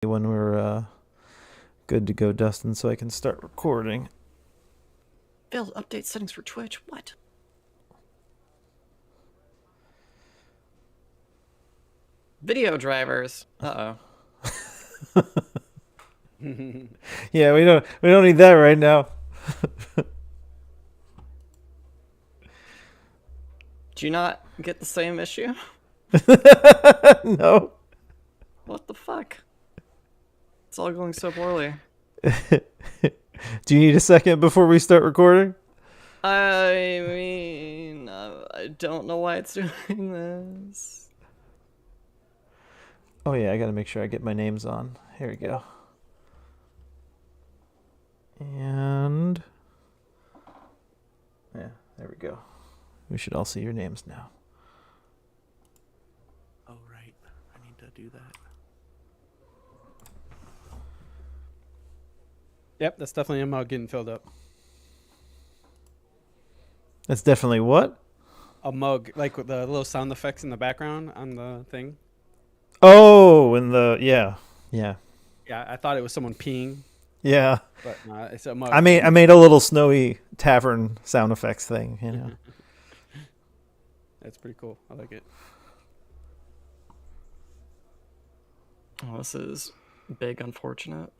when we're good to go, Dustin, so I can start recording. Failed update settings for Twitch. What? Video drivers. Uh-oh. Yeah, we don't need that right now. Do you not get the same issue? No. What the fuck? It's all going so poorly. Do you need a second before we start recording? I mean, I don't know why it's doing this. Oh yeah, I gotta make sure I get my names on. Here we go. And yeah, there we go. We should all see your names now. Oh, right. I need to do that. Yep, that's definitely a mug getting filled up. That's definitely what? A mug, like with the little sound effects in the background on the thing. Oh, and yeah. Yeah, I thought it was someone peeing, Yeah. but it's a mug. I made a little snowy tavern sound effects thing, you know. That's pretty cool. I like it. Oh, this is big unfortunate.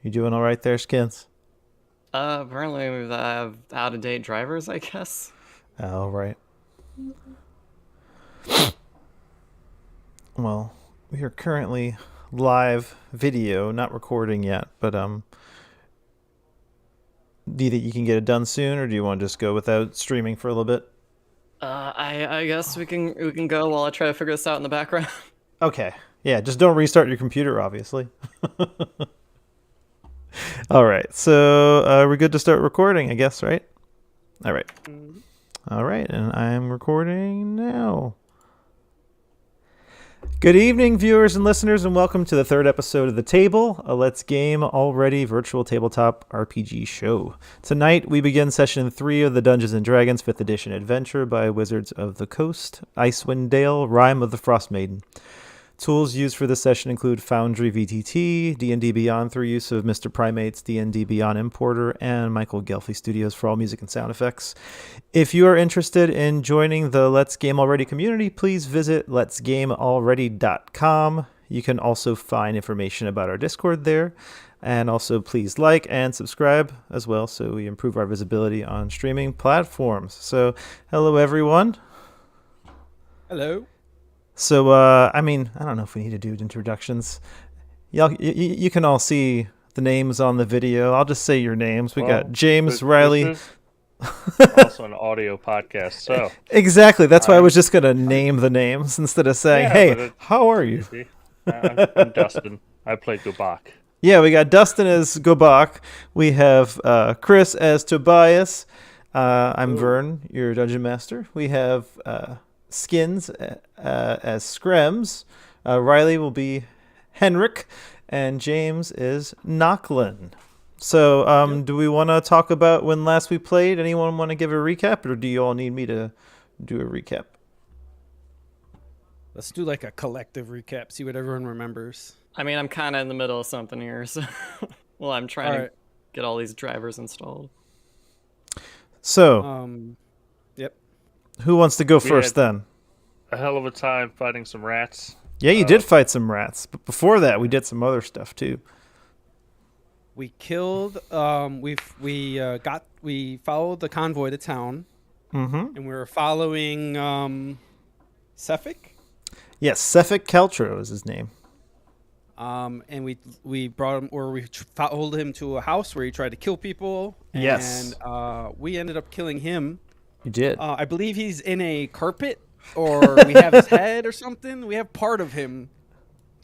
You doing all right there, Skins? Apparently we have out-of-date drivers, I guess. All right. Well, we are currently live video, not recording yet, but do you think you can get it done soon, or do you want to just go without streaming for a little bit? I guess we can go while I try to figure this out in the background. Okay. Yeah, just don't restart your computer, obviously. All right. So we're good to start recording, I guess, right? All right. All right, and I'm recording now. Good evening, viewers and listeners, and welcome to the third episode of The Table, a Let's Game Already virtual tabletop RPG show. Tonight, we begin session 3 of the Dungeons & Dragons 5th edition adventure by Wizards of the Coast, Icewind Dale, Rime of the Frostmaiden. Tools used for this session include Foundry VTT, D&D Beyond through use of Mr. Primate's D&D Beyond Importer, and Michael Gelfie Studios for all music and sound effects. If you are interested in joining the Let's Game Already community, please visit letsgamealready.com. You can also find information about our Discord there. And also please like and subscribe as well so we improve our visibility on streaming platforms. So, hello everyone. Hello. So, I don't know if we need to do introductions. You can all see the names on the video. I'll just say your names. We got James, Riley. This is also an audio podcast, so. Exactly. That's why I was just going to name the names instead of saying, Yeah, hey, how are you? Easy. I'm Dustin. I play Gubak. Yeah, we got Dustin as Gobak. We have Chris as Tobias. I'm Vern, your dungeon master. We have Skins as Skrems. Riley will be Henrik, and James is Knocklyn. So, do we want to talk about when last we played? Anyone want to give a recap, or do you all need me to do a recap? Let's do like a collective recap. See what everyone remembers. I mean, I'm kind of in the middle of something here, so well, I'm trying to get all these drivers installed. So, Yep. who wants to go first then? A hell of a time fighting some rats. Yeah, you did fight some rats, but before that, we did some other stuff too. We killed. We followed the convoy to town, and we were following Sefik. Yes, Sefik Keltro is his name. And we brought him, or we followed him to a house where he tried to kill people. Yes. And we ended up killing him. You did. I believe he's in a carpet, or we have his head or something. We have part of him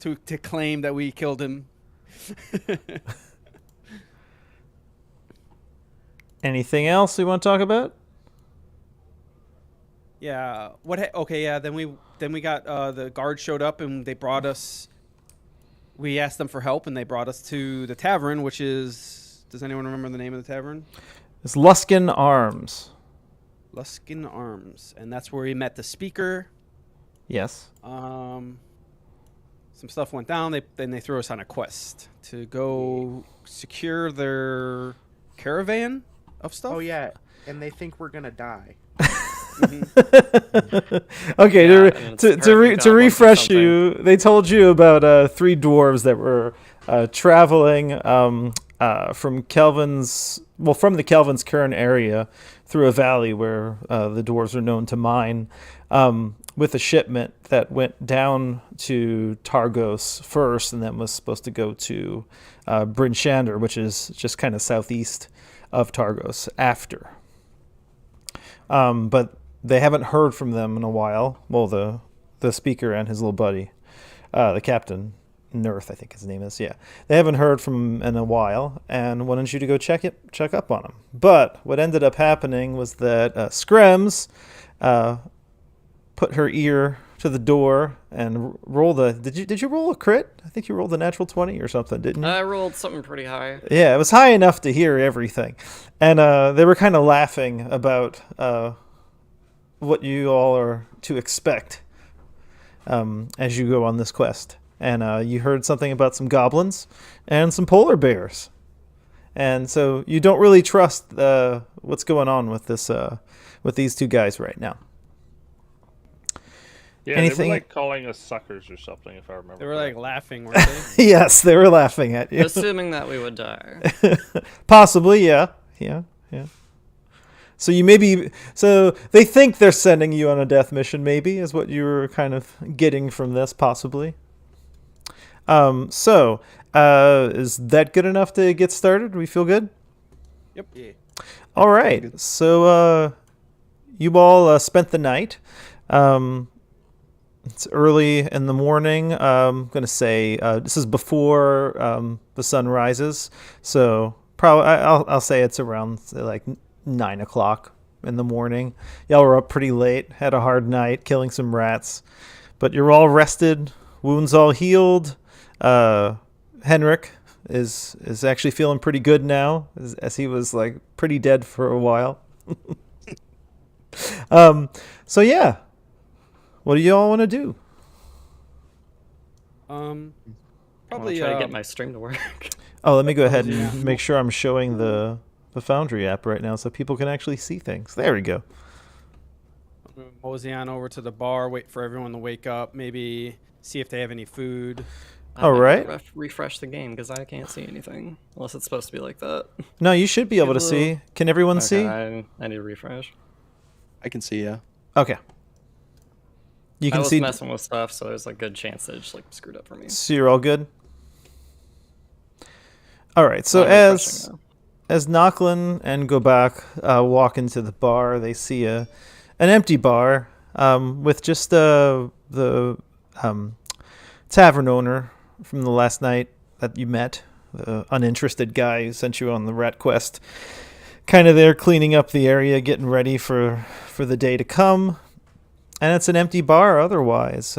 to claim that we killed him. Anything else we want to talk about? Yeah. Okay. Yeah. Then we got the guards showed up and they brought us. We asked them for help and they brought us to the tavern, which is. Does anyone remember the name of the tavern? It's Luskin Arms. Luskin Arms, and that's where we met the speaker. Yes. some stuff went down. Then they threw us on a quest to go secure their caravan of stuff. Oh yeah, and they think we're gonna die. Okay, Yeah, and it's to goblins or refresh something. you, they told you about 3 dwarves that were traveling from from the Kelvin's current area through a valley where the dwarves are known to mine, with a shipment that went down to Targos first, and then was supposed to go to Bryn Shander, which is just kind of southeast of Targos after. But they haven't heard from them in a while. Well, the speaker and his little buddy, the captain, Nurth, I think his name is. Yeah, they haven't heard from him in a while, and wanted you to go check up on him. But what ended up happening was that Skrems put her ear to the door and rolled a. Did you roll a crit? I think you rolled a natural 20 or something, didn't you? I rolled something pretty high. Yeah, it was high enough to hear everything. And they were kind of laughing about what you all are to expect as you go on this quest. And you heard something about some goblins and some polar bears. And so you don't really trust what's going on with with these 2 guys right now. Yeah, Anything- they were like calling us suckers or something, if I remember. They were like correctly. laughing, weren't they? Yes, they were laughing at you. Assuming that we would die. Possibly, yeah. So so they think they're sending you on a death mission, maybe, is what you were kind of getting from this, possibly. So is that good enough to get started? Do we feel good? Yep. Yeah. All right. So you all spent the night. It's early in the morning. I'm going to say this is before the sun rises. So probably I'll say it's around like 9 o'clock in the morning. Y'all were up pretty late, had a hard night, killing some rats. But you're all rested, wounds all healed. Henrik is actually feeling pretty good now, as he was like pretty dead for a while. So yeah. What do you all want to do? I'm Probably try to get my stream to work. Oh, let me go ahead Yeah. and make sure I'm showing the Foundry app right now so people can actually see things. There we go. mosey on over to the bar, wait for everyone to wake up, maybe see if they have any food. All right. Refresh the game because I can't see anything unless it's supposed to be like that. No, you should be able to Give a see. little- Can everyone Okay, see? I need to refresh. I can see, yeah. Okay. You I can was see. messing with stuff, so there's a good chance that it just like screwed up for me. So you're all good. All right. So I'm refreshing now. as Knocklyn and Gobak walk into the bar, they see an empty bar with just the tavern owner from the last night that you met, the uninterested guy who sent you on the rat quest, kind of there cleaning up the area, getting ready for the day to come. And it's an empty bar otherwise.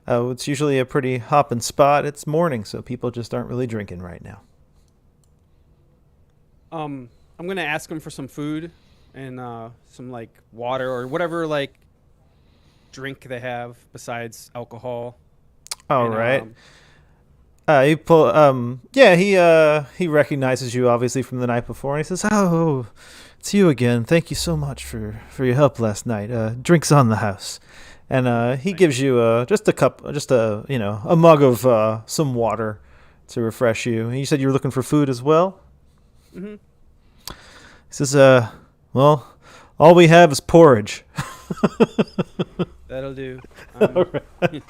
It's usually a pretty hopping spot. It's morning, so people just aren't really drinking right now. I'm gonna ask them for some food and some like water or whatever like drink they have besides alcohol. All And, right. He recognizes you obviously from the night before, and he says, "Oh, it's you again. Thank you so much for your help last night. Drinks on the house." And he gives you just a mug of some water to refresh you. And you said you were looking for food as well. Mhm. He says, "Well, all we have is porridge." That'll do.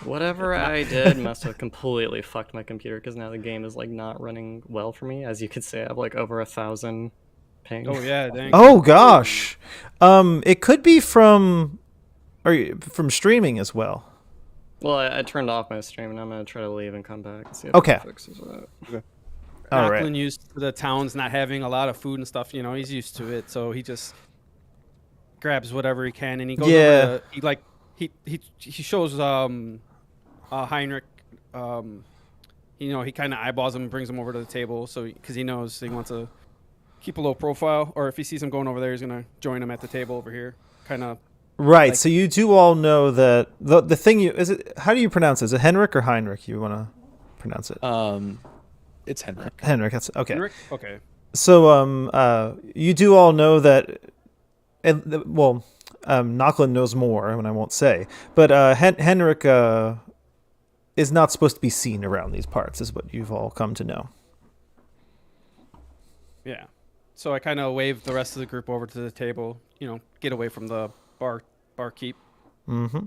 Whatever I did must have completely fucked my computer because now the game is like not running well for me. As you could say, I have like over 1,000 ping. Oh yeah, dang. Oh gosh, it could be from streaming as well. Well, I turned off my stream and I'm gonna try to leave and come back and see if Okay. it fixes that. All right. Knocklyn used to the towns not having a lot of food and stuff. You know, he's used to it, so he just grabs whatever he can and he goes Yeah. over to, he shows Heinrich. He kind of eyeballs him and brings him over to the table, so because he knows he wants to keep a low profile, or if he sees him going over there, he's gonna join him at the table over here. Kind of Right. Like- So you do all know that the thing how do you pronounce it? Is it Henrik or Heinrich? You want to pronounce it? It's Henrik. Henrik. That's okay. Henrik? Okay. So you do all know that. Knocklyn knows more, and I won't say. But Henrik is not supposed to be seen around these parts, is what you've all come to know. Yeah. So I kind of wave the rest of the group over to the table. Get away from the barkeep. Mm-hmm.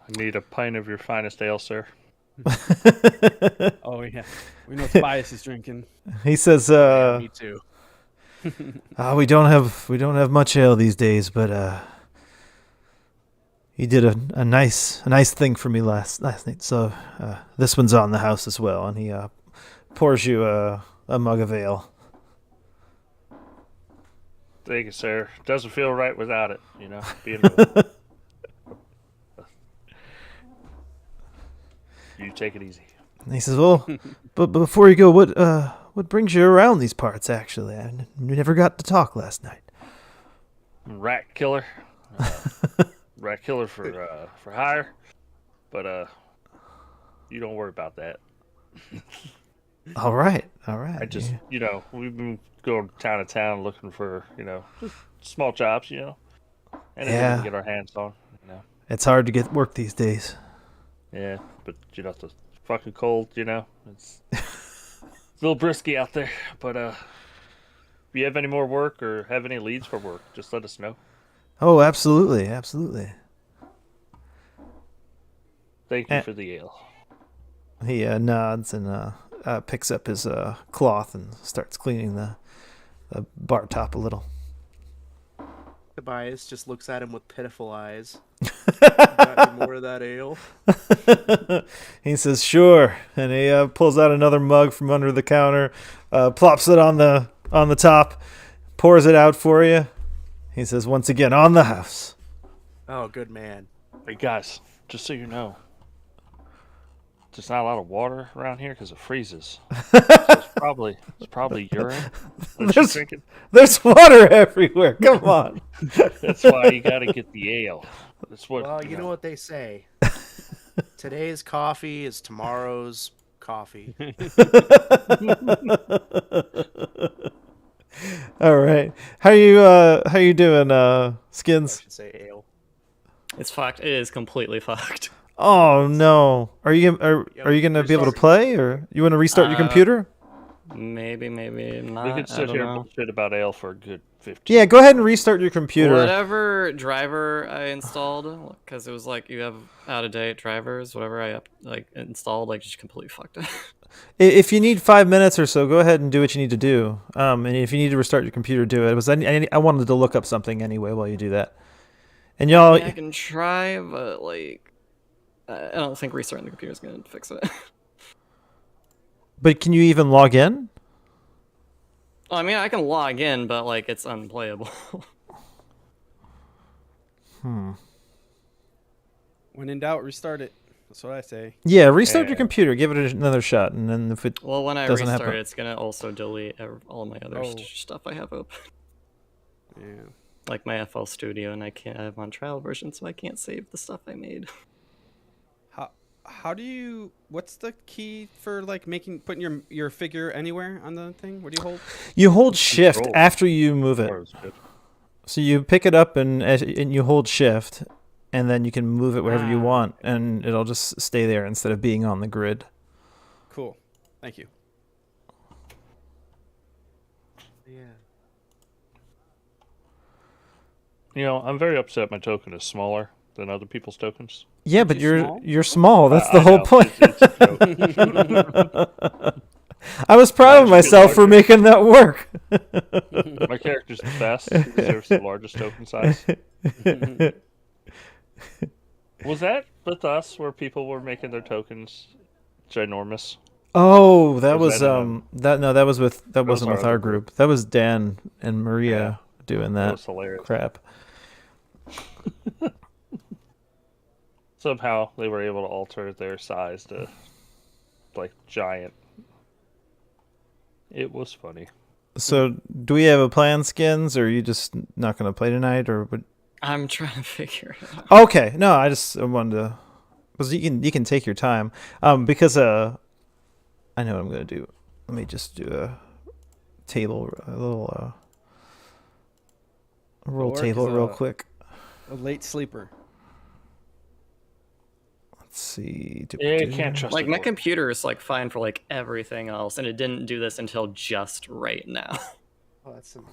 I need a pint of your finest ale, sir. Oh yeah. We know Tobias is drinking. He says, Yeah, me too. we don't have much ale these days, but he did a nice thing for me last night. So this one's on the house as well, and he pours you a mug of ale. Thank you, sir. Doesn't feel right without it, being You take it easy. And he says, "Well, but before you go, what brings you around these parts? Actually, I never got to talk last night." Rat killer. Rat killer for hire. But you don't worry about that. All right. I just, we've been going town to town looking for, just small jobs, anything we can get our hands on, It's hard to get work these days. Yeah, but it's fucking cold, It's a little brisky out there. But if you have any more work or have any leads for work, just let us know. Oh, absolutely, absolutely. Thank you for the ale. He nods and picks up his cloth and starts cleaning the bar top a little. Tobias just looks at him with pitiful eyes. Got any more of that ale? He says, "Sure," and he pulls out another mug from under the counter, plops it on the top, pours it out for you. He says, "Once again, on the house." Oh, good man. Hey, guys, just so you know, there's not a lot of water around here because it freezes. So it's probably urine that you're drinking. There's water everywhere. Come on. That's why you got to get the ale. That's what. Well, you know what they say. Today's coffee is tomorrow's coffee. All right. How you doing, I Skins? should say ale. It's fucked. It is completely fucked. Oh no. Are you gonna be able to play, or you want to restart your computer? Maybe not. We could I sit don't here know. and bullshit about ale for a good 15. Yeah, go ahead and restart your computer. Whatever driver I installed, because it was like you have out of date drivers. Whatever I installed, just completely fucked it. If you need 5 minutes or so, go ahead and do what you need to do. And if you need to restart your computer, do it. I wanted to look up something anyway while you do that. And y'all, I can try, but I don't think restarting the computer is gonna fix it. but can you even log in? I mean, I can log in, but it's unplayable. When in doubt, restart it. That's what I say. Yeah, restart your Yeah. computer. Give it another shot, and then if it Well, when I doesn't restart happen, it, it's gonna also delete all my other Oh. stuff I have open, Yeah. like my FL Studio, and I have on trial version, so I can't save the stuff I made. How do you? What's the key for putting your figure anywhere on the thing? What do you hold? you hold shift Control. after you move it. Or it's good. So you pick it up and you hold shift, and then you can move it wherever you want, and it'll just stay there instead of being on the grid. Cool. Thank you. Yeah. I'm very upset my token is smaller than other people's tokens. Yeah, but you you're small? you're small. That's the I whole know, point. It's a joke. I was proud of Mine's a bit myself for larger. making that work. My character's the best. He deserves the largest token size. Was that with us where people were making their tokens ginormous? Oh, that Or was is that that wasn't our with our other group. That was Dan and Maria doing That that was hilarious. crap. Somehow they were able to alter their size to giant. It was funny. So, do we have a plan, Skins, or are you just not going to play tonight, or what? I'm trying to figure it out. Okay, no, I wanted to, because you can take your time. Because I know what I'm gonna do. Let me just do a table, a little roll Orc table is real quick. A late sleeper. Let's see. Yeah, you can't trust Like it. my computer is like fine for like everything else, and it didn't do this until just right now. Oh, that's annoying.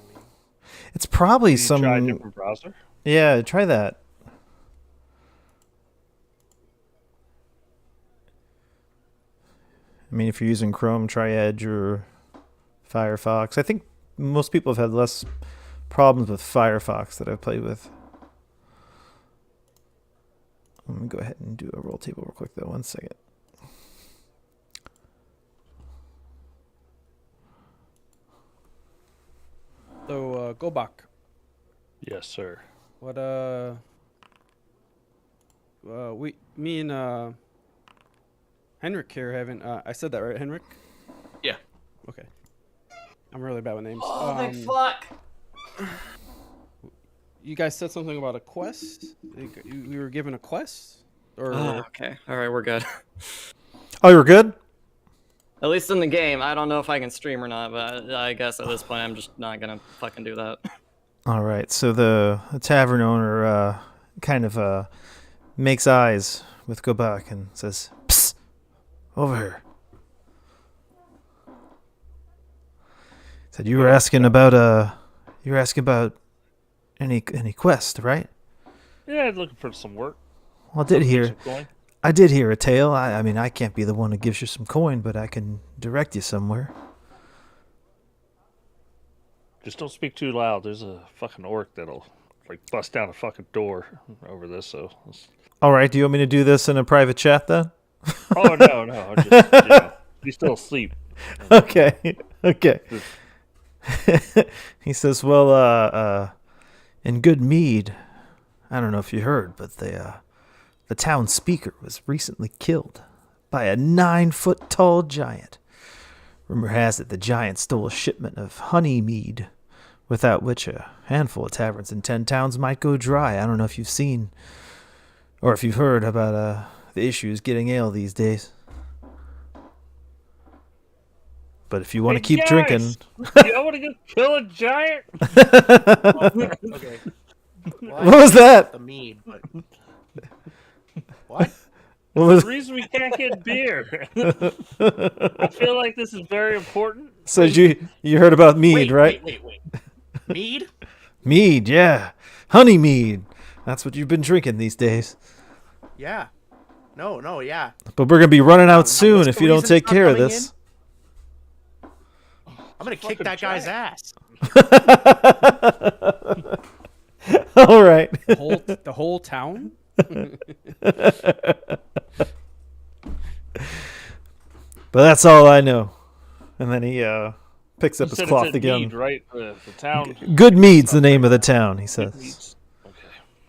It's probably Did you try a some. different browser? Yeah, try that. I mean, if you're using Chrome, try Edge or Firefox. I think most people have had less problems with Firefox that I've played with. Let me go ahead and do a roll table real quick, though. 1 second. So, go back. Yes, sir. What me and Henrik here haven't. I said that right, Henrik? Yeah. Okay. I'm really bad with names. Fuck! You guys said something about a quest. We were given a quest, or Oh, okay. All right, we're good. Oh, you're good? At least in the game. I don't know if I can stream or not, but I guess at this point I'm just not gonna fucking do that. All right. So the tavern owner kind of makes eyes with Gobak and says, "Psst, over here." Said you were asking about any quest, right? Yeah, looking for some work. Well, Some coin. I did hear a tale. I mean, I can't be the one who gives you some coin, but I can direct you somewhere. Just don't speak too loud. There's a fucking orc that'll like bust down a fucking door over this. So, All right. Do you want me to do this in a private chat then? oh no, I'm just he's still asleep. Okay. Okay. He says, "Well, in good mead, I don't know if you heard, but the town speaker was recently killed by a 9-foot tall giant. Rumor has it the giant stole a shipment of honey mead, without which a handful of taverns in 10 towns might go dry. I don't know if you've seen or if you've heard about the issues getting ale these days. But if you want to keep guys, drinking..." You want to go kill a giant? Okay. What was that? The mead, but what? What was The reason we can't get beer. I feel like this is very important. So you heard about mead, right? Wait. Mead? Mead, yeah. Honey mead. That's what you've been drinking these days. Yeah. No, yeah. But we're going to be running out Now, soon what's if the you don't reason take it's not care of coming this. I'm gonna kick that guy's ass. All right. the whole town? But that's all I know. And then he picks up You his said cloth it's in again. Mead, right? The town. Good Mead's the name of the town, he says. Meads. Okay.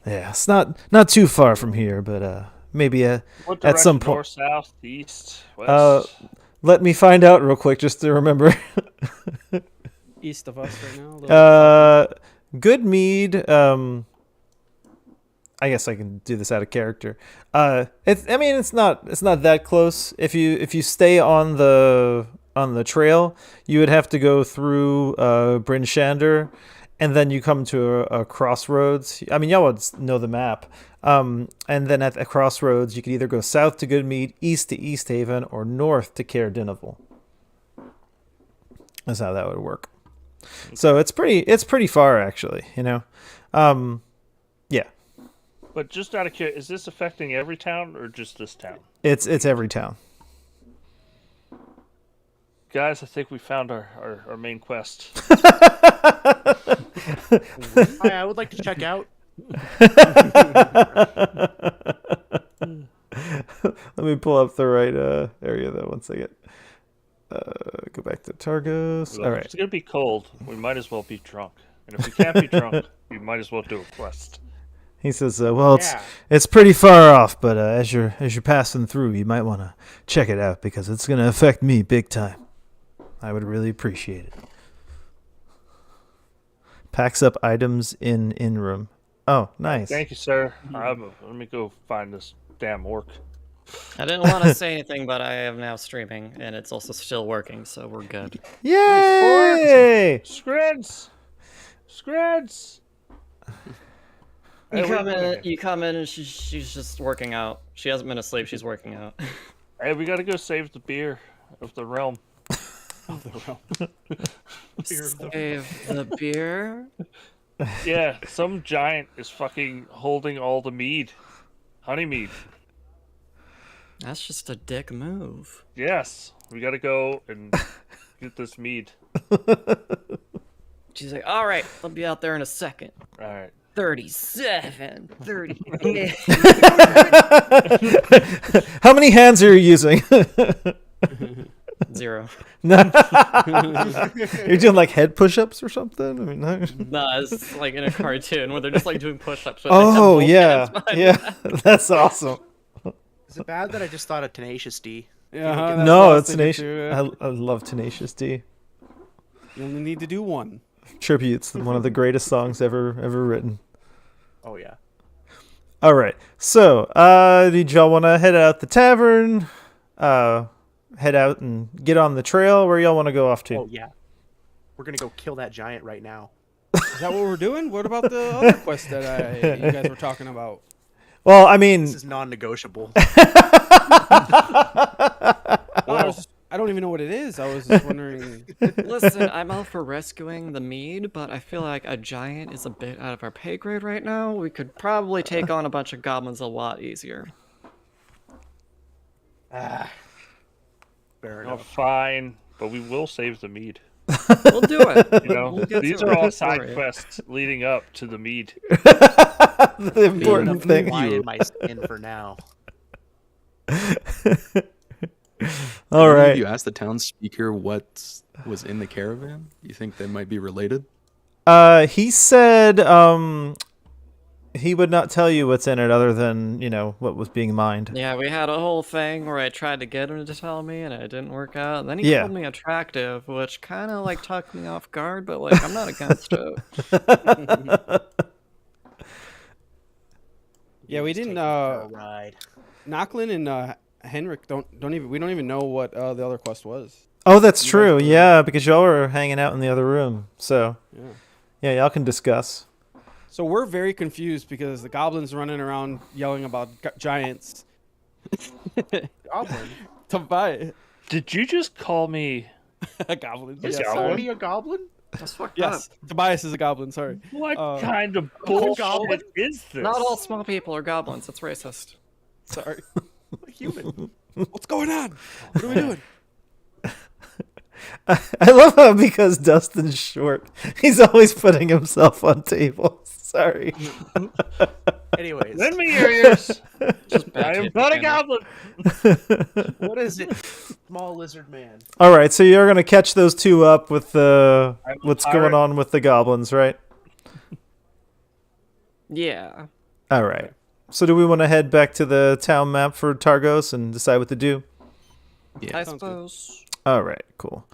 Yeah, it's not too far from here, but maybe What at some direction? point. North, south, east, west. Let me find out real quick just to remember. East of us right now. a little bit. Good Mead. I guess I can do this out of character. It's not that close. If you stay on the trail, you would have to go through Bryn Shander, and then you come to a crossroads. I mean, y'all would know the map. And then at the crossroads, you could either go south to Goodmead, east to East Haven, or north to Caer Dineval. That's how that would work. So it's pretty far, actually. Yeah. But just out of curiosity, is this affecting every town or just this town? It's every town. Guys, I think we found our main quest. Hi, I would like to check out. Let me pull up the right area though. 1 second. Go back to Targos. All right. It's going to be cold. We might as well be drunk. And if we can't be drunk, we might as well do a quest. He says, "Well, Yeah. it's pretty far off, but as you're passing through, you might want to check it out because it's going to affect me big time. I would really appreciate it." Packs up items in room. Oh, nice. Thank you, sir. Let me go find this damn orc. I didn't want to say anything, but I am now streaming, and it's also still working, so we're good. Yay! Scrids! Hey, You what come are you doing in, you come in, and she's just working out. She hasn't been asleep. She's working out. Hey, we gotta go save the beer of the realm. Save the beer. Yeah, some giant is fucking holding all the mead. Honey mead. That's just a dick move. Yes, we gotta go and get this mead. She's like, all right, I'll be out there in a second. All right. 37, 38. How many hands are you using? 0. No. You're doing like head push-ups or something? I mean, no. Nah, it's like in a cartoon where they're just like doing push-ups. But Oh, they have both hands yeah. behind Yeah. That's awesome. Is it bad that I just thought of Tenacious D? Yeah, that's No, what I was it's thinking Tenacious. too, yeah. I love Tenacious D. You only need to do one. Tributes, one of the greatest songs ever written. Oh yeah. All right. So, did y'all want to head out the tavern? Head out and get on the trail? Where y'all want to go off to? Oh yeah. We're gonna go kill that giant right now. Is that what we're doing? What about the other quest that you guys were talking about? Well, I mean, This is non-negotiable. I don't even know what it is. I was just wondering. Listen, I'm all for rescuing the mead, but I feel like a giant is a bit out of our pay grade right now. We could probably take on a bunch of goblins a lot easier. Fair Oh, enough. fine, but we will save the mead. We'll do it. You know, We'll get these to are it. all Don't side worry. quests leading up to the mead. the important thing. Line in my skin for now. All right. You asked the town speaker what was in the caravan. You think they might be related? He said he would not tell you what's in it other than, what was being mined. Yeah, we had a whole thing where I tried to get him to tell me, and it didn't work out. And then he Yeah. called me attractive, which kind of like took me off guard, but like I'm not against it. Yeah, we Just didn't. take me for a ride. Knocklyn and Henrik don't even know what the other quest was. Oh, that's You true. guys were- Yeah, because y'all were hanging out in the other room. So, Yeah. yeah, y'all can discuss. So we're very confused because the goblins running around yelling about giants. Goblin. To buy it. Did you just call me? Goblins. Is Yes, Tony sorry. a goblin? That's fucked Yes, Tobias is a goblin. Sorry. What Uh, kind of goblin? bullshit is this? Not all small people are goblins. It's racist. Sorry. A human. What's going on? What are we doing? I love how because Dustin's short, he's always putting himself on tables. Sorry. Anyways, Lend me your ears. Just I bad am taste not a in goblin. what is it? Small lizard man. All right, so you're going to catch those two up with I'm a what's pirate. going on with the goblins, right? Yeah. All right. So do we want to head back to the town map for Targos and decide what to do? Yeah. I sounds good. suppose. All right, cool.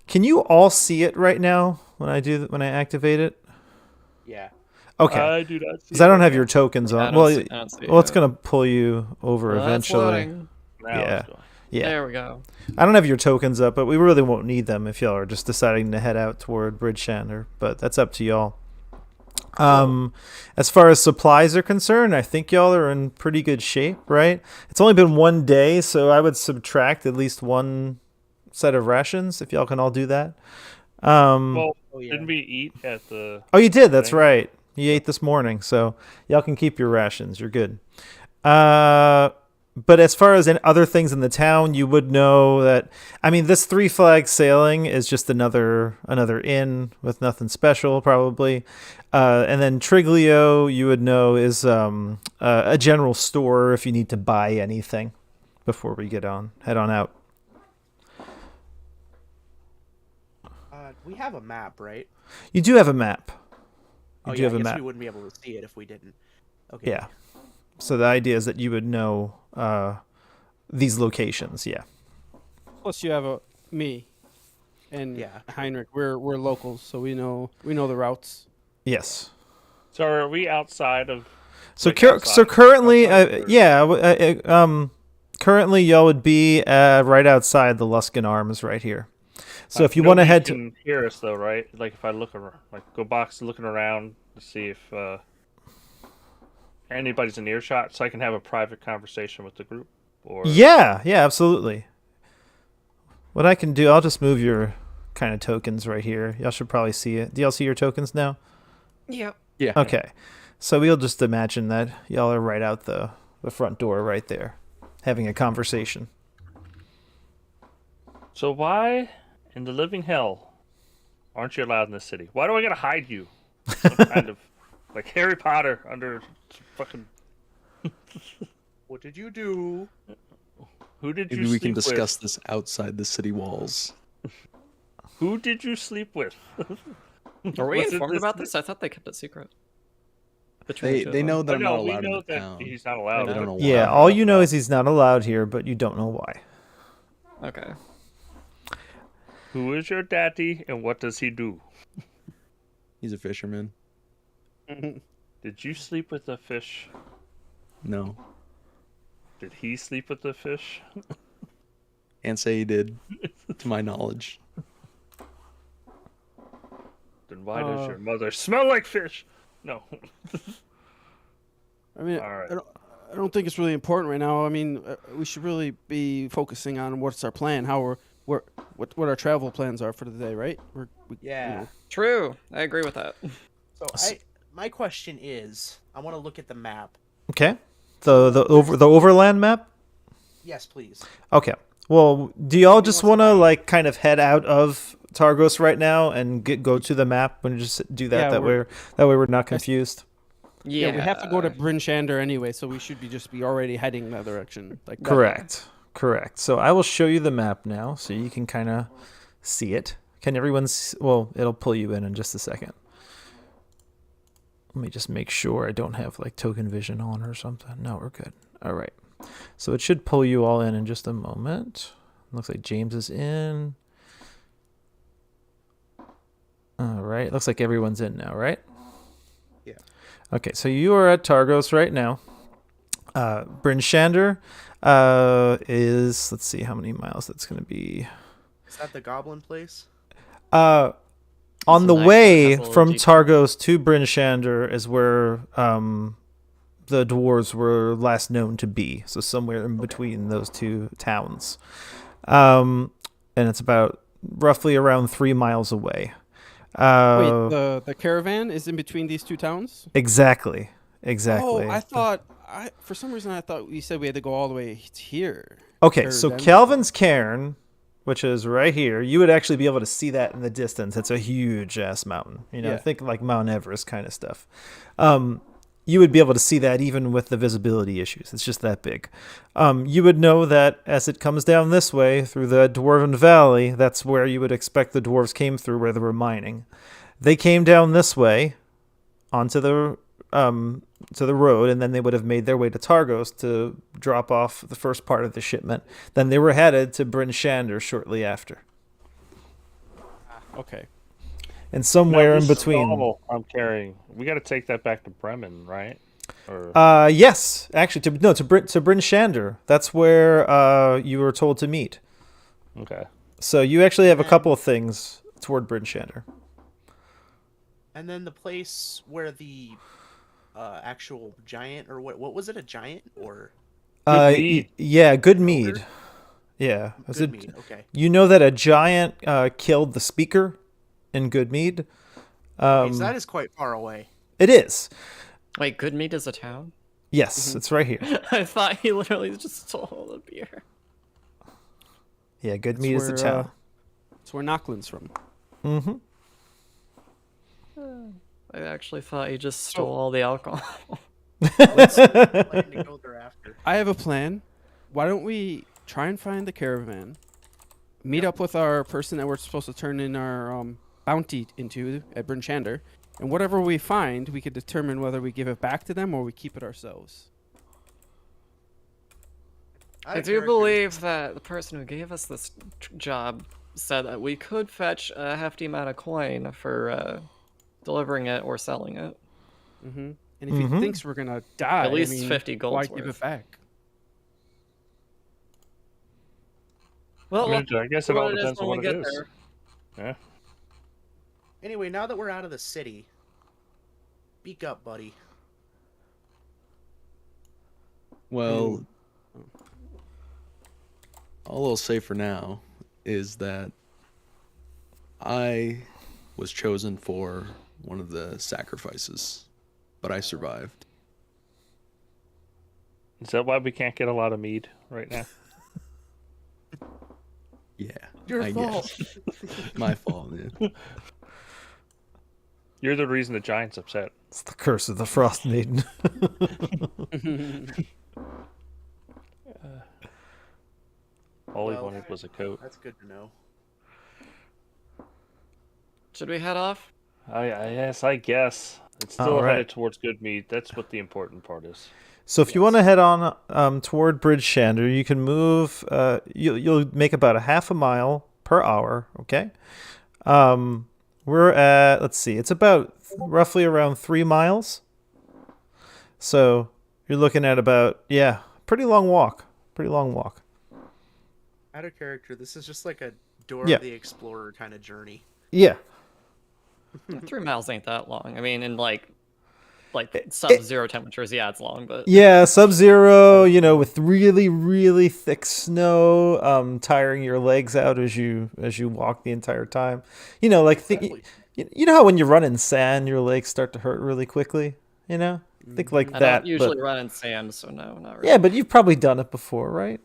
Can you all see it right now when I activate it? Yeah. Okay. I do not see Because I don't it. have your tokens I on. don't Well, see- I don't see well, it's it. going to pull you over Well, that's eventually. loading. Now Yeah. it's going. Yeah. There we go. I don't have your tokens up, but we really won't need them if y'all are just deciding to head out toward Bridge Shander. But that's up to y'all. As far as supplies are concerned, I think y'all are in pretty good shape, right? It's only been one day, so I would subtract at least one set of rations if y'all can all do that. Well, Oh yeah. didn't we eat at the? Oh, you did. That's thing? right. You ate this morning, so y'all can keep your rations. You're good. But as far as in other things in the town, you would know that. I mean, this Three Flags Sailing is just another inn with nothing special, probably. And then Triglio, you would know, is a general store if you need to buy anything before we head on out. We have a map, right? You do have a map. You Oh do yeah. have I a guess map. we wouldn't be able to see it if we didn't. Okay. Yeah. So the idea is that you would know these locations. Yeah. Plus, you have me and Yeah. Heinrich. We're locals, so we know the routes. Yes. So are we outside of? So, like, outside- so currently, outside, or- currently y'all would be right outside the Luskin Arms right here. So if you want to nobody head to, can hear us though, right? Like if I look around, like go box looking around to see if anybody's in earshot, so I can have a private conversation with the group. Or yeah, absolutely. What I can do, I'll just move your kind of tokens right here. Y'all should probably see it. Do y'all see your tokens now? Yep. Yeah. Okay. So we'll just imagine that y'all are right out the front door right there, having a conversation. So why in the living hell aren't you allowed in this city? Why do I gotta hide you? Some kind of like Harry Potter under fucking. What did you do? Who did Maybe you we sleep can discuss with? this outside the city walls. Who did you sleep with? Are we Was it informed about this? I thought they kept it secret. Between the two They of know them. that I'm not we allowed in know the that town. he's not allowed. They don't know why. Yeah, all you know is he's not allowed here, but you don't know why. Okay. Who is your daddy and what does he do? He's a fisherman. Did you sleep with a fish? No. Did he sleep with the fish? Can't say he did, to my knowledge. Then why does your mother smell like fish? No. I mean, All right. I don't think it's really important right now. I mean, we should really be focusing on what's our plan, what our travel plans are for the day, right? Yeah. True. I agree with that. So my question is, I want to look at the map. Okay. The overland map? Yes, please. Okay. Well, do y'all just want to like kind of head out of Targos right now and go to the map and just do that? Yeah, that way we're not confused. Yeah. We have to go to Bryn Shander anyway, so we should be already heading that direction. Like that. Correct. So I will show you the map now, so you can kind of see it. Can everyone? Well, it'll pull you in just a second. Let me just make sure I don't have like token vision on or something. No, we're good. All right. So it should pull you all in just a moment. Looks like James is in. All right. Looks like everyone's in now, right? Yeah. Okay. So you are at Targos right now. Bryn Shander is, let's see how many miles that's going to be. Is that the goblin place? On the nice way castle from deep. Targos to Bryn Shander is where the dwarves were last known to be. So somewhere in between those two towns. And it's about roughly around 3 miles away. Wait, the caravan is in between these two towns? Exactly. Oh, for some reason I thought you said we had to go all the way here. Okay, Or so then- Calvin's Cairn, which is right here, you would actually be able to see that in the distance. It's a huge ass mountain. Yeah. Think like Mount Everest kind of stuff. You would be able to see that even with the visibility issues. It's just that big. You would know that as it comes down this way through the Dwarven Valley, that's where you would expect the dwarves came through, where they were mining. They came down this way onto the to the road, and then they would have made their way to Targos to drop off the first part of the shipment. Then they were headed to Bryn Shander shortly after. Okay. And somewhere in This is between. all I'm carrying. We got to take that back to Bremen, right? Or Yes, actually, to Bryn Shander. That's where you were told to meet. okay. So you actually have a couple of things toward Bryn Shander. And then the place where the actual giant, or what was it, a giant or Mead. Yeah, good mead. Yeah, was good it? mead? Okay. You know that a giant killed the speaker in Goodmead. Okay, so that is quite far away. It is. Wait, Goodmead is a town? Yes, it's right here. I thought he literally just stole the beer. Yeah, Goodmead is the where, town. That's where Knocklyn's from. Mm-hmm. I actually thought he just stole all the alcohol. Let's plan to go there after. I have a plan. Why don't we try and find the caravan, meet up with our person that we're supposed to turn in our bounty into at Bryn Shander, and whatever we find, we could determine whether we give it back to them or we keep it ourselves. I do believe that the person who gave us this job said that we could fetch a hefty amount of coin for delivering it or selling it. And if he thinks we're gonna die, At least 50 gold's why give worth. it back? Well, I guess it all depends on what it is. Yeah. Anyway, now that we're out of the city, speak up, buddy. Well, all I'll say for now is that I was chosen for one of the sacrifices, but I survived. Is that why we can't get a lot of mead right now? Yeah. Your I fault. guess. My fault, yeah. You're the reason the giant's upset. It's the curse of the Frostmaiden. All he Well, wanted was a coat. That's good to know. should we head off? Yes, I guess. It's still All right. headed towards good mead. That's what the important part is. So if you want to head on toward Bridge Shander, you can move. You'll make about a half a mile per hour. Okay. We're at, let's see, it's about roughly around 3 miles. So you're looking at about, pretty long walk. Pretty long walk. Out of character, this is just like a Dora the Explorer kind of journey. Yeah. 3 miles ain't that long. I mean, in like sub-zero temperatures, yeah, it's long, but Yeah, sub-zero, with really, really thick snow, tiring your legs out as you walk the entire time. You know how when you run in sand, your legs start to hurt really quickly. Think like I that. don't usually but, run in sand, so no, not really. yeah, but you've probably done it before, right?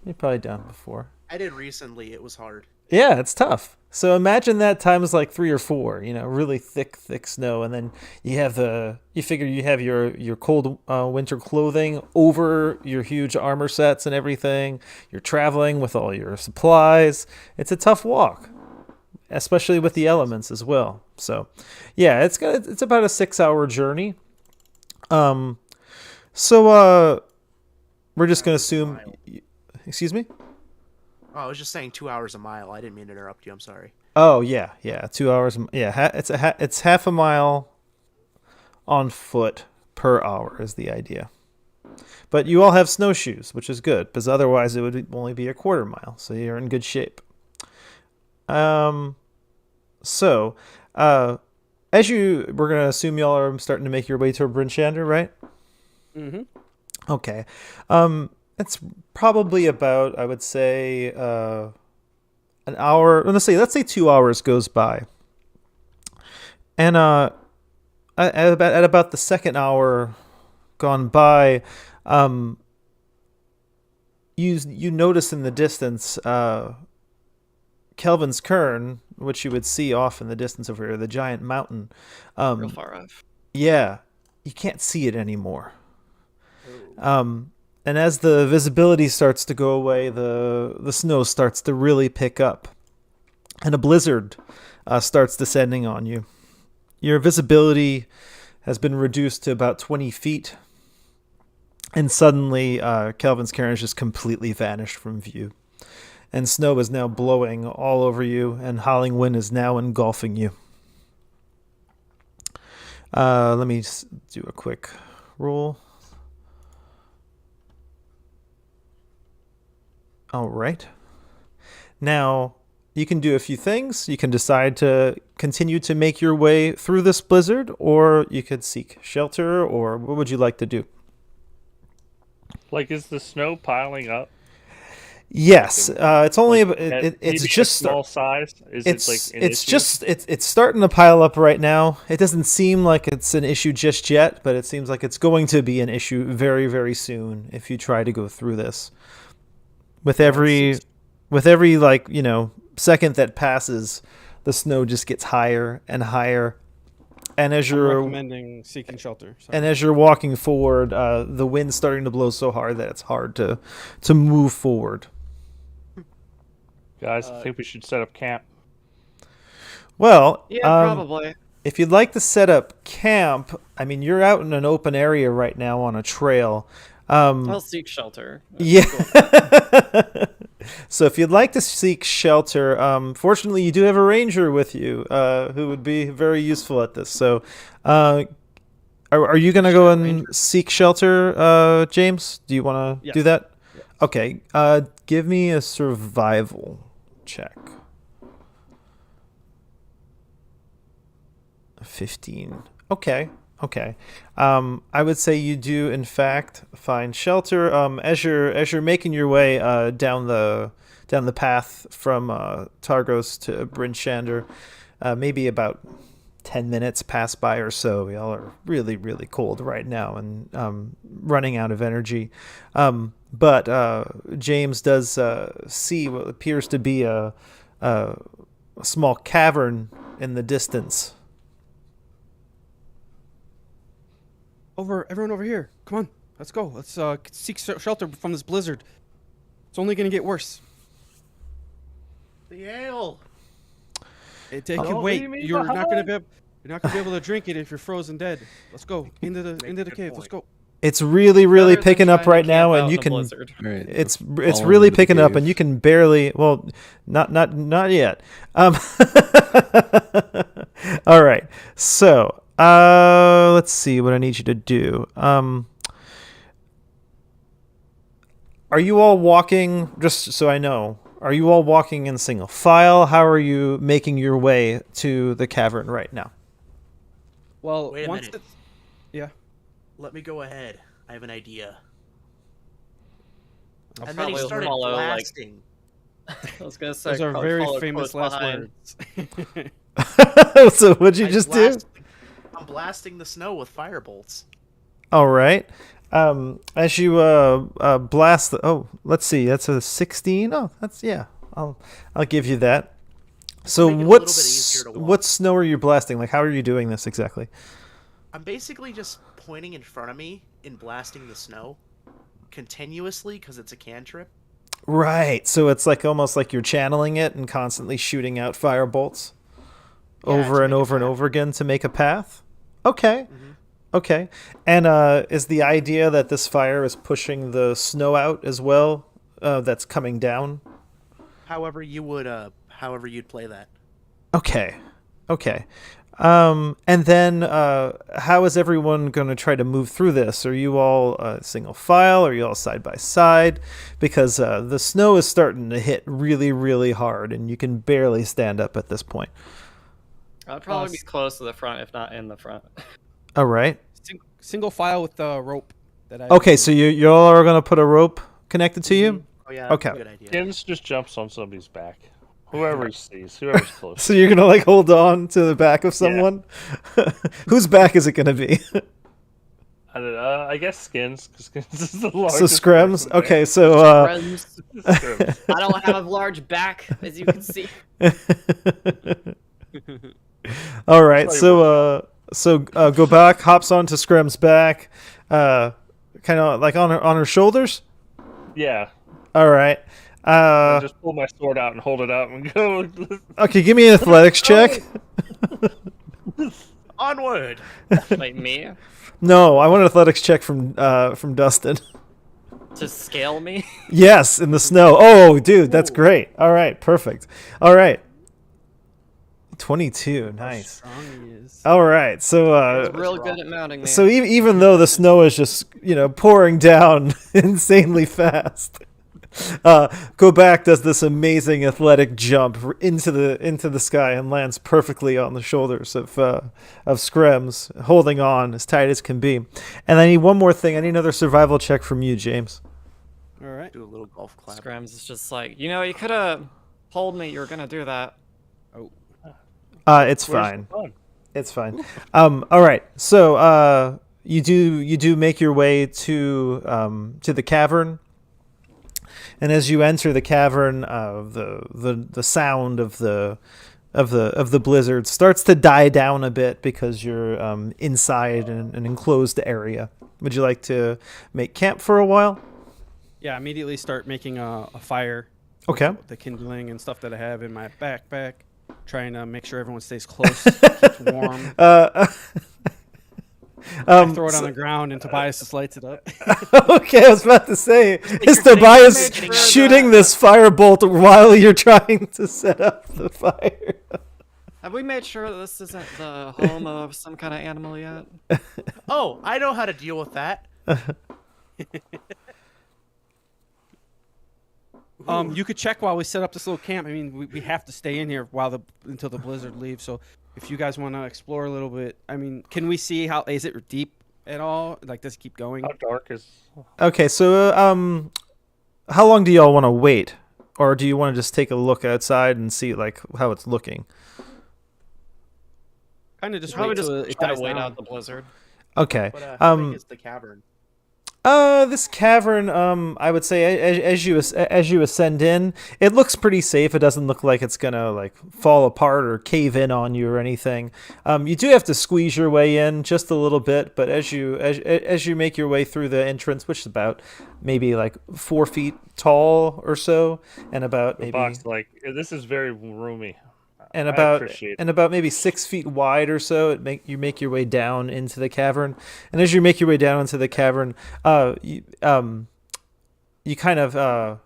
You've probably done it before. I did recently. It was hard. Yeah, it's tough. So imagine that times like 3 or 4, really thick snow, and then you figure you have your cold winter clothing over your huge armor sets and everything. You're traveling with all your supplies. It's a tough walk, especially with the elements as well. So, yeah, it's about a 6-hour journey. So we're just gonna assume. Excuse me. Oh, I was just saying 2 hours a mile. I didn't mean to interrupt you. I'm sorry. Oh yeah, 2 hours. Yeah, it's half a mile on foot per hour is the idea. But you all have snowshoes, which is good, because otherwise it would only be a quarter mile. So you're in good shape. So, we're gonna assume y'all are starting to make your way to Bryn Shander, right? Mm-hmm. Okay. It's probably about, I would say, an hour. Let's say 2 hours goes by, and at about the second hour gone by, you notice in the distance, Kelvin's Cairn, which you would see off in the distance over here, the giant mountain. Real far off. Yeah, you can't see it anymore. And as the visibility starts to go away, the snow starts to really pick up, and a blizzard starts descending on you. Your visibility has been reduced to about 20 feet, and suddenly Kelvin's Cairn has just completely vanished from view. And snow is now blowing all over you, and howling wind is now engulfing you. Let me do a quick roll. All right. Now, you can do a few things. You can decide to continue to make your way through this blizzard, or you could seek shelter, or what would you like to do? Like, is the snow piling up? Yes, it's only it's Maybe just a small size. Is it's it like an issue? it's starting to pile up right now. It doesn't seem like it's an issue just yet, but it seems like it's going to be an issue very, very soon if you try to go through this. With every second that passes, the snow just gets higher and higher. And as I'm you're recommending seeking shelter. Sorry. and as you're walking forward, the wind's starting to blow so hard that it's hard to move forward. Guys, I think we should set up camp. Well, Yeah, probably. if you'd like to set up camp, I mean, you're out in an open area right now on a trail. I'll seek shelter. Yeah. So if you'd like to seek shelter, fortunately you do have a ranger with you who would be very useful at this. So are Are you gonna go and seek shelter, James? Do you want to Yes. do that? Yes. Okay. Give me a survival check. 15. Okay. I would say you do in fact find shelter. As you're making your way down the path from Targos to Bryn Shander, maybe about 10 minutes pass by or so. Y'all are really, really cold right now and running out of energy. But James does see what appears to be a small cavern in the distance. Everyone over here. Come on. Let's go. Let's seek shelter from this blizzard. It's only going to get worse. The ale. It Oh, can what wait. do you mean You're by not going to be able to drink it if you're frozen dead. Let's go into the good cave. Let's point. go. It's really, really Rather than picking up trying to right now, camp out and you in a can. blizzard. All right. It's Follow really into the picking up, cave. and you can barely. Well, not yet. All right. So, let's see what I need you to do. Are you all walking? Just so I know, are you all walking in single file? How are you making your way to the cavern right now? Well, Wait a once minute. yeah. Let me go ahead. I have an idea. I'll And then he probably started follow, blasting. I was gonna say Those are probably very follow famous close last behind. words. So what'd you just do? I'm blasting the snow with firebolts. All right. As you blast the let's see, that's a 16. Oh, that's yeah. I'll give you that. So Make it a little bit what's easier to walk. what snow are you blasting? Like, how are you doing this exactly? I'm basically just pointing in front of me and blasting the snow continuously because it's a cantrip. Right. So it's like almost like you're channeling it and constantly shooting out fire bolts Yeah, over to and make a over and path. over again to make a path. Okay. Mm-hmm. Okay. And is the idea that this fire is pushing the snow out as well? That's coming down. However you'd play that. Okay. And then how is everyone going to try to move through this? Are you all single file? Are you all side by side? Because the snow is starting to hit really, really hard, and you can barely stand up at this point. I'd probably be close to the front, if not in the front. All right. Single file with the rope that I. Okay, so you all are going to put a rope connected to you? Oh yeah, that's Okay. a good idea. Skins just jumps on somebody's back. Whoever he sees, whoever's close. So you're going to like hold on to the back of someone? Whose back is it going to be? I guess Skins, because Skins is the largest. So Screms? person there. Okay, so Friends, Screms. I don't have a large back, as you can see. all right, Sorry, so go back, hops onto Screm's back, kind of like on her shoulders. Yeah. All right. I just pull my sword out and hold it out and go. Okay, give me an athletics check. Onward. Like me? No, I want an athletics check from Dustin. To scale me? Yes, in the snow. Oh, dude, that's great. All right, perfect. All right. 22, nice. Strong he is. All right, so I was real good at mounting me. so even though the snow is just pouring down insanely fast, go back does this amazing athletic jump into the sky and lands perfectly on the shoulders of Screms, holding on as tight as can be. And I need one more thing. I need another survival check from you, James. All right. Do a little golf clap. Scrams is just like, you could have told me you were gonna do that. It's Where's fine. the fun? It's fine. All right. So you do make your way to the cavern, and as you enter the cavern, the sound of the blizzard starts to die down a bit because you're inside an enclosed area. Would you like to make camp for a while? Yeah, immediately start making a fire. Okay. With the kindling and stuff that I have in my backpack. Trying to make sure everyone stays close, keeps warm. I throw it on the ground and Tobias just lights it up. Okay, I was about to say, is you're Tobias getting made for shooting that. this firebolt while you're trying to set up the fire? Have we made sure that this isn't the home of some kind of animal yet? Oh, I know how to deal with that. You could check while we set up this little camp. I mean, we have to stay in here until the blizzard leaves. So if you guys want to explore a little bit, I mean, can we see how is it deep at all? Like, does it keep going? How dark is? Okay, so how long do y'all want to wait, or do you want to just take a look outside and see like how it's looking? Kind of just Probably wait just till it try to dies wait down. out the blizzard. Okay. But how big is the cavern? This cavern, I would say as you ascend in, it looks pretty safe. It doesn't look like it's gonna like fall apart or cave in on you or anything. You do have to squeeze your way in just a little bit, but as you make your way through the entrance, which is about maybe like 4 feet tall or so, and about The maybe box, like this is very roomy. and I about appreciate and about maybe 6 feet wide or so. You make your way down into the cavern, and as you make your way down into the cavern, you kind of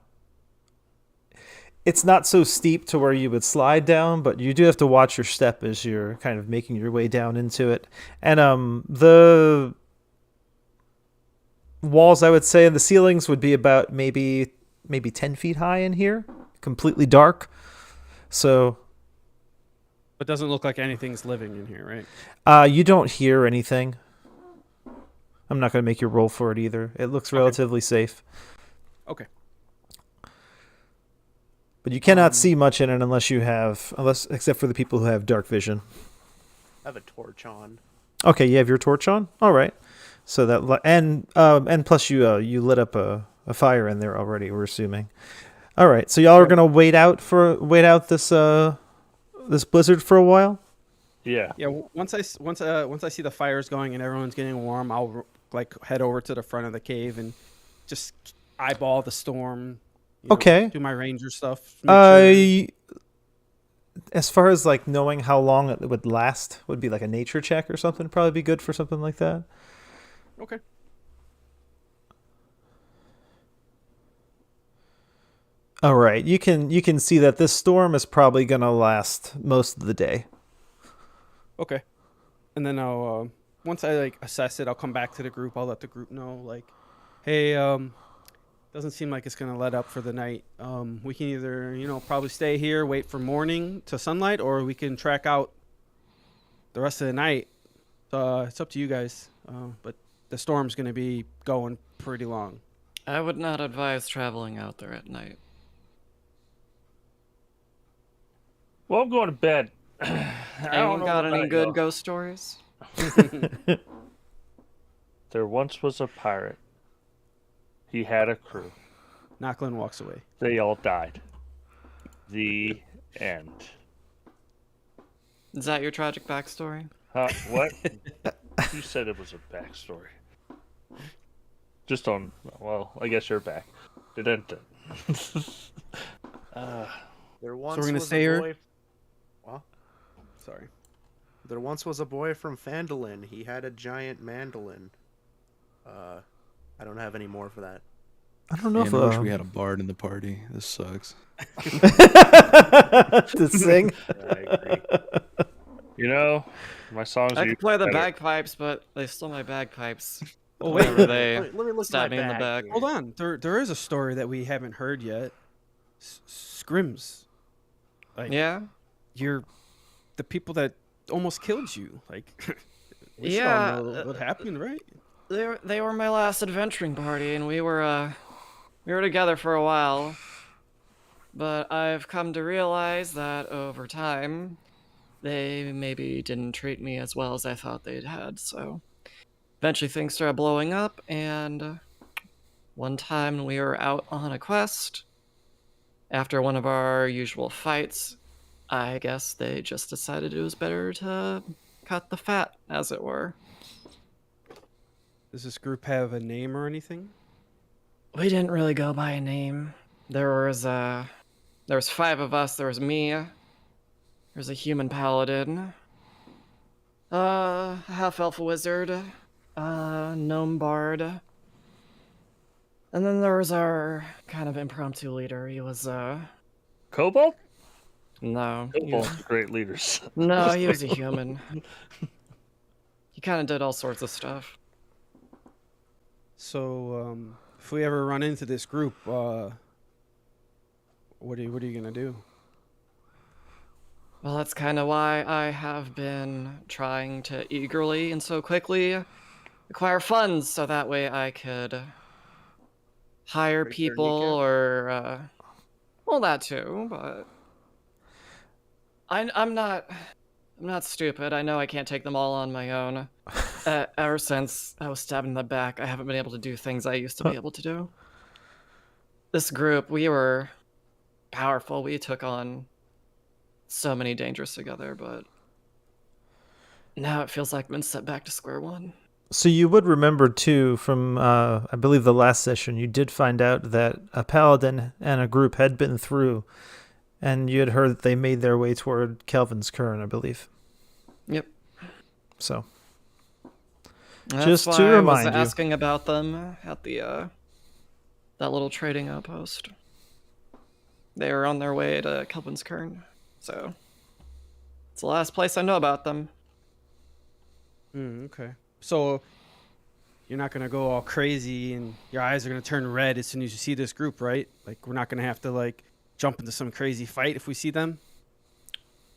it's not so steep to where you would slide down, but you do have to watch your step as you're kind of making your way down into it. And the walls, I would say, and the ceilings would be about maybe 10 feet high in here, completely dark. So. But doesn't look like anything's living in here, right? You don't hear anything. I'm not going to make you roll for it either. It looks relatively safe. Okay. But you cannot see much in it except for the people who have dark vision. I have a torch on. Okay, you have your torch on? All right. So that and plus you lit up a fire in there already, we're assuming. All right. So y'all are going to wait out this blizzard for a while? Yeah. Yeah. Once I see the fires going and everyone's getting warm, I'll like head over to the front of the cave and just eyeball the storm. Okay. Do my ranger stuff. Make sure. As far as like knowing how long it would last, would be like a nature check or something. Probably be good for something like that. Okay. All right, you can see that this storm is probably gonna last most of the day. Okay. And then I'll once I like assess it, I'll come back to the group. I'll let the group know like, hey, doesn't seem like it's gonna let up for the night. We can either probably stay here, wait for morning to sunlight, or we can track out the rest of the night. It's up to you guys. But the storm's gonna be going pretty long. I would not advise traveling out there at night. Well, I'm going to bed. Anyone got any good ghost stories? There once was a pirate. He had a crew. Knocklyn walks away. They all died. The end. Is that your tragic backstory? Huh? What? You said it was a backstory. Just on. Well, I guess you're back. Didn't. There once we're gonna was stay a here? boy. Well, Sorry. there once was a boy from Phandalin. He had a giant mandolin. I don't have any more for that. I don't know Man, I wish we had a bard in the party. This sucks. to sing. I agree. My songs. I are could play the better. bagpipes, but they stole my bagpipes. Oh wait. Whenever they Let me listen to stabbed my me in the bag. back. Hold on. There is a story that we haven't heard yet. Scrims. Like, Yeah? you're the people that almost killed you. Like, we should Yeah, all know what happened, right? They were my last adventuring party, and we were together for a while. But I've come to realize that over time, they maybe didn't treat me as well as I thought they'd had. So eventually things started blowing up, and one time we were out on a quest. After one of our usual fights, I guess they just decided it was better to cut the fat, as it were. Does this group have a name or anything? We didn't really go by a name. There was 5 of us. There was me. There's a human paladin. A half-elf wizard. Gnome bard. And then there was our kind of impromptu leader. He was Kobold? No. Kobolds are great leaders. No, he was a human. He kind of did all sorts of stuff. So, if we ever run into this group, what are you gonna do? Well, that's kind of why I have been trying to eagerly and so quickly acquire funds so that way I could hire Break their people kneecap? or, well, that too, but I'm not stupid. I know I can't take them all on my own. Ever since I was stabbed in the back, I haven't been able to do things I used to be able to do. This group, we were powerful. We took on so many dangers together, but now it feels like I've been set back to square one. So you would remember too from I believe the last session you did find out that a paladin and a group had been through, and you had heard that they made their way toward Kelvin's Cairn, I believe. Yep. So That's just why to I was remind you. asking about them at the that little trading outpost. They were on their way to Kelvin's Cairn, so it's the last place I know about them. Okay. So, you're not gonna go all crazy and your eyes are gonna turn red as soon as you see this group, right? Like, we're not gonna have to like jump into some crazy fight if we see them.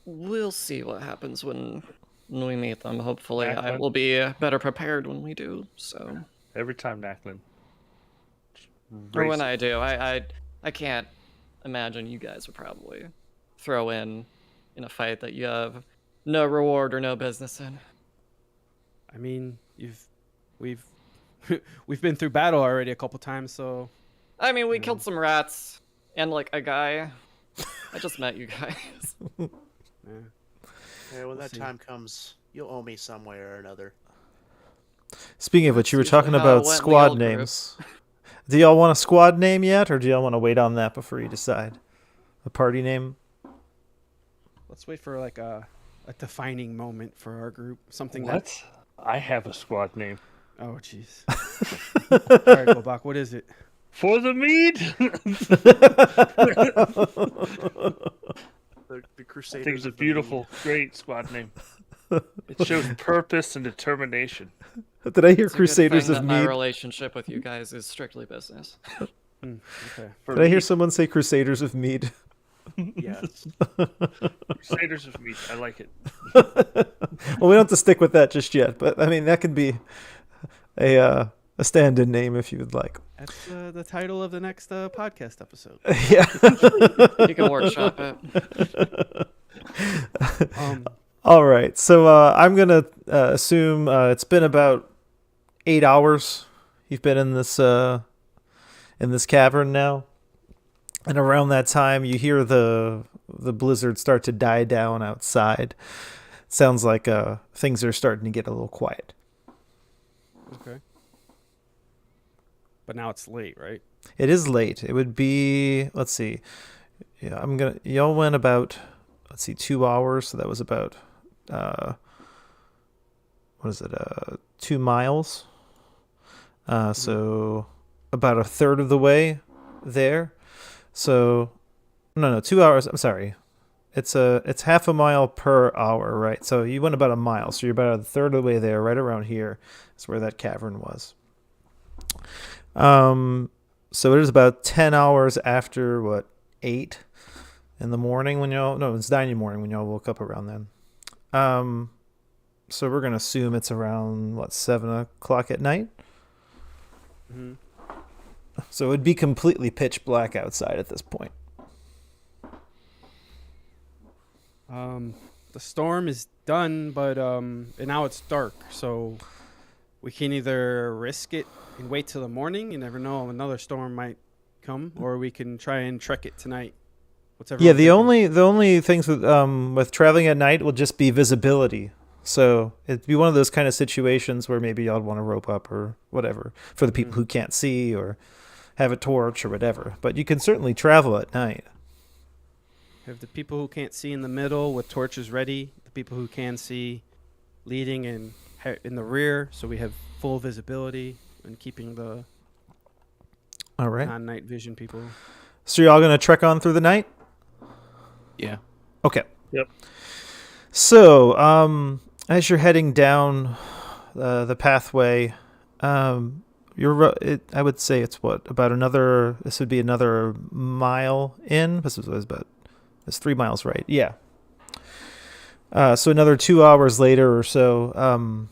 We'll see what happens when we meet them. Hopefully, I Knocklyn? will be better prepared when we do. So, Every time, Knocklyn. or when I do, I can't imagine you guys would probably throw in a fight that you have no reward or no business in. I mean, we've we've been through battle already a couple times, so I mean, we killed some rats and like a guy. I just met you guys. yeah. Yeah, when that see. time comes, you'll owe me some way or another. Speaking of which, you were That's usually talking how it about went in the squad old group. names. Do y'all want a squad name yet, or do y'all want to wait on that before you decide? A party name? Let's wait for like a defining moment for our group. Something What? I have a squad name. that. Oh, jeez. All right, Gobak, what is it? For the mead! The I Crusaders. think it's a of the beautiful, great squad name. It shows purpose and determination. Did I hear It's a good Crusaders thing of that my Mead? relationship with you guys is strictly business. Okay. For Did I hear mead. someone say Crusaders of Mead? Mead. Yes. Crusaders of mead. I like it. Well, we don't have to stick with that just yet, but I mean that could be a stand-in name if you would like. That's the title of the next podcast episode. Yeah. You can workshop it. All right. So I'm gonna assume it's been about 8 hours. You've been in this cavern now, and around that time, you hear the blizzard start to die down outside. Sounds like things are starting to get a little quiet. Okay. But now it's late, right? It is late. It would be, let's see. Yeah, y'all went about, let's see, 2 hours. So that was about, 2 miles. So about a third of the way there. So, no, 2 hours. I'm sorry. It's half a mile per hour, right? So you went about a mile. So you're about a third of the way there, right around here is where that cavern was. So it is about 10 hours after 8 in the morning when it's 9 in the morning when y'all woke up around then. So we're going to assume it's around 7 o'clock at night. Mm-hmm. So it would be completely pitch black outside at this point. The storm is done, but and now it's dark, so we can either risk it and wait till the morning. You never know, another storm might come, or we can try and trek it tonight. What's everyone Yeah, the thinking? only things with traveling at night will just be visibility. So it'd be one of those kind of situations where maybe y'all want to rope up or whatever for the people who can't see or have a torch or whatever. But you can certainly travel at night. Have the people who can't see in the middle with torches ready, the people who can see leading and in the rear, so we have full visibility and keeping the All right. non-night vision people. So you're all going to trek on through the night? Yeah. Okay. Yep. So, as you're heading down the pathway, I would say it's about another. This would be another mile in. It's 3 miles, right? Yeah. So another 2 hours later or so,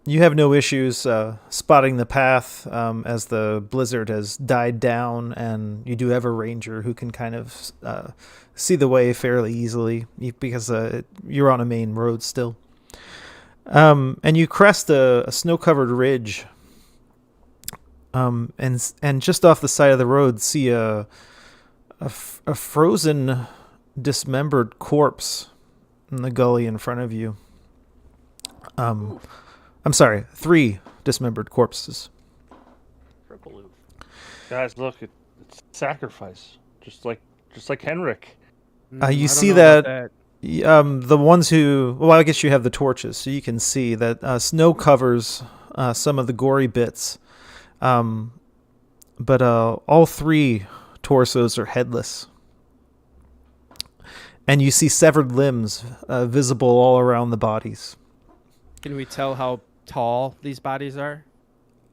you have no issues spotting the path as the blizzard has died down, and you do have a ranger who can kind of see the way fairly easily because you're on a main road still. And you crest a snow-covered ridge, and just off the side of the road see a frozen, dismembered corpse in the gully in front of you. I'm sorry, 3 dismembered corpses. Triple loop. Guys, look, it's sacrifice, just like Henrik. You I see don't know about that. The ones who, well, I guess you have the torches, so you can see that snow covers some of the gory bits. But all 3 torsos are headless. And you see severed limbs visible all around the bodies. Can we tell how tall these bodies are?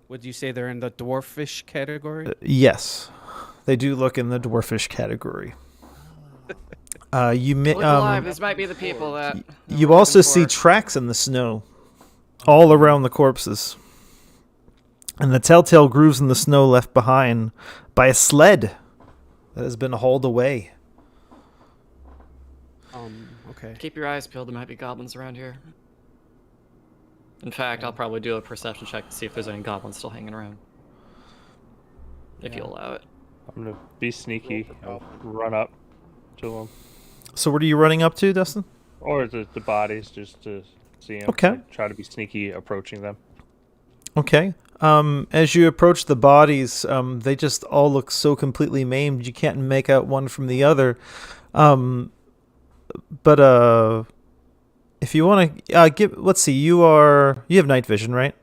Would you say they're in the dwarfish category? Yes, they do look in the dwarfish category. Look alive. These might be the people that. You we're also looking see for. tracks in the snow all around the corpses. And the telltale grooves in the snow left behind by a sled that has been hauled away. Okay. Keep your eyes peeled. There might be goblins around here. In fact, I'll probably do a perception check to see if there's any goblins still hanging around. If you allow it. I'm gonna be sneaky. I'll run up to them, So what are you running up to, Dustin? or the bodies, just to see them. Okay. Try to be sneaky approaching them. Okay. As you approach the bodies, they just all look so completely maimed you can't make out one from the other. But if you want to let's see, you have night vision, right?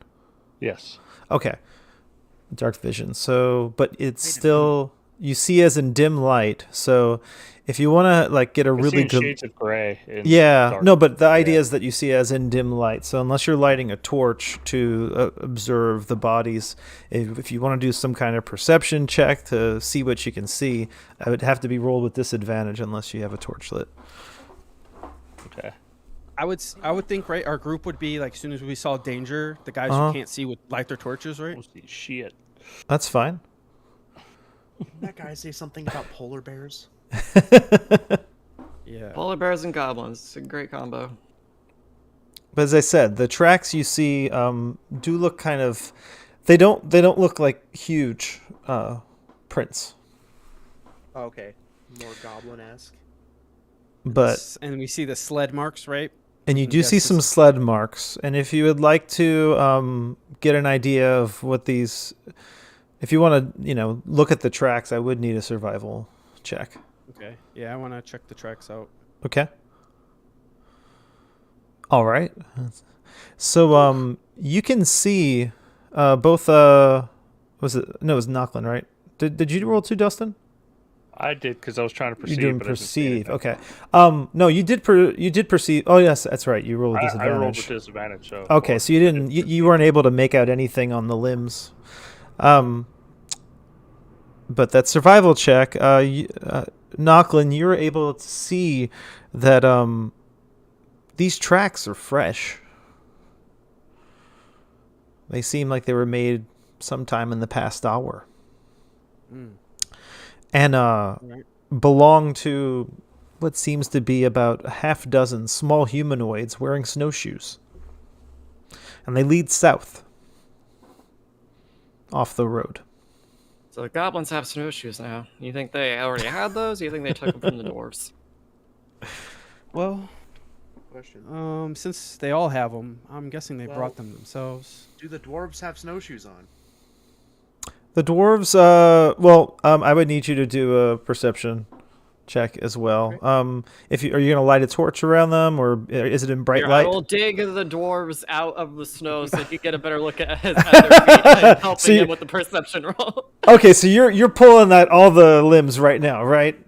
Yes. Okay. Dark vision. So, but it's still, you see as in dim light. So if you want to get a I've really seen good, shades of gray. In yeah, dark. no, but the idea is that you see as in dim light. So unless you're lighting a torch to observe the bodies, if you want to do some kind of perception check to see what you can see, I would have to be rolled with disadvantage unless you have a torch lit. Okay. I would think, right, our group would be like, as soon as we saw danger, the guys Uh-huh. who can't see would light their torches, right? We'll see shit. That's fine. Didn't that guy say something about polar bears? Yeah. Polar bears and goblins. It's a great combo. But as I said, the tracks you see do look kind of, they don't look like huge prints, Oh, okay. More goblin-esque. but And we see the sled marks, right? and you do Yes, see some this- sled marks. And if you would like to get an idea of what these, if you want to look at the tracks, I would need a survival check. Okay. Yeah, I want to check the tracks out. Okay. All right. So you can see both was it Knocklyn, right? Did you roll 2, Dustin? I did because I was trying to perceive. You didn't but I didn't see perceive. anything. Okay. No, you did perceive. Oh yes, that's right. You rolled with I disadvantage. rolled with disadvantage. So Okay, so you didn't. You weren't able to make out anything on the limbs. But that survival check, Knocklyn, you're able to see that these tracks are fresh. They seem like they were made sometime in the past hour. And belong to what seems to be about a half dozen small humanoids wearing snowshoes. And they lead south off the road. So the goblins have snowshoes now. You think they already had those? Or you think they took them from the dwarves? Well, Question. since they all have them, I'm guessing they Well- brought them themselves. Do the dwarves have snowshoes on? The dwarves, I would need you to do a perception check as well. Are you going to light a torch around them, or is it in bright Here, light? I will dig the dwarves out of the snow so you get a better look at their feet and helping So you- them with the perception roll. Okay, so you're pulling all the limbs right now, right?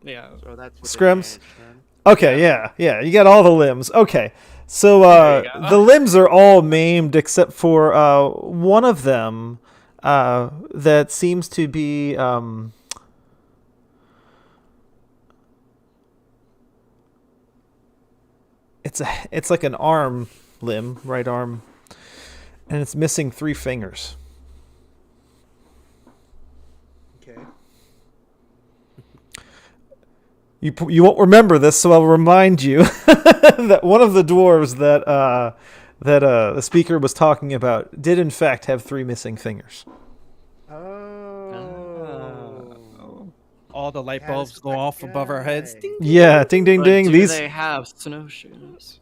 Yeah. So that's with Scrims? advantage then. Okay, yeah. You got all the limbs. Okay. So There you go. the limbs are all maimed except for one of them that seems to be it's like an arm limb, right arm, and it's missing 3 fingers. Okay. You won't remember this, so I'll remind you that one of the dwarves that the speaker was talking about did in fact have 3 missing fingers. Oh. All the light Yes, bulbs go that off above our heads. guy. Ding. Yeah, ding ding But ding. do These they have snowshoes?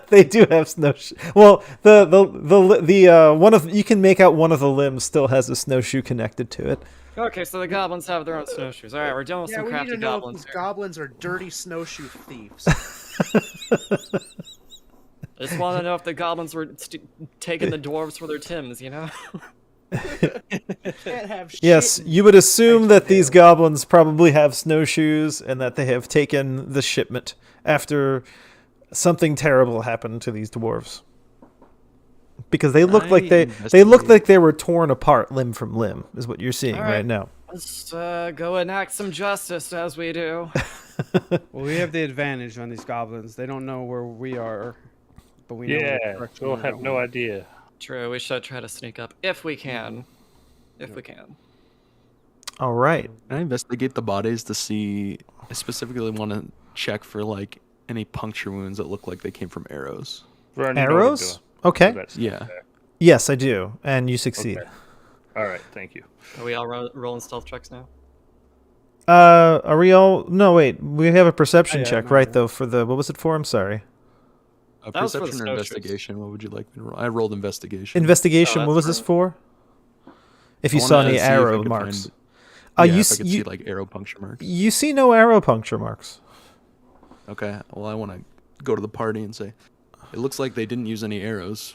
they do have snowshoe. Well, the one of you can make out one of the limbs still has a snowshoe connected to it. Okay, so the goblins have their own snowshoes. All right, we're dealing with Yeah, some we need crafty to know if goblins these here. goblins are dirty snowshoe thieves. I just want to know if the goblins were taking the dwarves for their Tims, you know? Can't have shit. Yes, in- you would assume that these Tail. goblins probably have snowshoes and that they have taken the shipment after something terrible happened to these dwarves. Because they look like they look like they were torn apart limb from limb, is what you're seeing All right right. now. Let's go enact some justice as we do. Well, we have the advantage on these goblins. They don't know where we are, but we know Yeah, which direction we'll we're have going. no idea. True, we should try to sneak up if we can. If we can. All right. Can I investigate the bodies to see? I specifically want to check for like any puncture wounds that look like they came from arrows. Vern, you know what I'm Arrows? doing. Okay. That's Yeah. okay. Yes, I do, and you succeed. Okay. All right, thank you. Are we all rolling stealth checks now? Are we all? No, wait. We have a perception yeah, check, no, right? no. Though for the what was it for? I'm sorry. A That was for the perception or snowshoes. investigation? What would you like me to roll? I rolled investigation. Investigation. Oh, what that's was this right. for? If I you saw wanna any see if I arrow could marks. find- Uh, yeah, you if I could you see like arrow puncture marks. you see no arrow puncture marks. Okay. Well, I want to go to the party and say, it looks like they didn't use any arrows.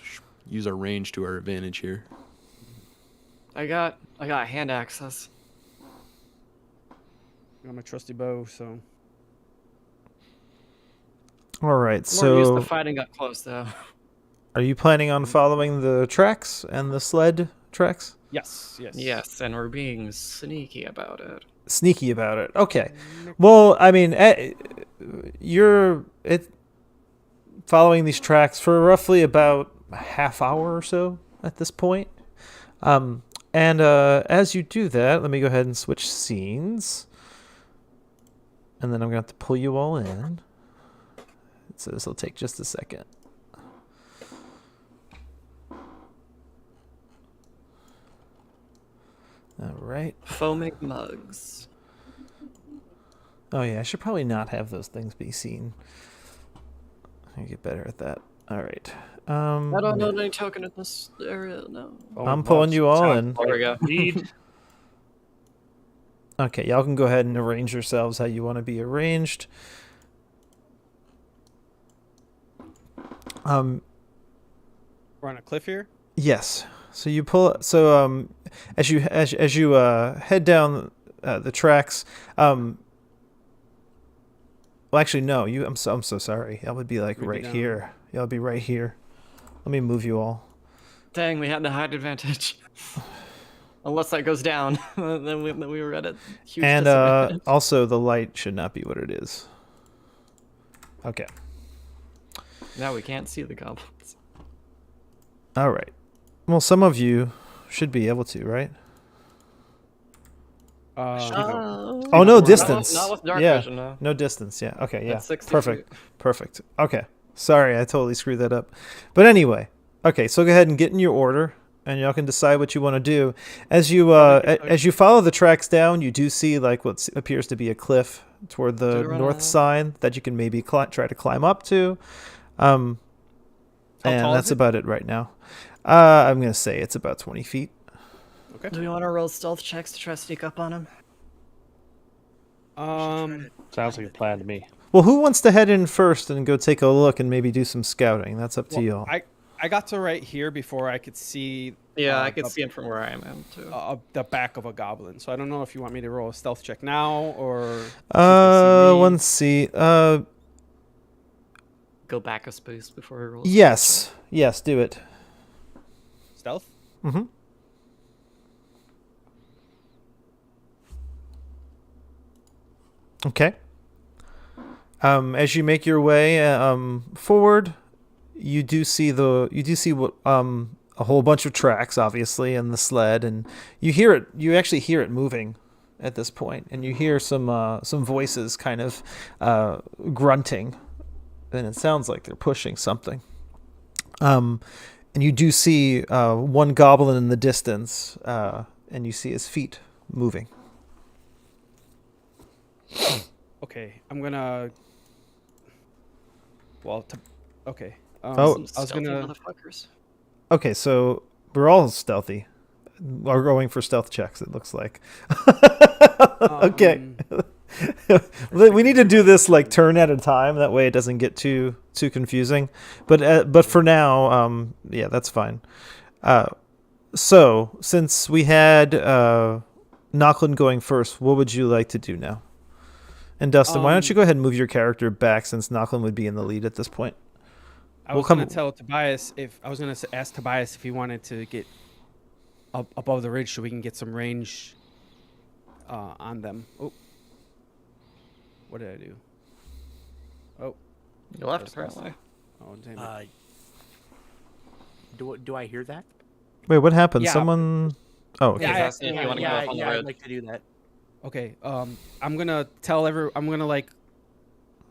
Use our range to our advantage here. I got hand access. I got my trusty bow, so All right. More used So, to fighting up close though. are you planning on following the tracks and the sled tracks? yes. Yes, and we're being sneaky about it. Sneaky about it. Okay. Well, I mean, you're following these tracks for roughly about a half hour or so at this point. And as you do that, let me go ahead and switch scenes. And then I'm going to have to pull you all in. So this will take just a second. All right. Foaming mugs. Oh yeah, I should probably not have those things be seen. I get better at that. All right. I don't know any token in this area, no. I'm pulling you all in. There we go. Need. Okay, y'all can go ahead and arrange yourselves how you want to be arranged. We're on a cliff here. Yes. So you pull. So as you head down the tracks. Well, actually, no. I'm so sorry. That would be like We'd be right down. here. Y'all be right here. Let me move you all. Dang, we had the height advantage. Unless that goes down, then we were at a huge And disadvantage. also, the light should not be what it is. Okay. Now we can't see the goblins. All right. Well, some of you should be able to, right? Oh, no distance. Not with dark Yeah. vision, no. No distance. Yeah. Okay. Yeah. That's 60 Perfect. feet. Perfect. Okay. Sorry, I totally screwed that up. But anyway, okay. So go ahead and get in your order, and y'all can decide what you want to do. As you as you follow the tracks down, you do see like what appears to be a cliff toward the Do we run north out? side that you can maybe try to climb up to. And tall that's is it? about it right now. I'm gonna say it's about 20 feet. Do we want to roll stealth checks to try to sneak up on him? Sounds like a plan to me. Well, who wants to head in first and go take a look and maybe do some scouting? That's up to y'all. I got to right here before I could see. Yeah, I could the, see him from where I am too. the back of a goblin. So I don't know if you want me to roll a stealth check now or. See if they see me. Let's see. Go back a space before he rolls. Yes, do it. Stealth. Mm-hmm. Okay. As you make your way forward, you do see what a whole bunch of tracks, obviously, and the sled, and you hear it. You actually hear it moving at this point, and you hear some voices kind of grunting, and it sounds like they're pushing something. And you do see one goblin in the distance, and you see his feet moving. Okay, I'm gonna. Well, okay. Oh. I was Stealthy gonna. motherfuckers. Okay, so we're all stealthy. We're going for stealth checks, it looks like. Okay. We need to do this like turn at a time. That way it doesn't get too confusing. But for now, yeah, that's fine. So since we had Knocklyn going first, what would you like to do now? And Dustin, why don't you go ahead and move your character back since Knocklyn would be in the lead at this point? I was gonna tell Tobias ask Tobias if he wanted to get up above the ridge so we can get some range on them. Oh, what did I do? Oh, You left That's apparently. oh, damn it. Do I hear that? Wait, what happened? Yeah. Someone... Oh, okay. He's Yeah, asking if you want to go up on the I'd ridge. like to do that. Okay, I'm gonna tell I'm gonna like,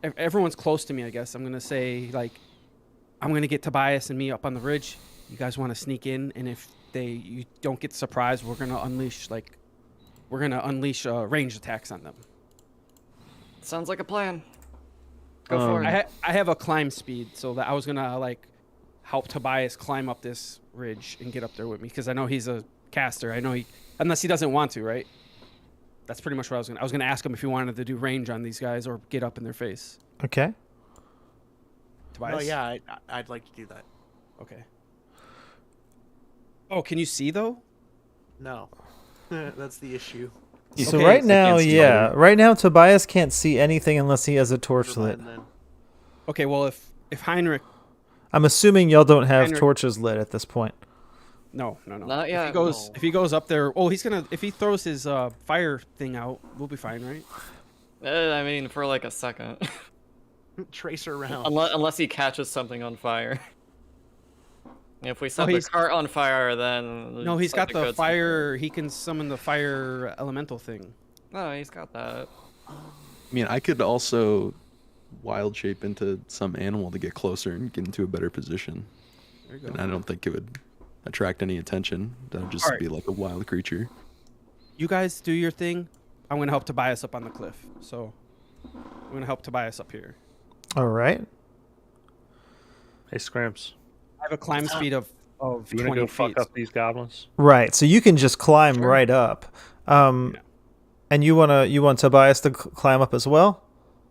everyone's close to me, I guess. I'm gonna say like, I'm gonna get Tobias and me up on the ridge. You guys want to sneak in, and if you don't get surprised, we're gonna unleash ranged attacks on them. Sounds like a plan. Go for it. I have a climb speed, so that I was gonna like help Tobias climb up this ridge and get up there with me because I know he's a caster. I know unless he doesn't want to, right? That's pretty much what I was gonna ask him if he wanted to do range on these guys or get up in their face. Okay. Tobias? Oh yeah, I'd like to do that. Okay. Oh, can you see though? No, that's the issue. So Okay, right so now, can't see yeah. Right now, Tobias can't see anything unless he has a torch Never lit. mind then. Okay, well if Heinrich, I'm assuming y'all don't have Heinrich- torches lit at this point. no. Not If yet. he goes, if he goes up there, if he throws his fire thing out, we'll be fine, right? I mean, for like a second. Tracer around. Unless he catches something on fire. If we set the he's- cart on fire, then... No, he's it's got like the a good fire. He can summon the fire elemental thing. No, he's got that. I mean, I could also wild shape into some animal to get closer and get into a better position. There you And go. I don't think it would attract any attention. That would just Alright. be like a wild creature. You guys do your thing. I'm gonna help Tobias up on the cliff. So I'm gonna help Tobias up here. All right. Hey, Scrimps. I have a climb speed of You want 20 to go feet. fuck up these goblins? Right. So you can just climb right up. Yeah. And you want Tobias to climb up as well?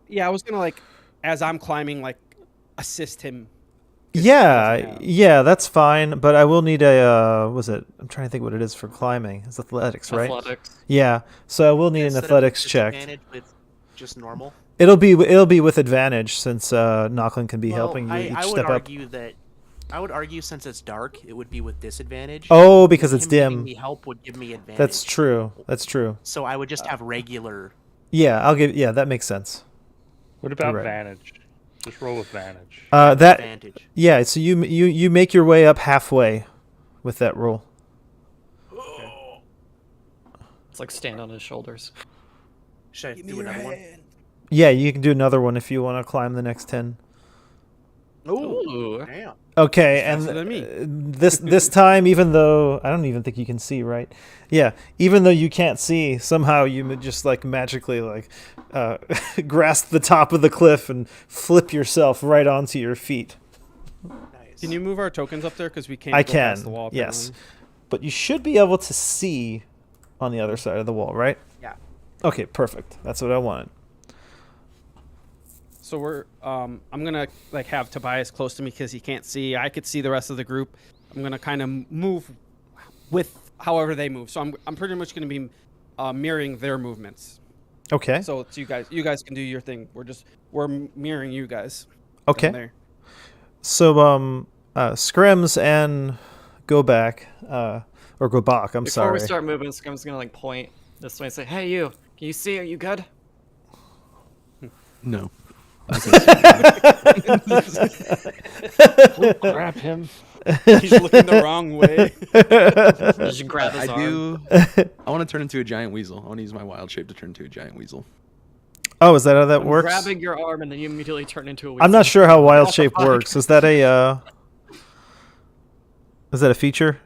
Yeah, I was gonna like, as I'm climbing, like assist him. Yeah, yeah, that's fine. But I will need a I'm trying to think what it is for climbing. It's athletics, right? Athletics. Yeah. So I will need an Instead of athletics check. disadvantage with just normal. It'll be with advantage since Knocklyn can be Well, helping you I each would step up. argue that. I would argue since it's dark, it would be with disadvantage. Oh, because it's Him giving dim. me help would give me advantage. That's true. That's true. So I would just have regular. Yeah, yeah, that makes sense. What about right. Vantage? Just roll with Vantage. That Advantage. yeah. So you make your way up halfway with that roll. It's like stand on his shoulders. Should I do another one? Yeah, you can do another one if you want to climb the next 10. Ooh. Damn. Okay, Faster and than me. this time, even though I don't even think you can see, right? Yeah, even though you can't see, somehow you just like magically like grasp the top of the cliff and flip yourself right onto your feet. Nice. Can you move our tokens up there because we can't I go can, past the wall? yes, apparently. but you should be able to see on the other side of the wall, right? Yeah. Okay, perfect. That's what I wanted. So we're I'm gonna like have Tobias close to me because he can't see. I could see the rest of the group. I'm gonna kind of move with however they move. So I'm pretty much gonna be mirroring their movements. Okay. So it's you guys can do your thing. We're mirroring you guys. Okay. Down there. So Scrims and go back or go back. I'm Before sorry. we start moving, Scum's gonna like point this way and say, "Hey, you! Can you see? Are you good?" No. Grab him. He's looking the wrong way. Just grab his I arm. do. I want to turn into a giant weasel. I want to use my wild shape to turn into a giant weasel. Oh, is that how that I'm works? grabbing your arm and then you immediately turn into a weasel. I'm not sure how wild What the shape fuck? works. Is that a feature?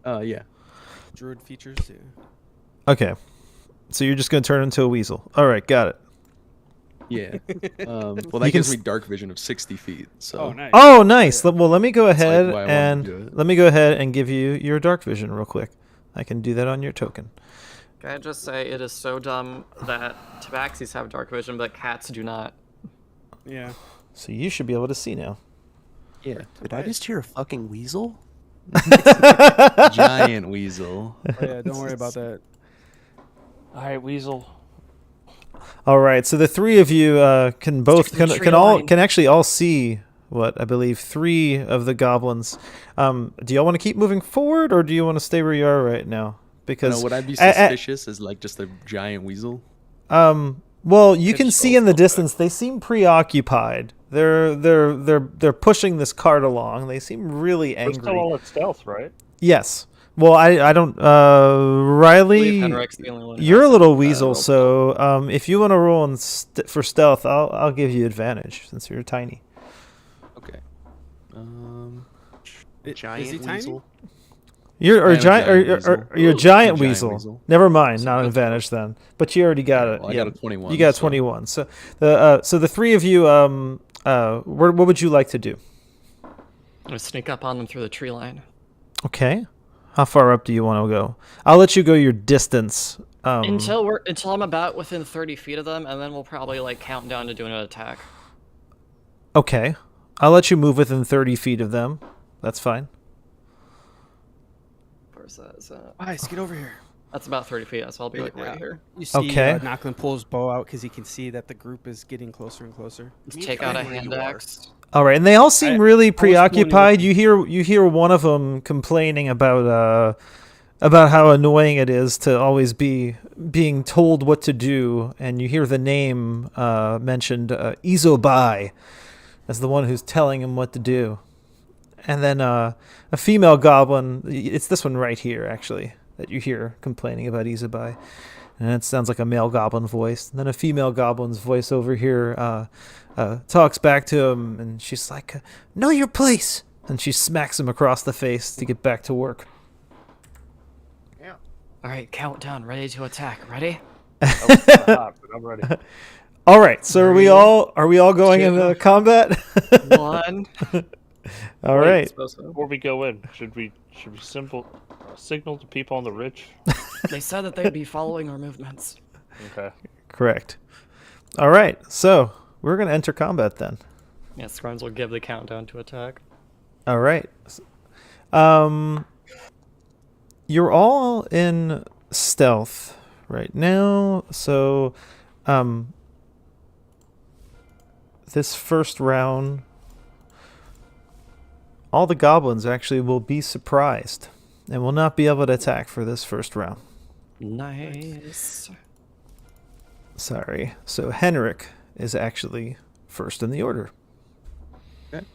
Yeah. Druid features. Yeah. Okay. So you're just gonna turn into a weasel. All right, got it. Yeah. Well, You that can gives me s- dark vision of 60 feet. So. Oh, nice. Oh, nice. Well, let me go like ahead why I wanted to and do it. let me go ahead and give you your dark vision real quick. I can do that on your token. Can I just say it is so dumb that tabaxis have dark vision, but cats do not. Yeah. So you should be able to see now. Yeah. Did I just hear a fucking weasel? Giant weasel. Oh, yeah. Don't worry about that. All right, Weasel. All right. So the three of you can both Stick to the can tree all line. can actually all see what I believe three of the goblins. Do y'all want to keep moving forward or do you want to stay where you are right now? Because No, would I be suspicious as like just a giant weasel? well, you can Just see in the also- distance they seem preoccupied. They're pushing this cart along. They seem really We're still angry. all at stealth, right? Yes. Well, I don't. I Riley, believe Henrik's the only one who you're a has little it, weasel, roll so if you want to roll for stealth, I'll give you advantage since you're tiny. Okay. Giant is he tiny? weasel. You're I a am a giant, giant or weasel. you're a Ooh, giant a giant weasel. weasel. Never mind, So not an that's advantage then. But you already got it. Well, I yeah, got a 21. you got so- 21. So the three of you, what would you like to do? I'm gonna sneak up on them through the tree line. Okay. How far up do you want to go? I'll let you go your distance. Until I'm about within 30 feet of them, and then we'll probably like count down to doing an attack. Okay. I'll let you move within 30 feet of them. That's fine. Where's that? Is that? Nice. Get over here. That's about 30 feet, so I'll be like Yeah. right here. You see, Okay. Knocklyn pulls bow out because he can see that the group is getting closer and closer. Just Me take out a find where hand you are. axe. All right, and they all seem I- really I was wondering preoccupied. what- You hear one of them complaining about how annoying it is to always be being told what to do, and you hear the name mentioned, Izobai, as the one who's telling him what to do. And then a female goblin, it's this one right here actually, that you hear complaining about Izobai. And it sounds like a male goblin voice. And then a female goblin's voice over here talks back to him, and she's like, "Know your place!" And she smacks him across the face to get back to work. Yeah. All right, countdown, ready to attack. Ready? Hot, but I'm ready. All right, so are we all going into combat? 1. All Wait, right. Before we go in, should we signal to people on the ridge? They said that they'd be following our movements. Okay. Correct. All right, so we're gonna enter combat then. Yeah, Scrimes will give the countdown to attack. All right. You're all in stealth right now, so this first round, all the goblins actually will be surprised and will not be able to attack for this first round. Nice. Sorry. So Henrik is actually first in the order. Okay.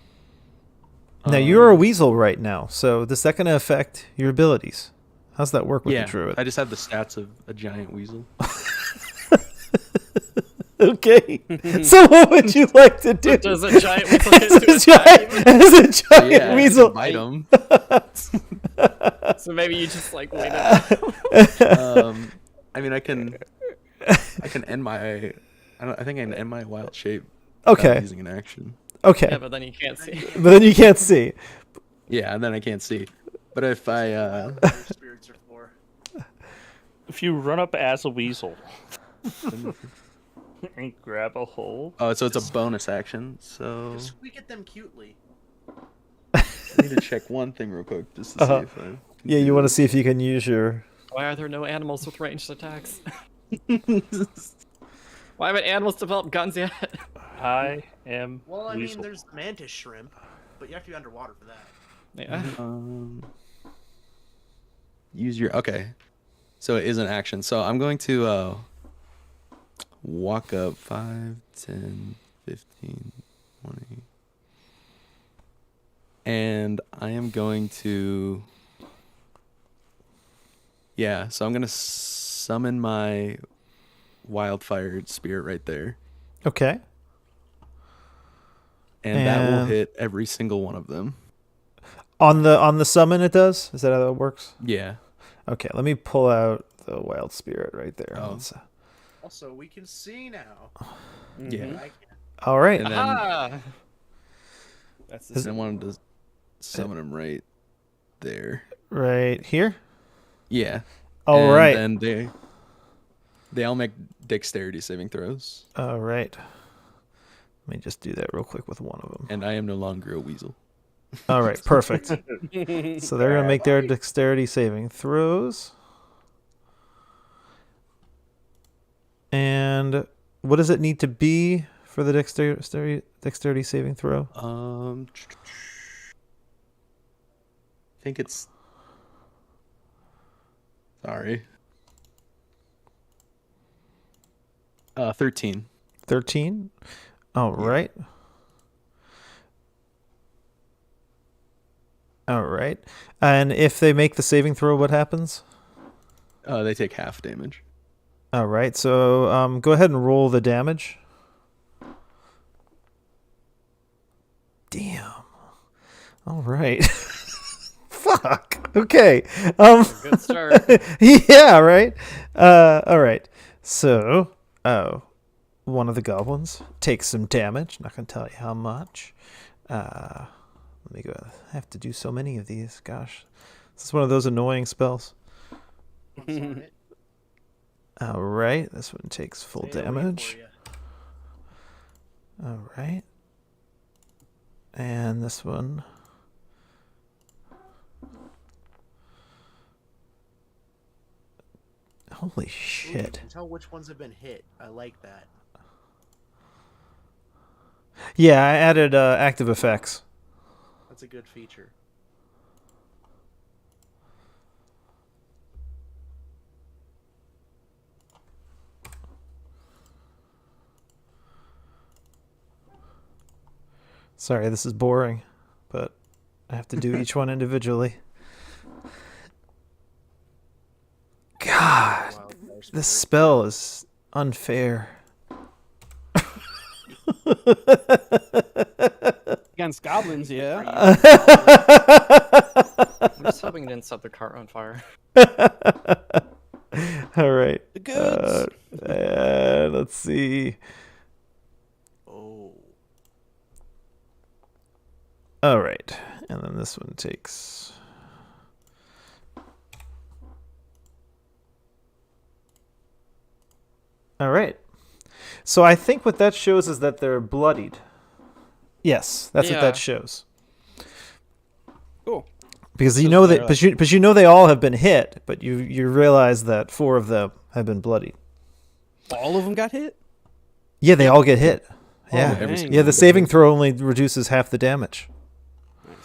Now you're a weasel right now, so is that going to affect your abilities? How's that work with Yeah, the druid? I just have the stats of a giant weasel. Okay. So what would you like to do? Does a giant weasel get as, to a attack giant, as a giant Yeah, weasel. bite them. So maybe you just like wait it out. I mean, I can end my. I think I can end my wild shape. Okay. Without using an action. Okay. Yeah, but then you can't see. But then you can't see. Yeah, and then I can't see. But if I Spirits are for. If you run up as a weasel, And grab a hold. Oh, so it's a bonus action. So Just squeak at them cutely. I need to check one thing real quick just to see if I. can Yeah, do you want to this. see if you can use your. Why are there no animals with ranged attacks? Why haven't animals developed guns yet? I am. Well, I weasel. mean, there's the mantis shrimp, but you have to be underwater for that. Yeah. Use your okay. So it is an action. So I'm going to walk up 5, 10, 15, 20. And I am going to yeah, so I'm going to summon my wildfire spirit right there. Okay. And that will And- hit every single one of them. On the summon, it does. Is that how that works? Yeah. Okay, let me pull out the wild spirit right there. Oh. Also, we can see now. Yeah. I can't. All right. And then Ah! That's and I wanted to summon him right there. Right here. Yeah. All and right. then they all make dexterity saving throws. All right. Let me just do that real quick with one of them. And I am no longer a weasel. All right, perfect. So they're going to make their dexterity saving throws. And what does it need to be for the dexterity saving throw? I think it's. Sorry. 13. 13. All right. All right. And if they make the saving throw, what happens? They take half damage. All right. So go ahead and roll the damage. Damn. All right. Fuck. Okay. Good start. Yeah, right. All right. So, one of the goblins takes some damage. Not gonna tell you how much. Let me go. I have to do so many of these. Gosh, this is one of those annoying spells. I'm sorry. All right. This one takes full Stay away damage. for ya. All right. And this one. Holy Ooh, shit. you can tell which ones have been hit. I like that. Yeah, I added active effects. That's a good feature. Sorry, this is boring, but I have to do each one individually. God, Wildfire this spirit. spell is unfair. Against goblins, yeah. I'm just hoping it didn't set the cart on fire. All right. The goods. Let's see. Oh. All right. And then this one takes. All right. So I think what that shows is that they're bloodied. Yes, that's what Yeah. that shows. Cool. Because you So know they're that, but you know they all have been hit, but you realize that 4 of them have been bloodied. All of them got hit? Yeah, they all get hit. Yeah, every dang. single yeah. The one. saving throw only reduces half the damage. Nice.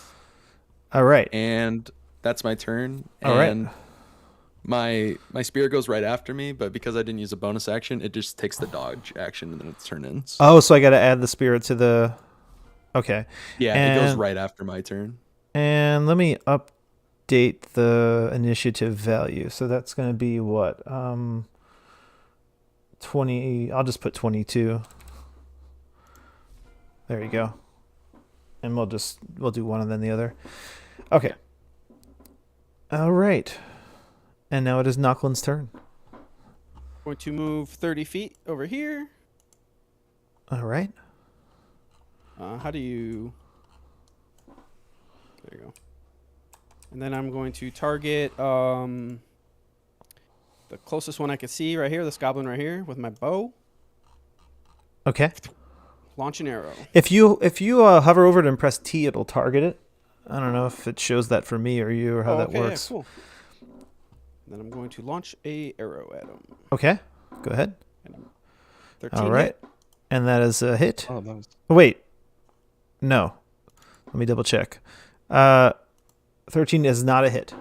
All right. And that's my turn. All right. And my spirit goes right after me, but because I didn't use a bonus action, it just takes the dodge action and then its turn ends. Oh, so I got to add the spirit to the. Okay. Yeah, it goes and- right after my turn. And let me update the initiative value. So that's going to be what? 20. I'll just put 22. There you go. And we'll do one and then the other. Okay. All right. And now it is Knocklyn's turn. Going to move 30 feet over here. All right. How do you... There you go. And then I'm going to target the closest one I can see right here, this goblin right here, with my bow. Okay. Launch an arrow. If you hover over it and press T, it'll target it. I don't know if it shows that for me or you or how that okay, works. Yeah, cool. Then I'm going to launch a arrow at him. Okay, go ahead. 13 All right, hit. and that is a hit. Oh, that was... Wait, no. Let me double check. 13 is not a hit.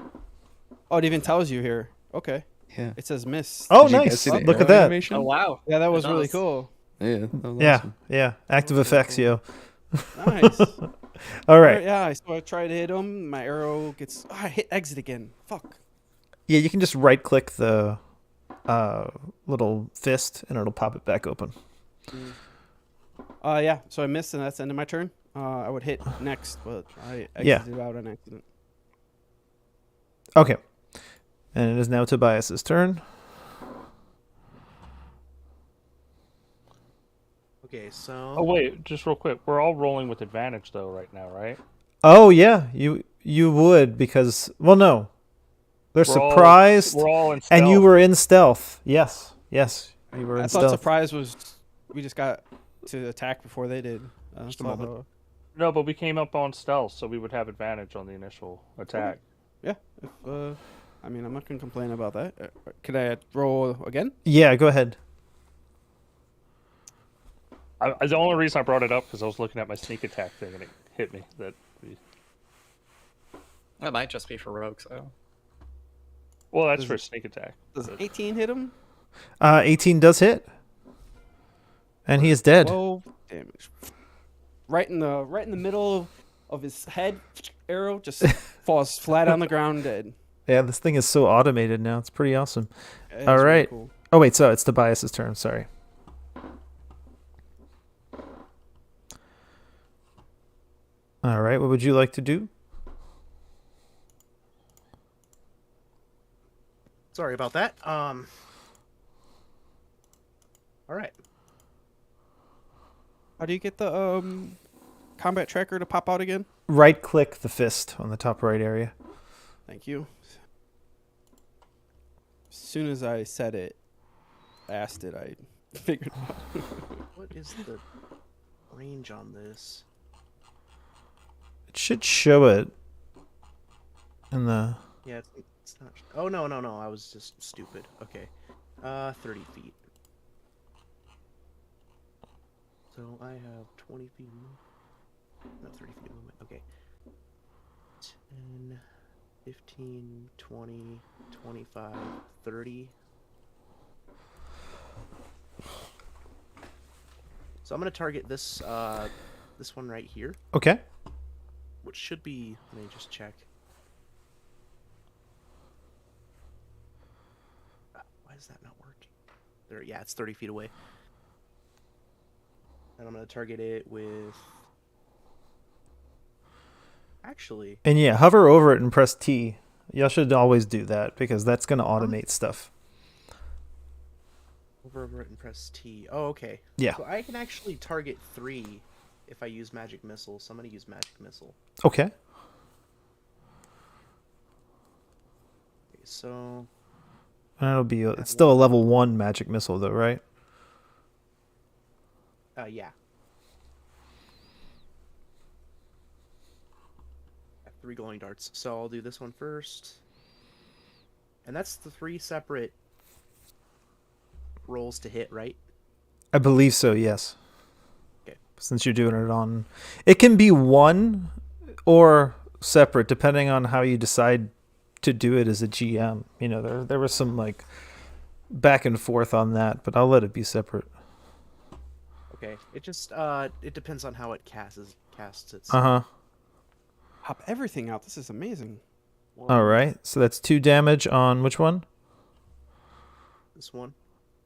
Oh, it even tells you here. Okay. Yeah. It says miss. Oh, Did you guys nice! see the Look arrow at that. animation? Oh wow. Yeah, that was It really does. cool. Yeah, that was Yeah, awesome. yeah. Active effects, yo. Nice. All right. Yeah, so I try to hit him. My arrow gets... Oh, I hit exit again. Fuck. Yeah, you can just right-click the little fist, and it'll pop it back open. Yeah, so I missed, and that's the end of my turn. I would hit next, but I Yeah. exited out on accident. Okay. And it is now Tobias's turn. Okay, so Oh wait, just real quick. We're all rolling with advantage though right now, right? Oh yeah, you would because no, they're surprised, We're all in and you stealth. were in stealth. Yes, you were in I thought stealth. surprise was we just got to attack before they did. Just a moment. No, but we came up on stealth, so we would have advantage on the initial attack. Yeah, if, I mean, I'm not going to complain about that. Could I roll again? Yeah, go ahead. The only reason I brought it up because I was looking at my sneak attack thing and it hit me. That might just be for rogues, though. Well, that's Does for it- sneak attack. Does but- 18 hit him? 18 does hit, and he is dead. 12 damage. Right in the middle of his head, arrow just falls flat on the ground dead. Yeah, this thing is so automated now. It's pretty awesome. Yeah, it's All really right. cool. Oh wait, so it's Tobias's turn. Sorry. All right, what would you like to do? sorry about that. All right. How do you get the combat tracker to pop out again? Right click the fist on the top right area. Thank you. As soon as I said it, asked it, I figured it out. What is the range on this? It should show it in the... Yeah, it's not. Oh no. I was just stupid. Okay, 30 feet. So I have 20 feet. No, 30 feet of movement. Okay. 10, 15, 20, 25, 30. So I'm gonna target this this one right here, Okay. which should be. Let me just check. Why is that not working? There, yeah, it's 30 feet away. And I'm gonna target it with. Actually, And yeah, hover over it and press T. Y'all should always do that because that's going to automate stuff. over it and press T. Oh, okay. Yeah. So I can actually target 3 if I use magic missile. So I'm gonna use magic missile. Okay. Okay, so And it'll be it's still a level 1 magic missile though, right? yeah. Got 3 glowing darts. So I'll do this one first. And that's the 3 separate rolls to hit, right? I believe so, yes. Okay. Since you're doing it on... It can be one or separate, depending on how you decide to do it as a GM. You know, there was some, like, back and forth on that, but I'll let it be separate. Okay. It just, it depends on how it casts its... Uh-huh. Pop everything out. This is amazing. one, All right. So that's 2 damage on which one? This one.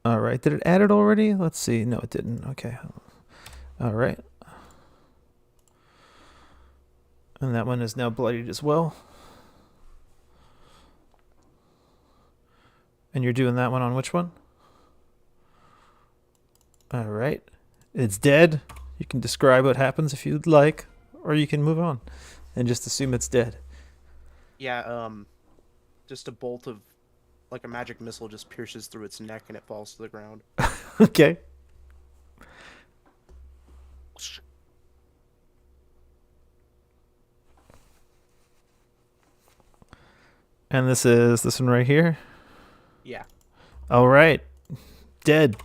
All right. Did it add it already? Let's see. No, it didn't. Okay. All right. And that one is now bloodied as well. And you're doing that one on which one? All right. It's dead. You can describe what happens if you'd like, or you can move on and just assume it's dead. Yeah, just a bolt of, like a magic missile just pierces through its neck and it falls to the ground. Okay. And this is this one right here. Yeah. All right. Dead.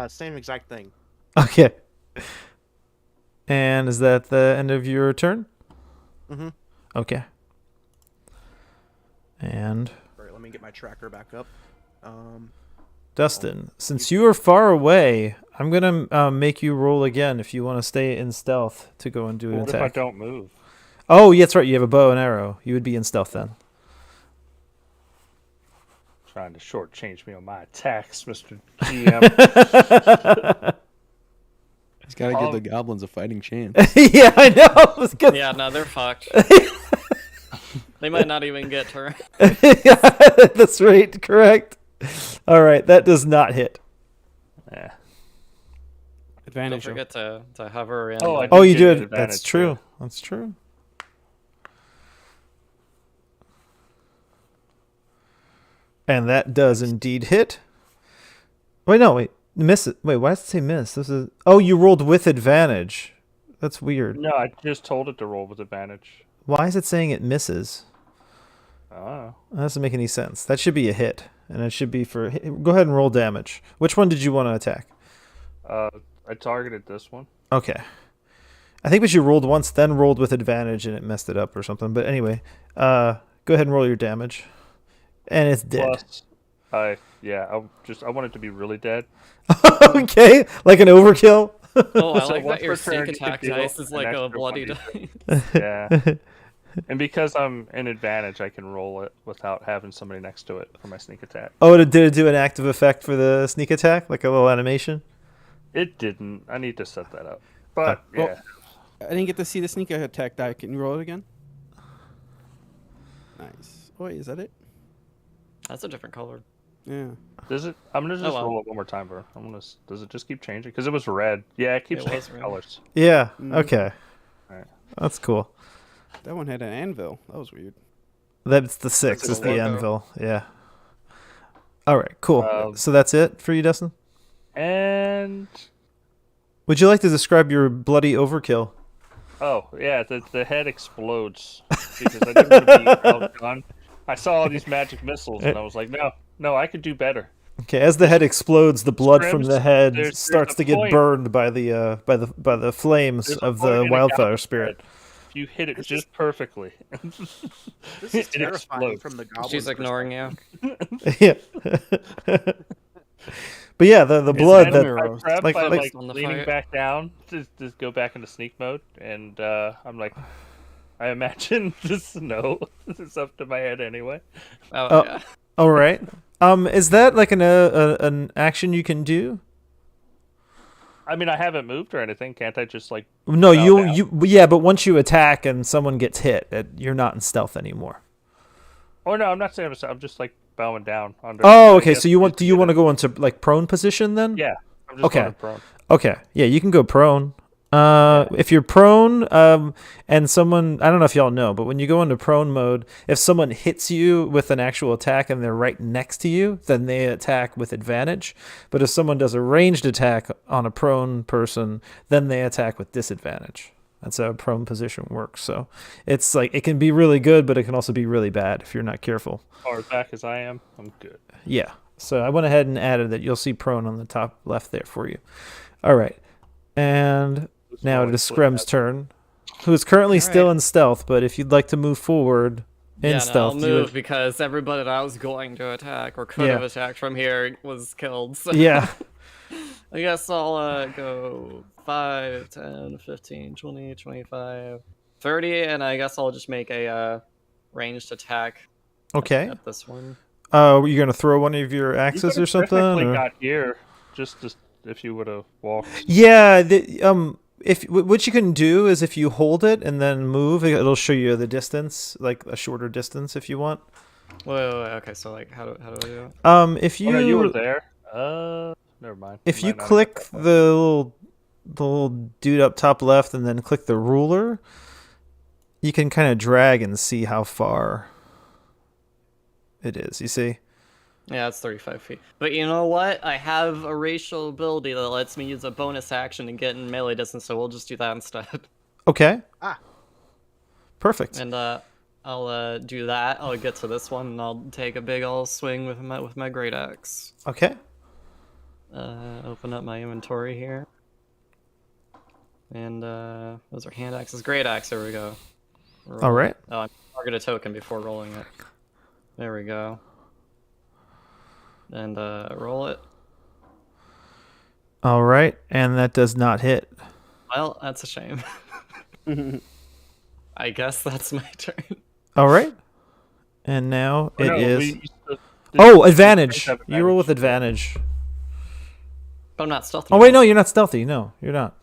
Same exact thing. Okay. And is that the end of your turn? Mm-hmm. Okay. And All right, let me get my tracker back up. Dustin, since you are far away, I'm gonna make you roll again if you want to stay in stealth to go and do an What if I attack. don't move? Oh, yeah, that's right. You have a bow and arrow. You would be in stealth then. Trying to shortchange me on my attacks, Mr. GM. He's got to give the goblins a fighting chance. Yeah, I know. I was gonna- Yeah, no, they're fucked. They might not even get turn. Yeah, that's right. Correct. All right, that does not hit. Yeah. Don't Advantage. forget to hover in. Oh, I Oh, you get did. advantage, That's true. yeah. That's true. And that does indeed hit. Wait, no, wait. Miss it. Wait, why does it say miss? This is. Oh, you rolled with advantage. That's weird. No, I just told it to roll with advantage. Why is it saying it misses? Oh. That doesn't make any sense. That should be a hit, and it should be for. Go ahead and roll damage. Which one did you want to attack? I targeted this one. Okay. I think because you rolled once, then rolled with advantage, and it messed it up or something. But anyway, go ahead and roll your damage, and it's dead. Plus, I want it to be really dead. Okay, like an overkill. Oh, I So like once that your per turn, sneak you attack can deal dice is an like a extra bloody 1d6. dice. Yeah. And because I'm in advantage, I can roll it without having somebody next to it for my sneak attack. Oh, did it do an active effect for the sneak attack, like a little animation? It didn't. I need to set that up. But Oh. yeah, I didn't get to see the sneak attack die. Can you roll it again? Nice. Oh, wait, is that it? That's a different color. Yeah. does it? I'm gonna just well. roll it one more time, bro. Does it just keep changing? Because it was red. Yeah, it keeps It was changing red. colors. Yeah. Mm. Okay. Alright. That's cool. That one had an anvil. That was weird. That's the 6. That's Is a the logo. anvil. Yeah. All right. Cool. Um, So that's it for you, Dustin. And Would you like to describe your bloody overkill? oh yeah, the head explodes because I didn't want to be outdone. I saw all these magic missiles and I was like, no, I could do better. Okay, as the head explodes, the blood from Scrims, the head there's starts a to get point. burned by the flames There's a of point the in a wildfire goblin's spirit. head. If you hit it just perfectly, This is it terrifying explodes. from the goblin. She's ignoring you. Yeah. But yeah, the And blood then that Mirror I roast. prep like- by like- like On the leaning fight. back down to go back into sneak mode, and I'm like, I imagine the snow is up to my head anyway. Oh, Oh. yeah. all right. Is that like an action you can do? I mean, I haven't moved or anything. Can't I just like? No, bow down? yeah, but once you attack and someone gets hit, you're not in stealth anymore. Oh no, I'm not saying I'm just like bowing down under. Oh, I okay. guess So you just do you get want to it. go into like prone position then? Yeah, I'm just Okay. going prone. Okay. Yeah, you can go prone. If you're prone, and someone, I don't know if y'all know, but when you go into prone mode, if someone hits you with an actual attack and they're right next to you, then they attack with advantage. But if someone does a ranged attack on a prone person, then they attack with disadvantage. That's how prone position works. So it's like, it can be really good, but it can also be really bad if you're not careful. Far back as I am, I'm good. Yeah. So I went ahead and added that. You'll see prone on the top left there for you. All right. And now it is Screm's turn, who is currently still in stealth, but if you'd like to move forward in Yeah, no, stealth, I'll you move would... because everybody that I was going to attack or could Yeah. have attacked from here was killed. So Yeah. I guess I'll go 5, 10, 15, 20, 25, 30, and I guess I'll just make a ranged attack Okay. at this one. Were you going to throw one of your axes or something? Technically or- got here just if you would have walked. Yeah. What you can do is if you hold it and then move, it'll show you the distance, like a shorter distance if you want. Wait, okay, so like, how do I do it? If you... Oh, no, you were there. Never mind. If you Might not have click got that the little dude up top left and then click the ruler, you can kind of drag and see how far it is. You see? Yeah, it's 35 feet. But you know what? I have a racial ability that lets me use a bonus action to get in melee distance, so we'll just do that instead. Okay. Ah. Perfect. And I'll do that. I'll get to this one, and I'll take a big ol' swing with my great axe. Okay. Open up my inventory here. And those are hand axes. Great axe. There we go. All right. Oh, I'm target a token before rolling it. There we go. And roll it. All right, and that does not hit. Well, that's a shame. I guess that's my turn. All right. And now it No, is. did Oh, you advantage. have You roll with advantage. But I'm not stealthy. Oh wait, no, you're not stealthy. No, you're not.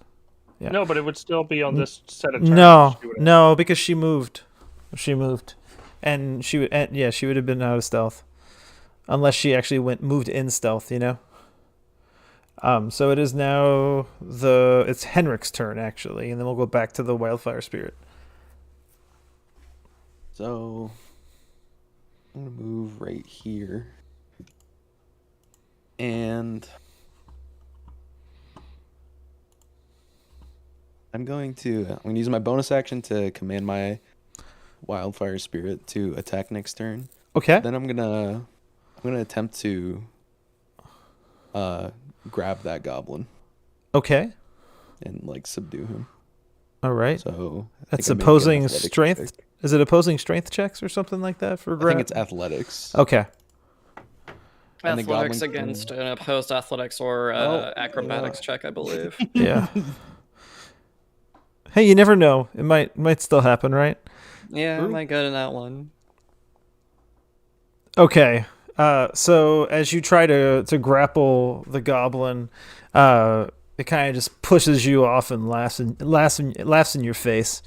Yeah. No, but it would still be on this set of turns. No, She would've- no, because she moved. She moved, and she would. And yeah, she would have been out of stealth, unless she actually moved in stealth. You know. So it is now it's Henrik's turn actually, and then we'll go back to the wildfire spirit. So I'm gonna move right here, and I'm gonna use my bonus action to command my wildfire spirit to attack next turn. Okay. Then I'm gonna attempt to grab that goblin Okay. and like subdue him. All right. So That's I make an opposing athletics strength. check. Is it opposing strength checks or something like that for I grab? think it's athletics. Okay. And the Athletics goblin can- against an opposed athletics or Oh, acrobatics yeah. check, I believe. Yeah. Hey, you never know. It might still happen, right? Yeah, am I good in that one? Okay. So as you try to grapple the goblin, it kind of just pushes you off and laughs in your face.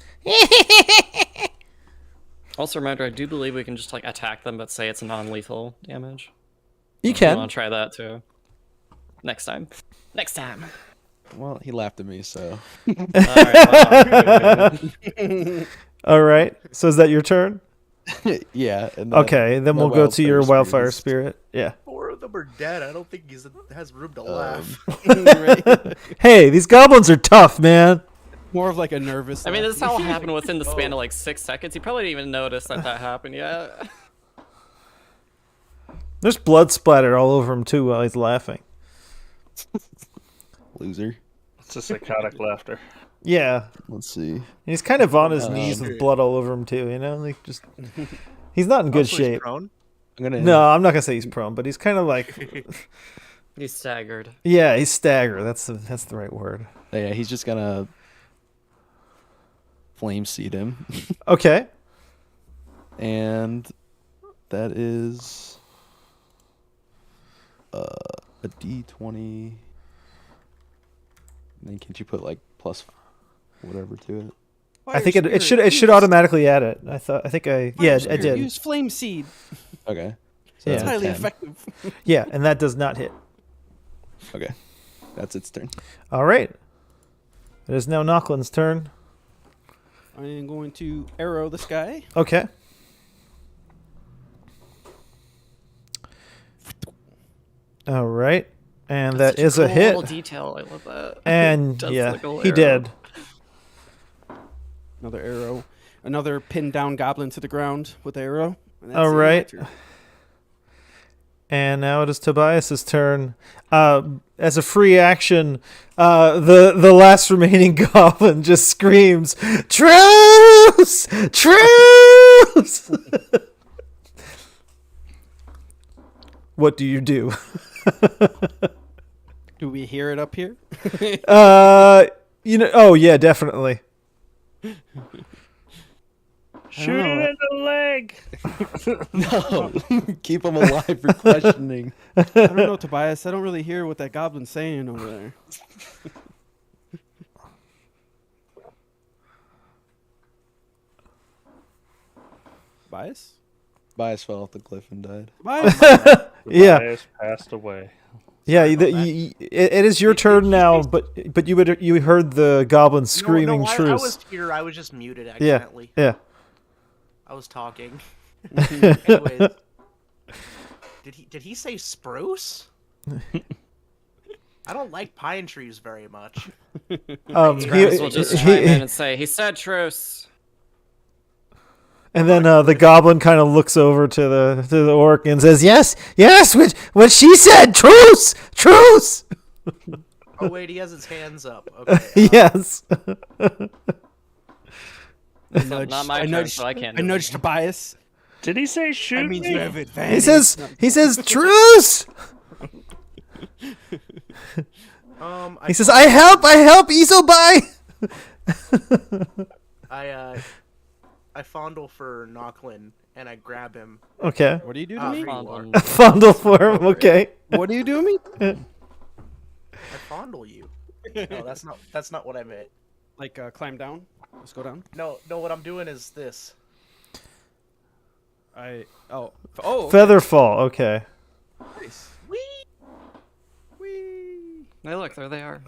Also, reminder, I do believe we can just like attack them, but say it's non-lethal damage. You I can. want to try that too. Next time. Next time. Well, he laughed at me, so Alright, well, All right. So is that your turn? yeah. And Okay. Then my we'll go to your wildfire is- spirit. Yeah. 4 of them are dead. I don't think he has room to laugh. Right. Hey, these goblins are tough, man. More of like a nervous. I mean, laugh. this all happened within the span of like 6 seconds. You probably didn't even notice that happened yet. There's blood splattered all over him too while he's laughing. Loser. It's a psychotic laughter. Yeah. Let's see. He's kind of on his knees with blood all over him too, you know? Like just he's not in good Also, he's shape. prone. I'm gonna. No, I'm not gonna say he's prone, but he's kind of like He's staggered. yeah, he's staggered. That's the right word. Yeah, he's just gonna flame seed him, Okay. and that is a D20. And then can't you put like plus whatever to it? I think it Fire should spirit, automatically add it. I Fire yeah, I spirit, did. Use flame seed. Okay. Yeah. So It's that's a highly 10. effective. Yeah, and that does not hit. Okay. That's its turn. All right. It is now Knocklyn's turn. I am going to arrow this guy. Okay. All right. And That's that is a cool hit. little detail. I love that. And Does yeah, look a little he arrow. did. Another arrow. Another pinned down goblin to the ground with the arrow. And that's All it, my right. turn. And now it is Tobias's turn. As a free action, the last remaining goblin just screams, "Truce! Truce!" What do you do? Do we hear it up here? Oh yeah, definitely. Shoot it in the leg. No. Keep him alive for questioning. I don't know, Tobias. I don't really hear what that goblin's saying over there. Tobias? Bias fell off the cliff and died. Tobias? Yeah. Bias passed away. Yeah, Sorry about it is your turn now, but you heard the goblin screaming no, I truce. was here. I was just muted Yeah, accidentally. yeah. I was talking. Anyways, did he say spruce? I don't like pine trees very much. Travis will just chime in and say, "He said truce." And then the goblin kind of looks over to the orc and says, "Yes, yes, what she said, truce, truce." Oh wait, he has his hands up. Okay. Yes. Not my turn, so I can't. I nudged Tobias. Did he say shoot That means me? you have advantage. He says truce. He says, I help, Isobai. I fondle for Knocklyn and I grab him. Okay. What do you do to me? Fondle for him. Okay. What do you do to me? I fondle you. No, that's not what I meant. Like climb down. Let's go down. No, what I'm doing is this. Okay. Featherfall. Okay. Nice. Whee! Whee! Hey, look, there they are.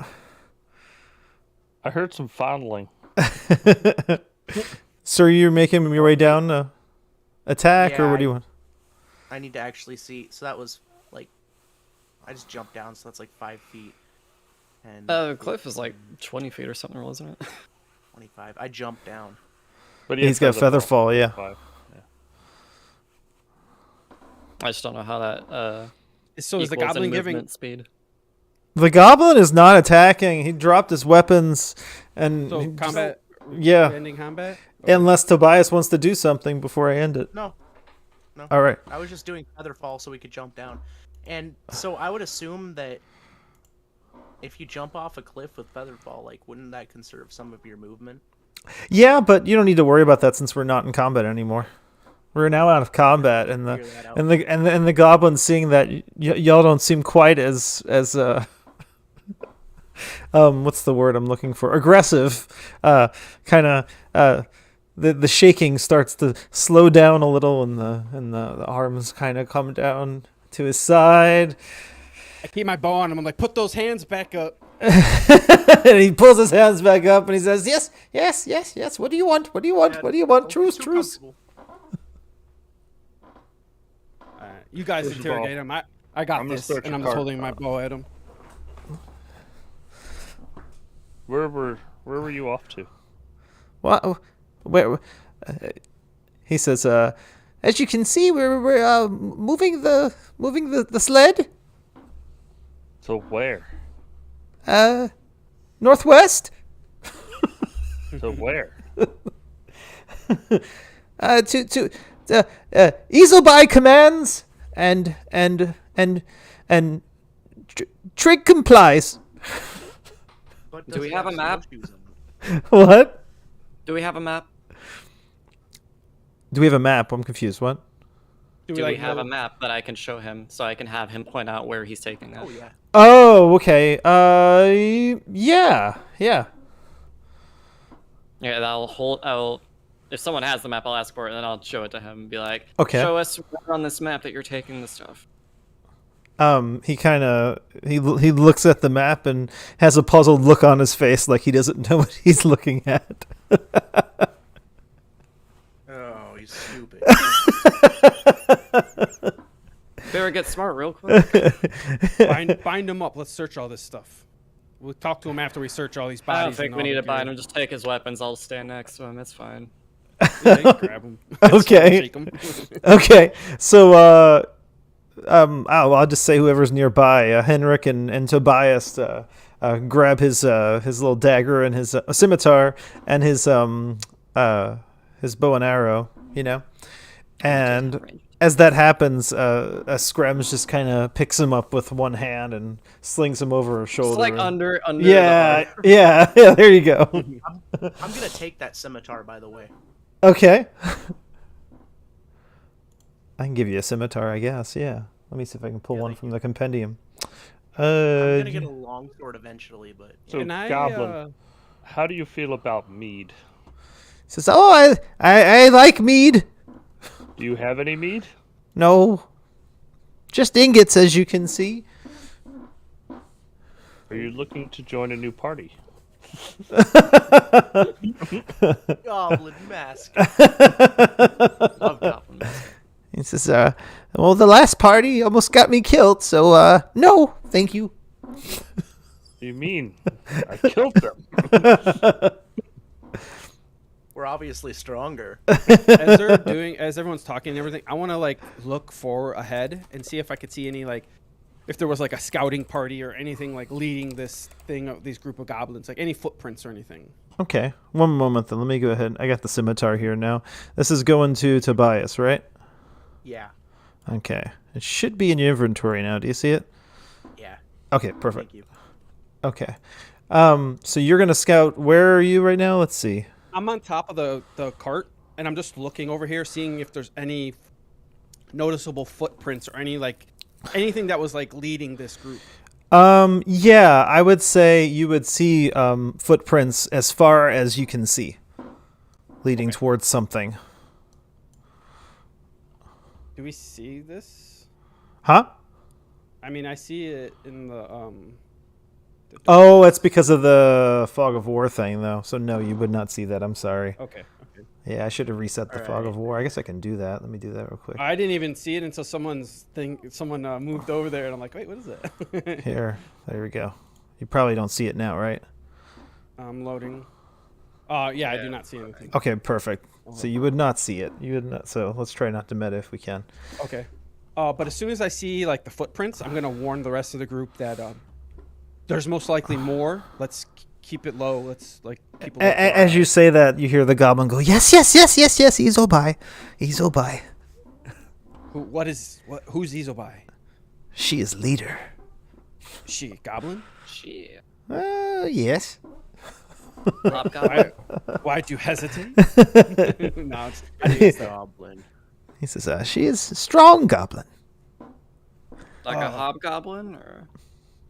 I heard some fondling. So you're making your way down attack, or Yeah, what do you want? I need to actually see. So that was like, I just jumped down, so that's like 5 feet. And The cliff is like 20 feet or something, wasn't it? 25. I jumped down. But He's got Featherfall, yeah. I just don't know how that So is the equals in goblin giving? movement speed. The goblin is not attacking. He dropped his weapons and So combat. yeah. Ending combat. Unless Tobias wants to do something before I end it. No, All right. I was just doing Featherfall so we could jump down. And so I would assume that if you jump off a cliff with Featherfall, like, wouldn't that conserve some of your movement? Yeah, but you don't need to worry about that since we're not in combat anymore. We're now out of combat, and Figure that out. the goblin seeing that y'all don't seem quite as what's the word I'm looking for? Aggressive. Kind of the shaking starts to slow down a little, and the arms kind of come down to his side. I keep my bow on him. I'm like, put those hands back up. And he pulls his hands back up and he says, "Yes, yes, yes, yes. What do you want? What do you want? Yeah, What do you want? don't Truce, get too truce." comfortable. You guys Where's the interrogate him. I got I'm gonna this, search and your I'm just cart. holding my bow at him. Where were you off to? What? Where? He says, "As you can see, we're moving the sled. So where? Northwest. So where? To Isobai commands and Trig complies." But Do we does he have a map? snowshoes on? What? Do we have a map? Do we have a map? I'm confused. What? Do we have a map that I can show him so I can have him point out where he's taking us? Oh yeah. Oh, okay. Yeah. Yeah, if someone has the map, I'll ask for it, and then I'll show it to him and be like, Okay. show us where on this map that you're taking the stuff. He kind of he looks at the map and has a puzzled look on his face, like he doesn't know what he's looking at. Oh, he's stupid. Better get smart real quick. Bind him up. Let's search all this stuff. We'll talk to him after we search all these bodies. I don't think and we all need the to bind gear. him. Just take his weapons. I'll stand next to him. It's fine. Yeah, you can grab him. Okay. Shake him. Okay, so I'll just say whoever's nearby, Henrik and Tobias, grab his little dagger and his scimitar and his bow and arrow, and as that happens, Screms just kind of picks him up with one hand and slings him over her shoulder. It's like under Yeah, the arm. yeah. There you go. I'm gonna take that scimitar, by the way. Okay. I can give you a scimitar, I guess. Yeah. Let me see if I can pull one from the compendium. I'm gonna get a longsword eventually, but So Can I, Goblin, how do you feel about mead? Says, "Oh, I like mead. Do you have any mead? No, just ingots, as you can see." Are you looking to join a new party? goblin mask. Love Goblin. He says, "Well, the last party almost got me killed, so no, thank you." You mean I killed them? We're obviously stronger. As everyone's talking and everything, I want to like look ahead and see if I could see any like, if there was like a scouting party or anything like leading this thing, these group of goblins, like any footprints or anything. Okay, one moment then. Let me go ahead. I got the scimitar here now. This is going to Tobias, right? Yeah. Okay. It should be in your inventory now. Do you see it? Yeah. Okay, perfect. Thank you. Okay. So you're going to scout. Where are you right now? Let's see. I'm on top of the cart, and I'm just looking over here, seeing if there's any noticeable footprints or anything that was like leading this group. Yeah, I would say you would see footprints as far as you can see, leading towards something. Do we see this? Huh? I mean, I see it in the Oh, it's because of the fog of war thing, though. So no, you would not see that. I'm sorry. Okay. Yeah, I should have reset the fog of war. I guess I can do that. Let me do that real quick. I didn't even see it until someone moved over there, and I'm like, wait, what is it? Here, there we go. You probably don't see it now, right? I'm loading. Yeah, I do not see anything. Okay, perfect. So you would not see it. You would not. So let's try not to meta if we can. Okay. But as soon as I see like the footprints, I'm gonna warn the rest of the group that there's most likely more. Let's keep it low. Let's like keep. As you say that, you hear the goblin go, "Yes, yes, yes, yes, yes. Izobai, Izobai. Who's Izobai? She is leader. She a goblin? Shit. Yes. Why'd you hesitate? No, It's goblin. He says, she is a strong goblin. Like a hobgoblin, or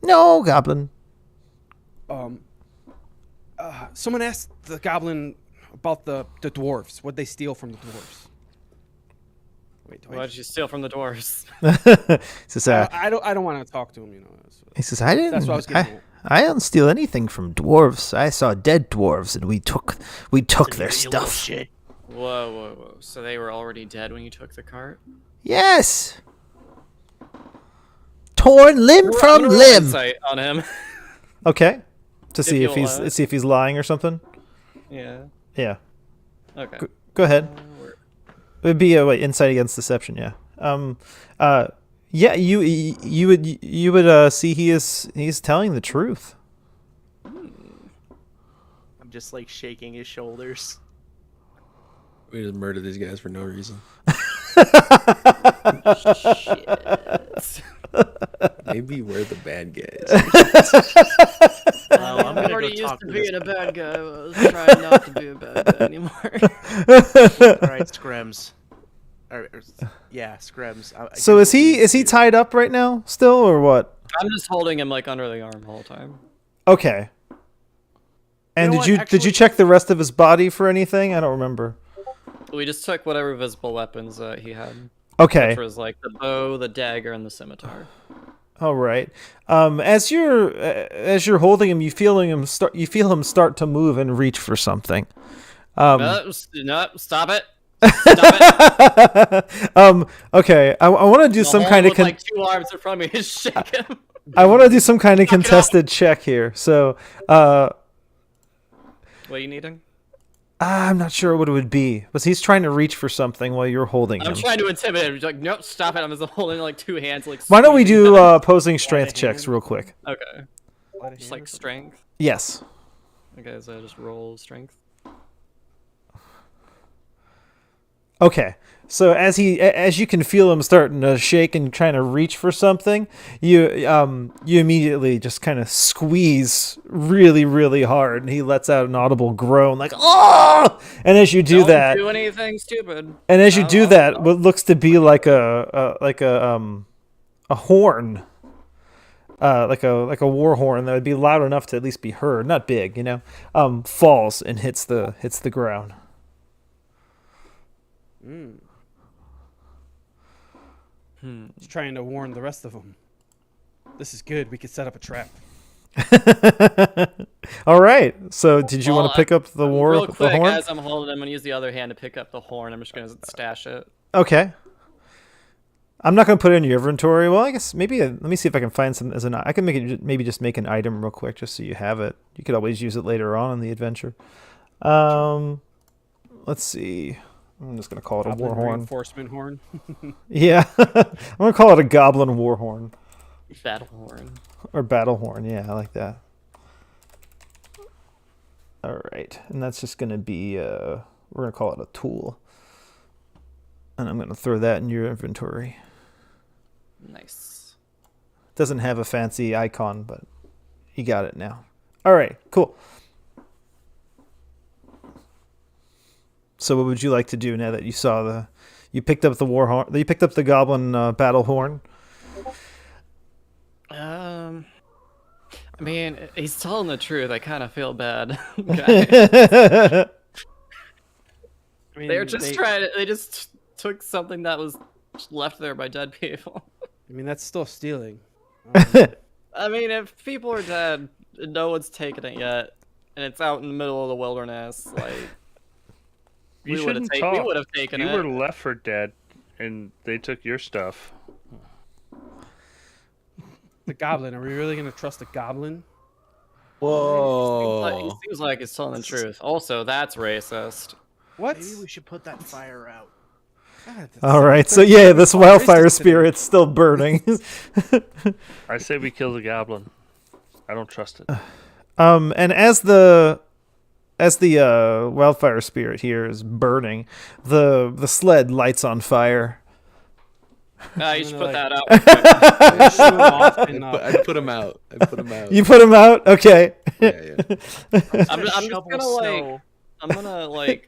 No, goblin. Someone asked the goblin about the dwarves. What'd they steal from the dwarves? Wait, what did you steal from the dwarves? He says, I don't want to talk to him. He says, I didn't. That's what I was getting at. I don't steal anything from dwarves. I saw dead dwarves, and we took their stuff. Whoa. So they were already dead when you took the cart? Yes. Torn limb from I'm gonna roll limb. insight on him. Okay. To see you'll if he's lying or something. Yeah. Yeah. Okay. Go ahead. It would be a insight against deception. Yeah. Yeah. You would see he's telling the truth. I'm just like shaking his shoulders. We just murder these guys for no reason. Shit. Maybe we're the bad guys. I'm gonna already go used talk to to being this. a bad guy. I was trying not to be a bad guy anymore. All right, Scrims. Yeah, Scrims. So is he tied up right now still or what? I'm just holding him like under the arm the whole time. Okay. And You know did what, you check the rest of his body for anything? I don't remember. We just took whatever visible weapons he had. Okay. Which was like the bow, the dagger, and the scimitar. All right. As you're holding him, you feel him start to move and reach for something. No, stop it. Stop it. Okay. I want to do some kind of like two arms in front of me. Just shake him. I want to do some kind of contested check here. So, What are you needing? I'm not sure what it would be, but he's trying to reach for something while you're holding him. I'm trying to intimidate him. He's like, nope, stop it. I'm just holding like two hands. Like, Why don't we squeezing do him. opposing strength checks real quick? Okay. Just like strength. Yes. Okay, so I just roll strength. Okay. So as you can feel him starting to shake and trying to reach for something, you immediately just kind of squeeze really, really hard, and he lets out an audible groan like "oh!" And as you Don't that, do anything stupid. and as you do that, what looks to be like a horn, like a war horn that would be loud enough to at least be heard, not big, falls and hits the ground. He's trying to warn the rest of them. This is good. We could set up a trap. All right. So, did you want to pick up the Real quick, horn? as I'm holding, I'm gonna use the other hand to pick up the horn. I'm just gonna stash it. Okay. I'm not going to put it in your inventory. Well, I guess maybe let me see if I can find some as an. I can make it maybe just make an item real quick just so you have it. You could always use it later on in the adventure. Let's see. I'm just going to call it a Goblin war horn. reinforcement horn. Yeah, I'm going to call it a goblin war horn Battle horn. or battle horn. Yeah, I like that. All right, and that's just going to be we're going to call it a tool. And I'm going to throw that in your inventory. Nice. Doesn't have a fancy icon, but you got it now. All right, cool. So what would you like to do now that you saw you picked up the war horn, you picked up the goblin battle horn? I mean, he's telling the truth. I kind of feel bad. Okay. I mean, They're just trying to. They just took something that was left there by dead people. I mean, that's still stealing. I mean, if people are dead, and no one's taken it yet, and it's out in the middle of the wilderness, like You we would shouldn't have talk. we would have taken You it. were left for dead, and they took your stuff. The goblin. Are we really gonna trust the goblin? He seems like he's telling the truth. Also, that's racist. What? Maybe we should put that fire out. God, that's All so right, so offensive. yeah, this Racist wildfire today. spirit's still burning. I say we kill the goblin. I don't trust it. And as the wildfire spirit here is burning, the sled lights on fire. You should put gonna, that out. Yeah, shoot him off and, I'd put him out. You put him out, okay? Yeah. I'm just Shovel gonna snow. I'm gonna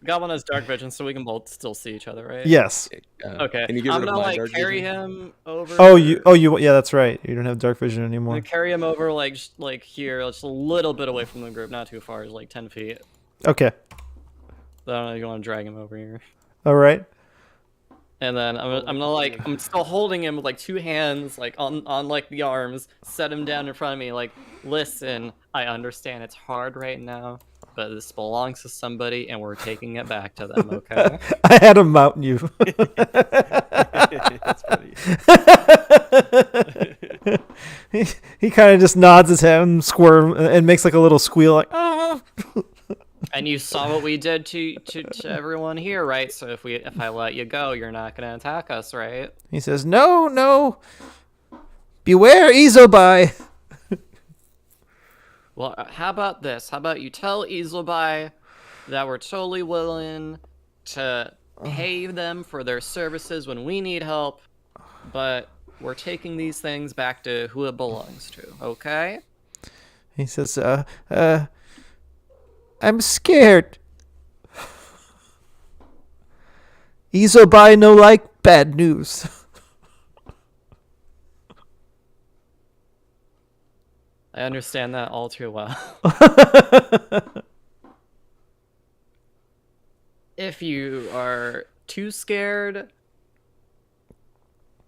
Goblin has dark vision, so we can both still see each other, right? Yes. Okay. Can you get I'm rid of gonna my dark carry vision? him over. Yeah, that's right. You don't have dark vision I'm anymore. gonna carry him over just, here, just a little bit away from the group, not too far, just 10 feet. Okay. So I don't know if you want to drag him over here. All right. And then I'm gonna I'm still holding him with two hands on the arms, set him down in front of me, listen, I understand it's hard right now, but this belongs to somebody and we're taking it back to them, okay? I had him mountain you. That's funny. he kind of just nods his head and squirm and makes a little squeal oh. And you saw what we did to everyone here, right? So if I let you go, you're not gonna attack us, right? He says, No. Beware Izobai. Well, how about this? How about you tell Izobai that we're totally willing to pay them for their services when we need help, but we're taking these things back to who it belongs to, okay? He says, I'm scared. Izobai no like bad news. I understand that all too well. If you are too scared,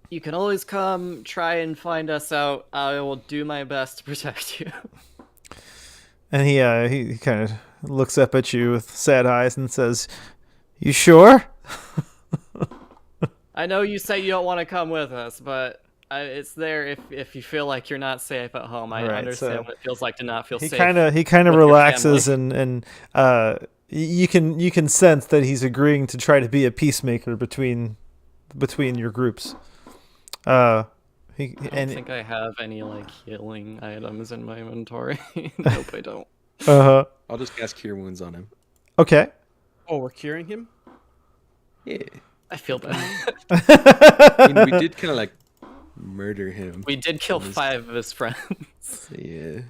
you can always come try and find us out. I will do my best to protect you. And he kind of looks up at you with sad eyes and says, You sure? I know you say you don't want to come with us, but it's there if you feel like you're not safe at home. I Right, understand so what it feels like to not feel He safe. kind of with your relaxes family. and you can sense that he's agreeing to try to be a peacemaker between your groups. I don't think I have any healing items in my inventory. Nope, I don't. Uh-huh. I'll just cast Cure Wounds on him. Okay. Oh, we're curing him? Yeah. I feel bad. I mean, we did kind of murder him. We did kill 5 of his friends. Yeah.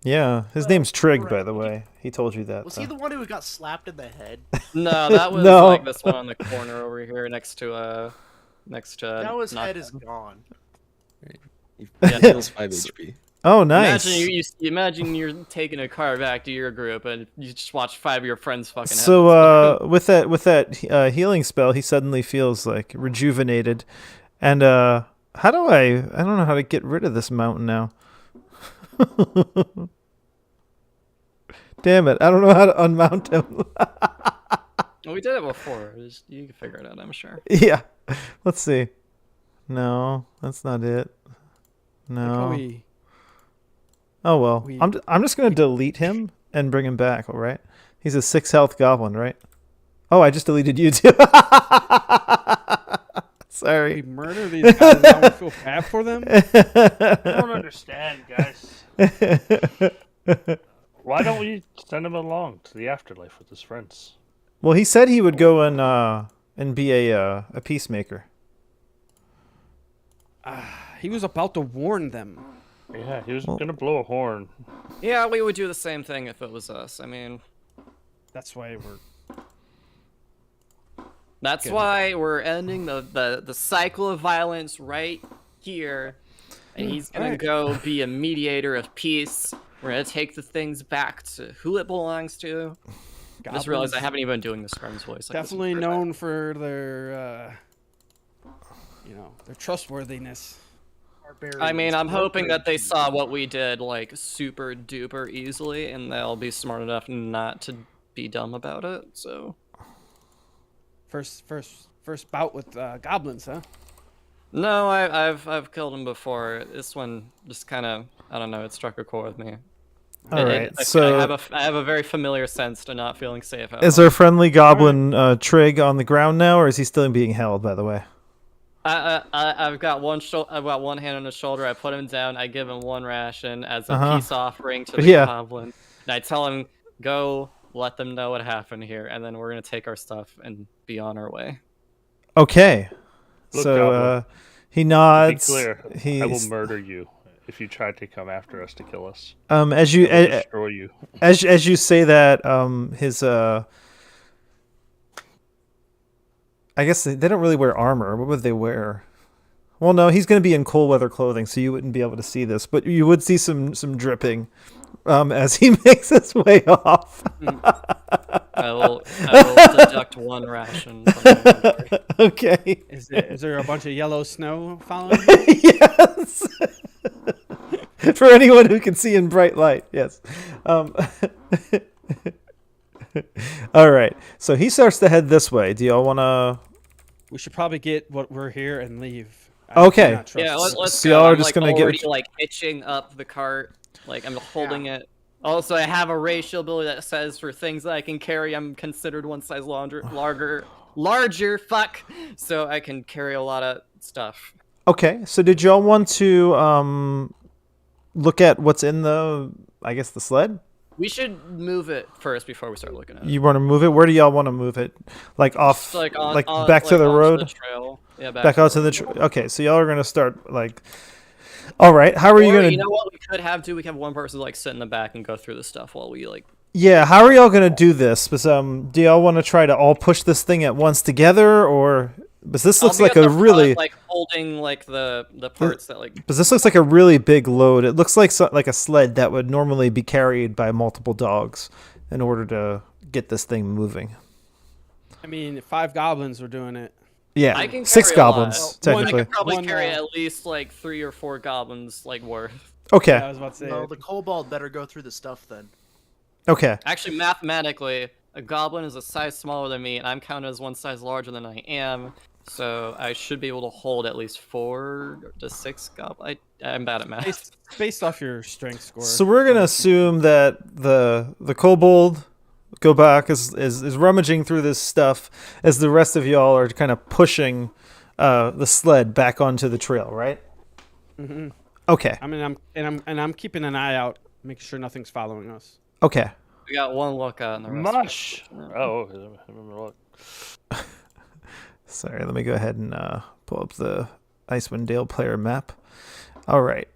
Yeah, his name's Trig, by the way. He told you that. Was he the one who got slapped in the head? No, that was No. this one on the corner over here next to Now his head is Knocklyn. gone. He Yeah. heals 5 HP. Oh, nice. Imagine you're taking a car back to your group and you just watch 5 of your friends fucking. So with that healing spell, he suddenly feels rejuvenated, and I don't know how to get rid of this mountain now. Damn it! I don't know how to unmount him. we did it before. You can figure it out, I'm sure. Yeah, let's see. No, that's not it. Like how No. Oh well. we- I'm just gonna delete him and bring him back. All right. He's a 6 health goblin, right? Oh, I just deleted you too. we Sorry. murder these guys. Now we feel bad for them. I don't understand, guys. Why don't we send him along to the afterlife with his friends? Well, he said he would go and be a peacemaker. He was about to warn them. Yeah, he was gonna blow a horn. Yeah, we would do the same thing if it was us. I mean, That's why that's why we're ending the cycle of violence right here. And he's gonna Alright. go be a mediator of peace. We're gonna take the things back to who it belongs to. I just realized I haven't even been doing this Skrum's voice. Like, definitely known for their, their trustworthiness. I mean, I'm hoping that they saw what we did, like, super duper easily, and they'll be smart enough not to be dumb about it, so... First bout with goblins, huh? No, I've killed them before. This one just kind of, I don't know, it struck a chord with me. All right. I So have a very familiar sense to not feeling safe at is home. our friendly goblin Trig on the ground now, or is he still being held? By the way. I've got I've got one hand on his shoulder. I put him down. I give him one ration as a peace offering to the goblin, and I tell him, "Go, let them know what happened here, and then we're gonna take our stuff and be on our way." Okay. Look, So goblin, he to be nods. clear, I will He's murder you if you try to come after us to kill us. as you I will destroy you. as you say that, his I guess they don't really wear armor. What would they wear? Well, no, he's going to be in cold weather clothing, so you wouldn't be able to see this, but you would see some dripping as he makes his way off. I will deduct one ration. From my inventory. Okay. Is there a bunch of yellow snow following? Yes. For anyone who can see in bright light, yes. All right. So he starts to head this way. Do y'all want to? We should probably get what we're here and leave. Okay. do not trust Yeah, them. let's So go. y'all are I'm, just like, gonna get- already, like, hitching up the cart. Like, I'm holding it. Also, I have a racial ability that says for things that I can carry, I'm considered one size larger, fuck, so I can carry a lot of stuff. Okay. So did y'all want to look at what's in the sled? We should move it first before we start looking at it. You want to move it? Where do y'all want to move it? Like off, Just, like, back to the onto road? the trail. Yeah, Back out to the okay, so y'all are going to start like... All right, how are you Or, going to... you know what we could have do? We can have one person, like, sit in the back and go through the stuff while we, like... Yeah, how are y'all going to do this? Because, do y'all want to try to all push this thing at once together, or... Because this looks I'll be like at a the really... front, like, holding, like, the parts that, like... Because this looks like a really big load. It looks like like a sled that would normally be carried by multiple dogs in order to get this thing moving. I mean, 5 goblins were doing it. Yeah, I can 6 carry a lot. goblins, Well, I technically. could probably One, carry at least, like, 3 or 4 goblins, like, worth. Okay, I was about to say. No, the kobold better go through the stuff then. okay. Actually, mathematically, a goblin is a size smaller than me, and I'm counted as one size larger than I am. So I should be able to hold at least 4 to 6 goblins. I'm bad at math. based off your strength score. So we're going to assume that the kobold go back is rummaging through this stuff as the rest of y'all are kind of pushing the sled back onto the trail, right? Mm-hmm. Okay. I mean, I'm keeping an eye out, making sure nothing's following us. Okay. We got one lookout, and the rest. Mush. Oh, I remember what. Sorry, let me go ahead and pull up the Icewind Dale player map. All right.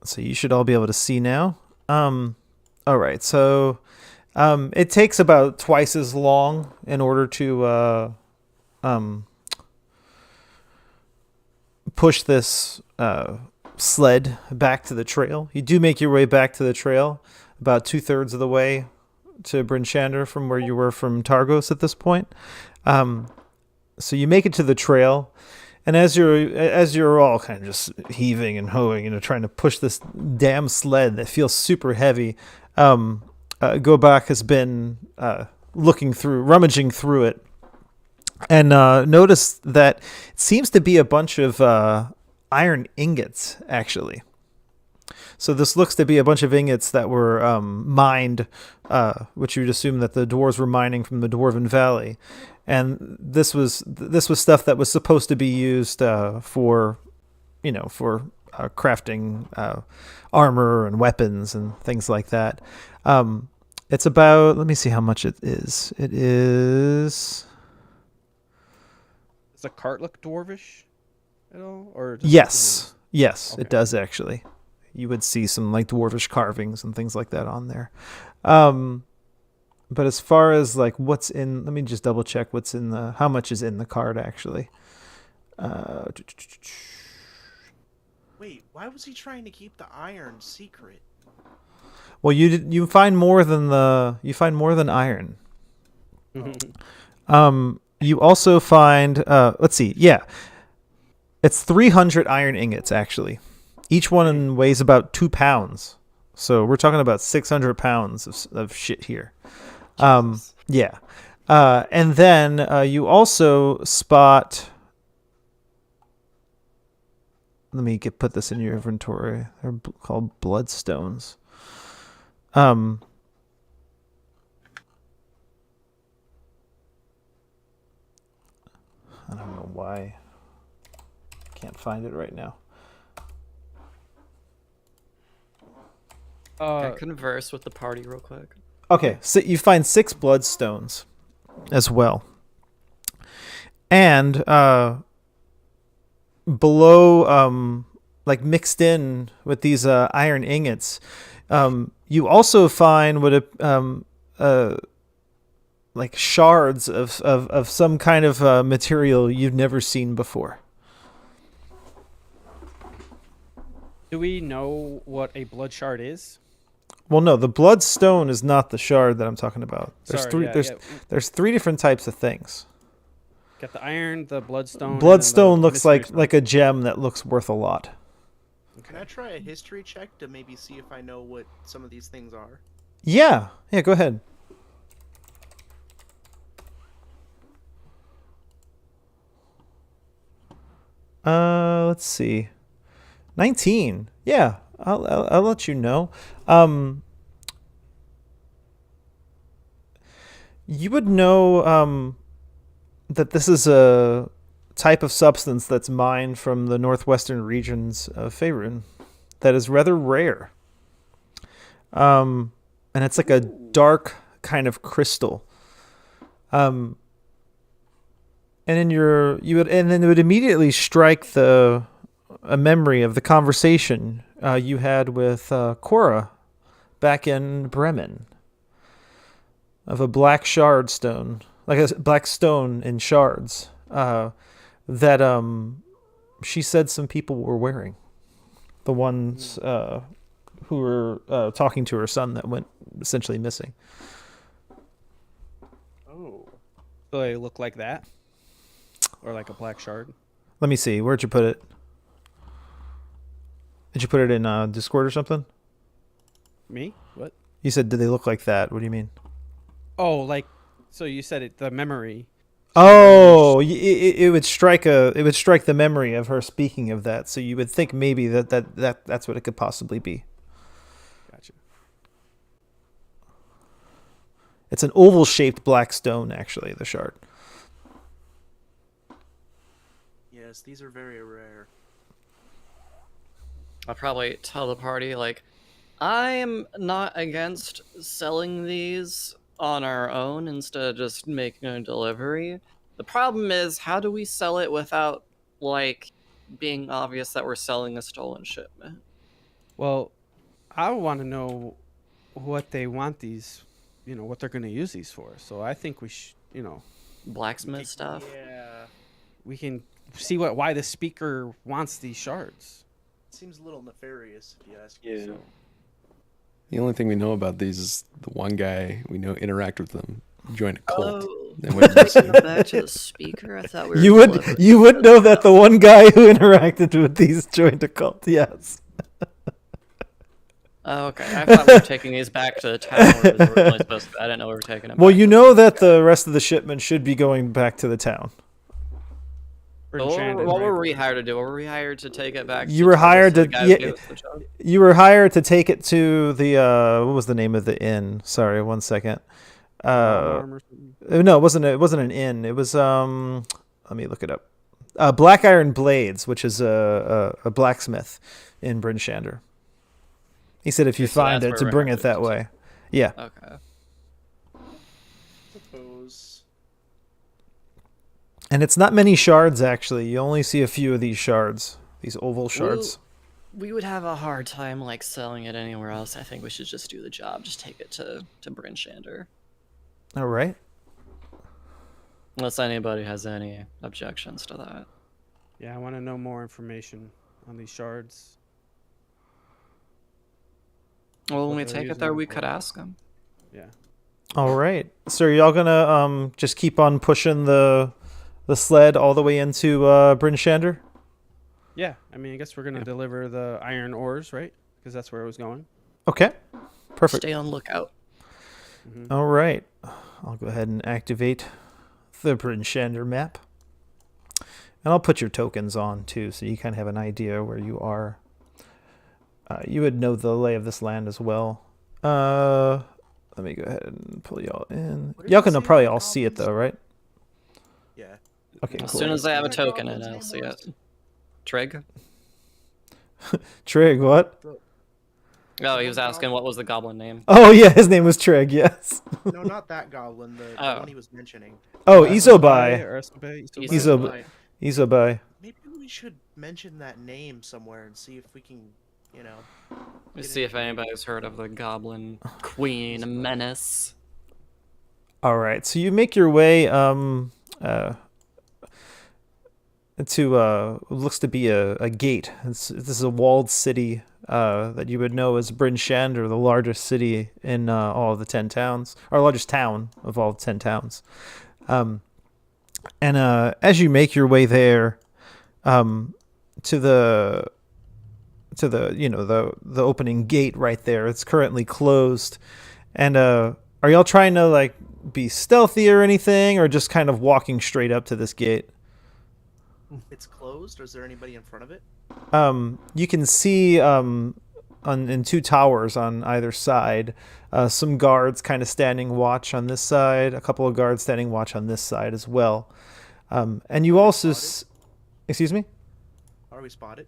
So you should all be able to see now. All right. So it takes about twice as long in order to push this sled back to the trail. You do make your way back to the trail about 2/3 of the way to Bryn Shander from where you were from Targos at this point. So you make it to the trail, and as you're all kind of just heaving and hoeing, trying to push this damn sled that feels super heavy, Gobak has been rummaging through it, and notice that it seems to be a bunch of iron ingots, actually. So this looks to be a bunch of ingots that were mined, which you'd assume that the dwarves were mining from the Dwarven Valley, and this was stuff that was supposed to be used for crafting armor and weapons and things like that. It's about, let me see how much it is. It is. Does the cart look dwarvish at all? Or Yes, Okay. it does actually. You would see some like dwarvish carvings and things like that on there. But as far as like what's in, let me just double check what's in how much is in the card actually. Wait, why was he trying to keep the iron secret? Well, you find more than iron. You also find let's see, yeah. It's 300 iron ingots actually. Each one weighs about 2 pounds. So we're talking about 600 pounds of shit here. Yeah. And then you also spot, let me put this in your inventory. They're called Bloodstones. I don't know why. Can't find it right now. Can I converse with the party real quick? Okay, so you find 6 Bloodstones as well. And below, like mixed in with these iron ingots, you also find like shards of some kind of material you've never seen before. Do we know what a blood shard is? Well, no, the bloodstone is not the shard that I'm talking about. There's Sorry, three. yeah. There's 3 different types of things. Got the iron, the bloodstone. Bloodstone looks mystery stone. like a gem that looks worth a lot. Can I try a history check to maybe see if I know what some of these things are? Yeah, go ahead. Let's see. 19. Yeah, I'll let you know. You would know that this is a type of substance that's mined from the northwestern regions of Faerun that is rather rare. And it's like a dark kind of crystal. And then it would immediately strike a memory of the conversation you had with Cora back in Bremen, of a black shard stone, like a black stone in shards, that she said some people were wearing, the ones who were talking to her son that went essentially missing. Oh. Do they look like that? Or like a black shard? Let me see. Where'd you put it? Did you put it in Discord or something? Me? What? You said, did they look like that? What do you mean? Oh, like, so you said it, the memory. Oh, it would strike the memory of her speaking of that. So you would think maybe that's what it could possibly be. Gotcha. It's an oval-shaped black stone, actually, the shard. Yes, these are very rare. I'll probably tell the party, like, I am not against selling these on our own instead of just making a delivery. The problem is, how do we sell it without, like, being obvious that we're selling a stolen shipment? Well, I want to know what they want these, what they're going to use these for. So I think we should, Blacksmith stuff? Yeah, we can see why the speaker wants these shards. seems a little nefarious if you ask Yeah. me. So. The only thing we know about these is the one guy we know interact with them, joined a cult. Oh, Then went missing. go back to the speaker? I thought we were You would know that the one guy who interacted with these joined a cult. Yes. Oh, okay. I thought we were taking these back to the town where it was originally supposed to. I didn't know we were taking them. Well, back you to know that the rest of the shipment should be going back to the town. We're So what, enchanted, what were right? we hired to do? Were we hired to take it back? You were hired the to- guy who yeah, gave us the job? You were hired to take it to the what was the name of the inn? Sorry, one second. Arm or something? No, it wasn't an inn. It was let me look it up. Black Iron Blades, which is a blacksmith in Bryn Shander. He said if you Okay, so find that's it, where to we're bring headed it that to. way. Yeah. Okay. Suppose. And it's not many shards, actually. You only see a few of these shards, these oval shards. We would have a hard time like selling it anywhere else. I think we should just do the job. Just take it to Bryn Shander. All right. Unless anybody has any objections to that. Yeah, I want to know more information on these shards. Well, when What we they're take it using there, them we for. could ask them. Yeah. All right. So are y'all gonna just keep on pushing the sled all the way into Bryn Shander? Yeah, I mean, I guess we're gonna deliver the iron ores, right? Because that's where it was going. Okay. Perfect. Stay on lookout. All right. I'll go ahead and activate the Bryn Shander map. And I'll put your tokens on too, so you kind of have an idea where you are. You would know the lay of this land as well. Let me go ahead and pull y'all in. What did Y'all you can say probably about all see it goblins? though, right? Yeah. Okay, As cool. soon as I have a What token in, goblin's I'll name see was? it. Trig? Trig, what? Oh, he was asking what was the goblin name. Oh yeah, his name was Trig. Yes. No, not that goblin. The Oh. one he was mentioning. Oh, Isobai Isobai. or Isobai? Isobai. Isobai. Maybe we should mention that name somewhere and see if we can, you know. Let's see if anybody's heard of the Goblin Queen Menace. All right, so you make your way to looks to be a gate. This is a walled city that you would know as Bryn Shander, the largest city in all of the 10 towns, or largest town of all 10 towns. And as you make your way there, to the the opening gate right there, it's currently closed. And are y'all trying to like be stealthy or anything, or just kind of walking straight up to this gate? It's closed, or is there anybody in front of it? You can see in two towers on either side, some guards kind of standing watch on this side, a couple of guards standing watch on this side as well. And you also, excuse me? Are we spotted?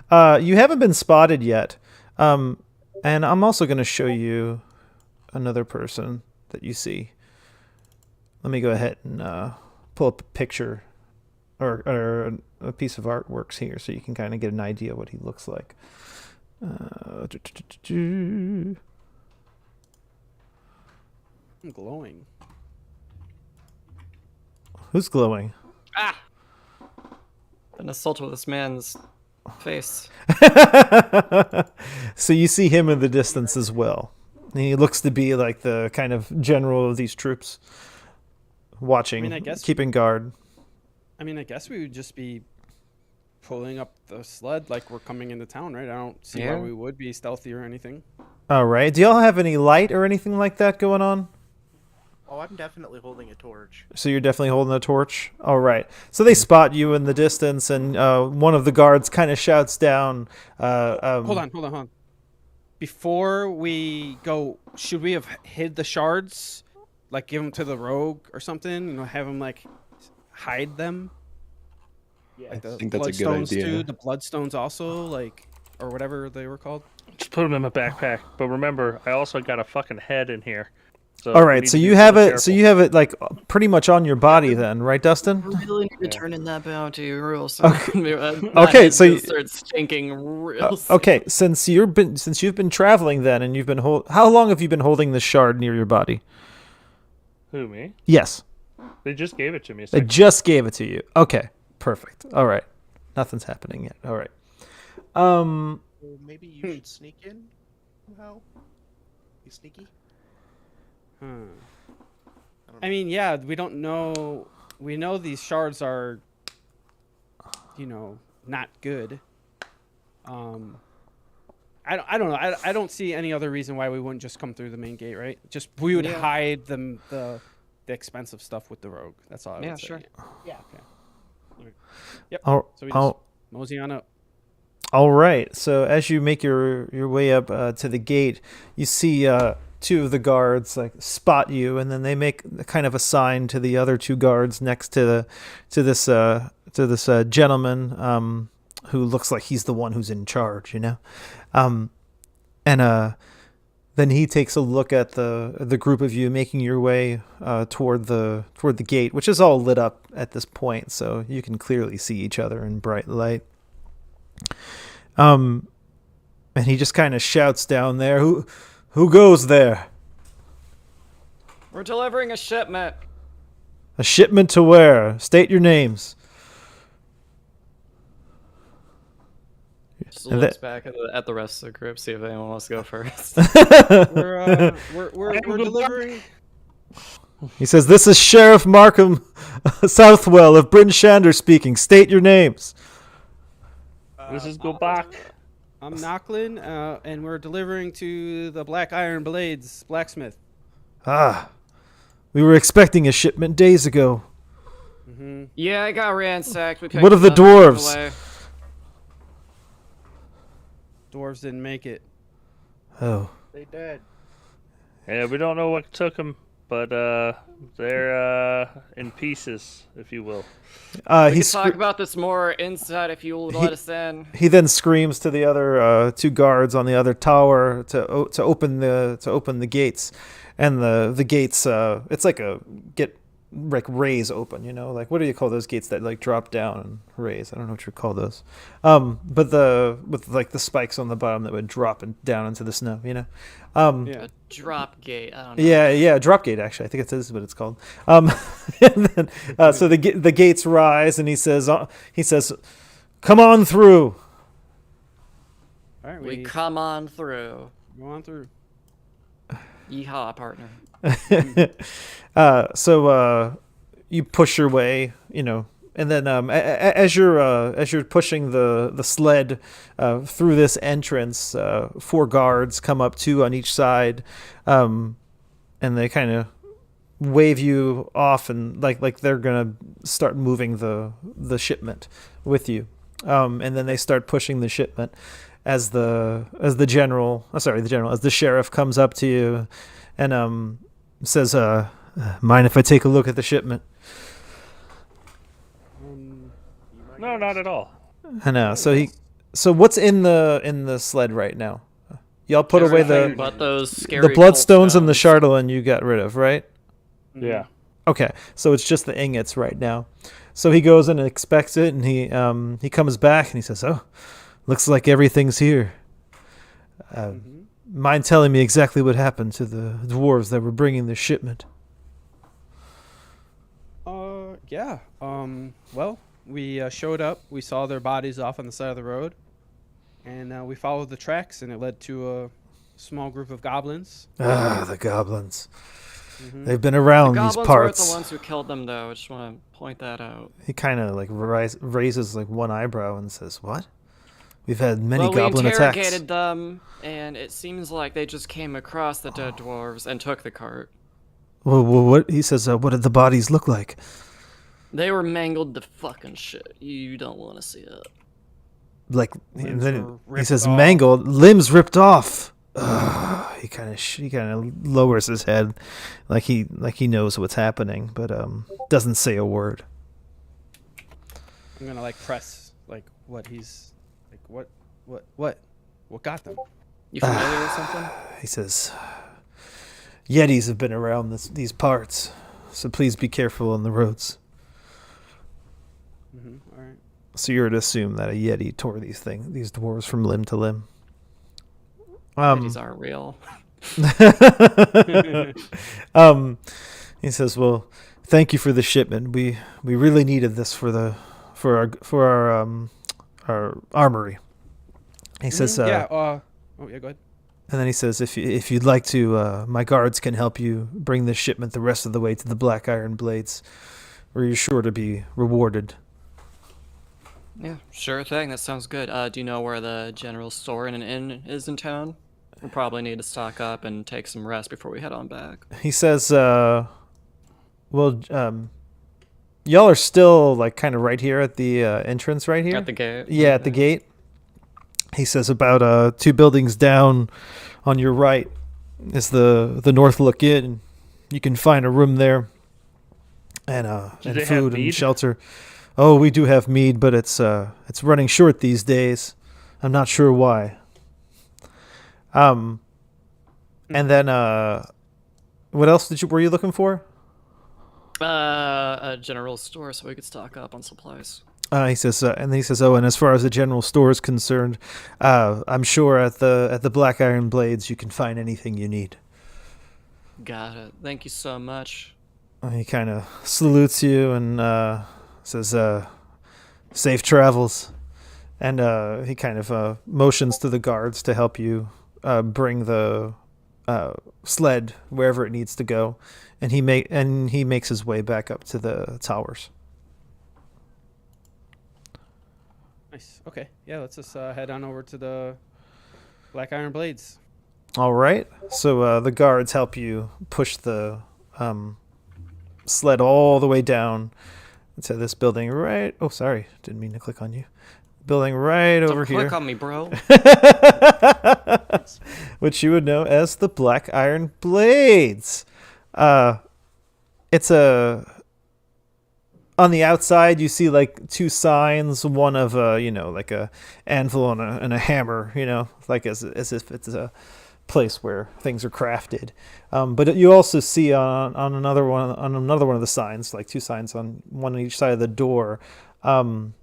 You haven't been spotted yet. And I'm also going to show you another person that you see. Let me go ahead and pull up a picture or a piece of artworks here so you can kind of get an idea what he looks like. I'm glowing. Who's glowing? Ah! Been assaulted with this man's face. So you see him in the distance as well. He looks to be like the kind of general of these troops, watching, I guess- keeping guard. I mean, I guess we would just be pulling up the sled like we're coming into town, right? I don't see Yeah. why we would be stealthy or anything. All right. Do y'all have any light or anything like that going on? Oh, I'm definitely holding a torch. So you're definitely holding a torch? All right. So they spot you in the distance, and one of the guards kind of shouts down. Hold on. Before we go, should we have hid the shards? Like give them to the rogue or something? You know, have him like hide them? Yeah. Like the think that's a good Bloodstones idea. too? The Bloodstones also, like, or whatever they were called? Just put them in my backpack. But remember, I also got a fucking head in here. So All we right. need So to be you have really it. So careful. you have it like pretty much on your body then, right, Dustin? We really need to Yeah. turn in that bounty real soon. Okay, Okay, so you- start stinking real soon. Okay. Since you've been traveling then, and you've been how long have you been holding this shard near your body? Who, me? Yes. They just gave it to me. They just gave it to you. Okay. Perfect. All right. Nothing's happening yet. All right. Well, maybe you should sneak in somehow. You sneaky? I mean, yeah, we don't know. We know these shards are, you know, not good. I don't know. I don't see any other reason why we wouldn't just come through the main gate, right? Just we would Yeah. hide the expensive stuff with the rogue. That's all I would Yeah, say. sure. Yeah. Yep. Oh, So we just mosey on up. all right. So as you make your way up to the gate, you see two of the guards like spot you, and then they make kind of a sign to the other two guards next to this gentleman who looks like he's the one who's in charge, you know. And then he takes a look at the group of you making your way toward the gate, which is all lit up at this point, so you can clearly see each other in bright light. And he just kind of shouts down there, "Who goes there? We're delivering a shipment. A shipment to where? State your names." Just And looks back at the rest of the group, see if anyone wants to go first. We're delivering. He says, "This is Sheriff Markham Southwell of Bryn Shander speaking. State your names." Let's just go back. I'm Knocklyn, and we're delivering to the Black Iron Blades blacksmith. Ah, we were expecting a shipment days ago. Yeah, I got ransacked. We picked What of the it up and put it dwarves? away. Dwarves didn't make it. Oh, They dead. Yeah, we don't know what took them, but they're in pieces, if you will. We can he's talk about this more inside if you will let us in. He then screams to the other two guards on the other tower to open the gates, and the gates it's like a raise open, you know, like what do you call those gates that like drop down and raise? I don't know what you call those, but with like the spikes on the bottom that would drop down into the snow, you know. Yeah. A drop gate. I don't know. Yeah, drop gate. Actually, I think it is what it's called. And then, so the gates rise, and he says, "Come on through." All right, We come on through. go on through. Yeehaw, partner. So you push your way, you know, and then as you're pushing the sled through this entrance, 4 guards come up, 2 on each side, and they kind of wave you off, and like they're gonna start moving the shipment with you, and then they start pushing the shipment as the sheriff comes up to you and says, "Mind if I take a look at the shipment?" No, not at all. And so what's in the sled right now? Y'all put away But those the scary Bloodstones and the cold stones. Chardolin you got rid of, right? Yeah. Okay, so it's just the ingots right now. So he goes in and inspects it, and he comes back and he says, "Oh, looks like everything's here. Mind telling me exactly what happened to the dwarves that were bringing the shipment?" Yeah. Well, we showed up. We saw their bodies off on the side of the road, and we followed the tracks, and it led to a small group of goblins. Ah, the goblins. Mhm. They've been around The these goblins weren't parts. the ones who killed them, though. I just want to point that out. He kind of like raises like one eyebrow and says, "What? We've had many Well, goblin we attacks." interrogated them, and it seems like they just came across the dead dwarves and took the cart. Well, what he says? What did the bodies look like? They were mangled to fucking shit. You don't want to see it. Like, and Limbs then were he ripped says, off. "Mangled, limbs ripped off." He kind of lowers his head, like he knows what's happening, but doesn't say a word. I'm gonna like press like what he's like what got them. You familiar with something? He says, "Yetis have been around these parts, so please be careful on the roads." All right. So you're to assume that a Yeti tore these dwarves from limb to limb. These aren't real. He says, "Well, thank you for the shipment. We really needed this for our armory." He says, yeah. Oh yeah. Go ahead. and then he says, "If you'd like to, my guards can help you bring this shipment the rest of the way to the Black Iron Blades, where you're sure to be rewarded." Yeah, sure thing. That sounds good. Do you know where the general store and an inn is in town? We'll probably need to stock up and take some rest before we head on back. He says, y'all are still like kind of right here at the entrance right here. At the gate. Yeah, at the gate. He says about 2 buildings down on your right is the North Look Inn. You can find a room there and Do they have food and mead? shelter. Oh, we do have mead, but it's running short these days. I'm not sure why. And then what else were you looking for? A general store so we could stock up on supplies. He says, oh, and as far as the general store is concerned, I'm sure at the Black Iron Blades you can find anything you need. Got it. Thank you so much. He kind of salutes you and says, "Safe travels," and he kind of motions to the guards to help you bring the sled wherever it needs to go, and he makes his way back up to the towers. Nice. Okay. Yeah, let's just head on over to the Black Iron Blades. All right. So the guards help you push the sled all the way down to this building right. Oh, sorry. Didn't mean to click on you. Building right over Don't here. click on me, bro. Which you would know as the Black Iron Blades. It's on the outside you see like 2 signs, one of like a anvil and a hammer, like as if it's a place where things are crafted. But you also see on another one of the signs, like 2 signs on one on each side of the door, like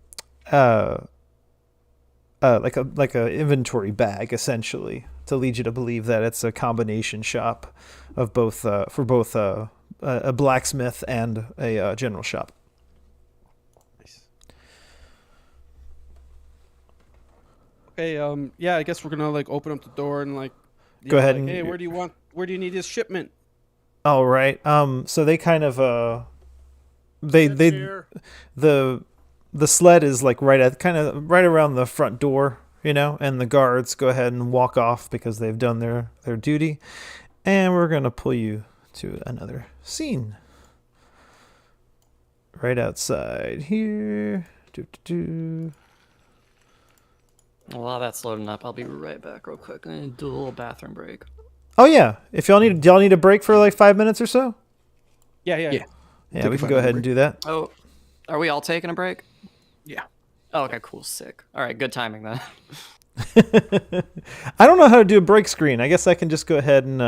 a inventory bag essentially to lead you to believe that it's a combination shop of both for both a blacksmith and a general shop. Nice. Okay. Yeah, I guess we're gonna like open up the door and like Go ahead like, and- hey, where do you need this shipment? All right. So they kind of the sled is like right around the front door, and the guards go ahead and walk off because they've done their duty, and we're gonna pull you to another scene right outside here. While that's loading up, I'll be right back real quick. I'm gonna do a little bathroom break. Oh yeah, if y'all need a break for like 5 minutes or so. Yeah. Yeah, Take we a can go 5-minute ahead and do that. Oh, are we all taking a break? Yeah. Oh, okay, cool, sick. All right, good timing then. I don't know how to do a break screen. I guess I can just go ahead and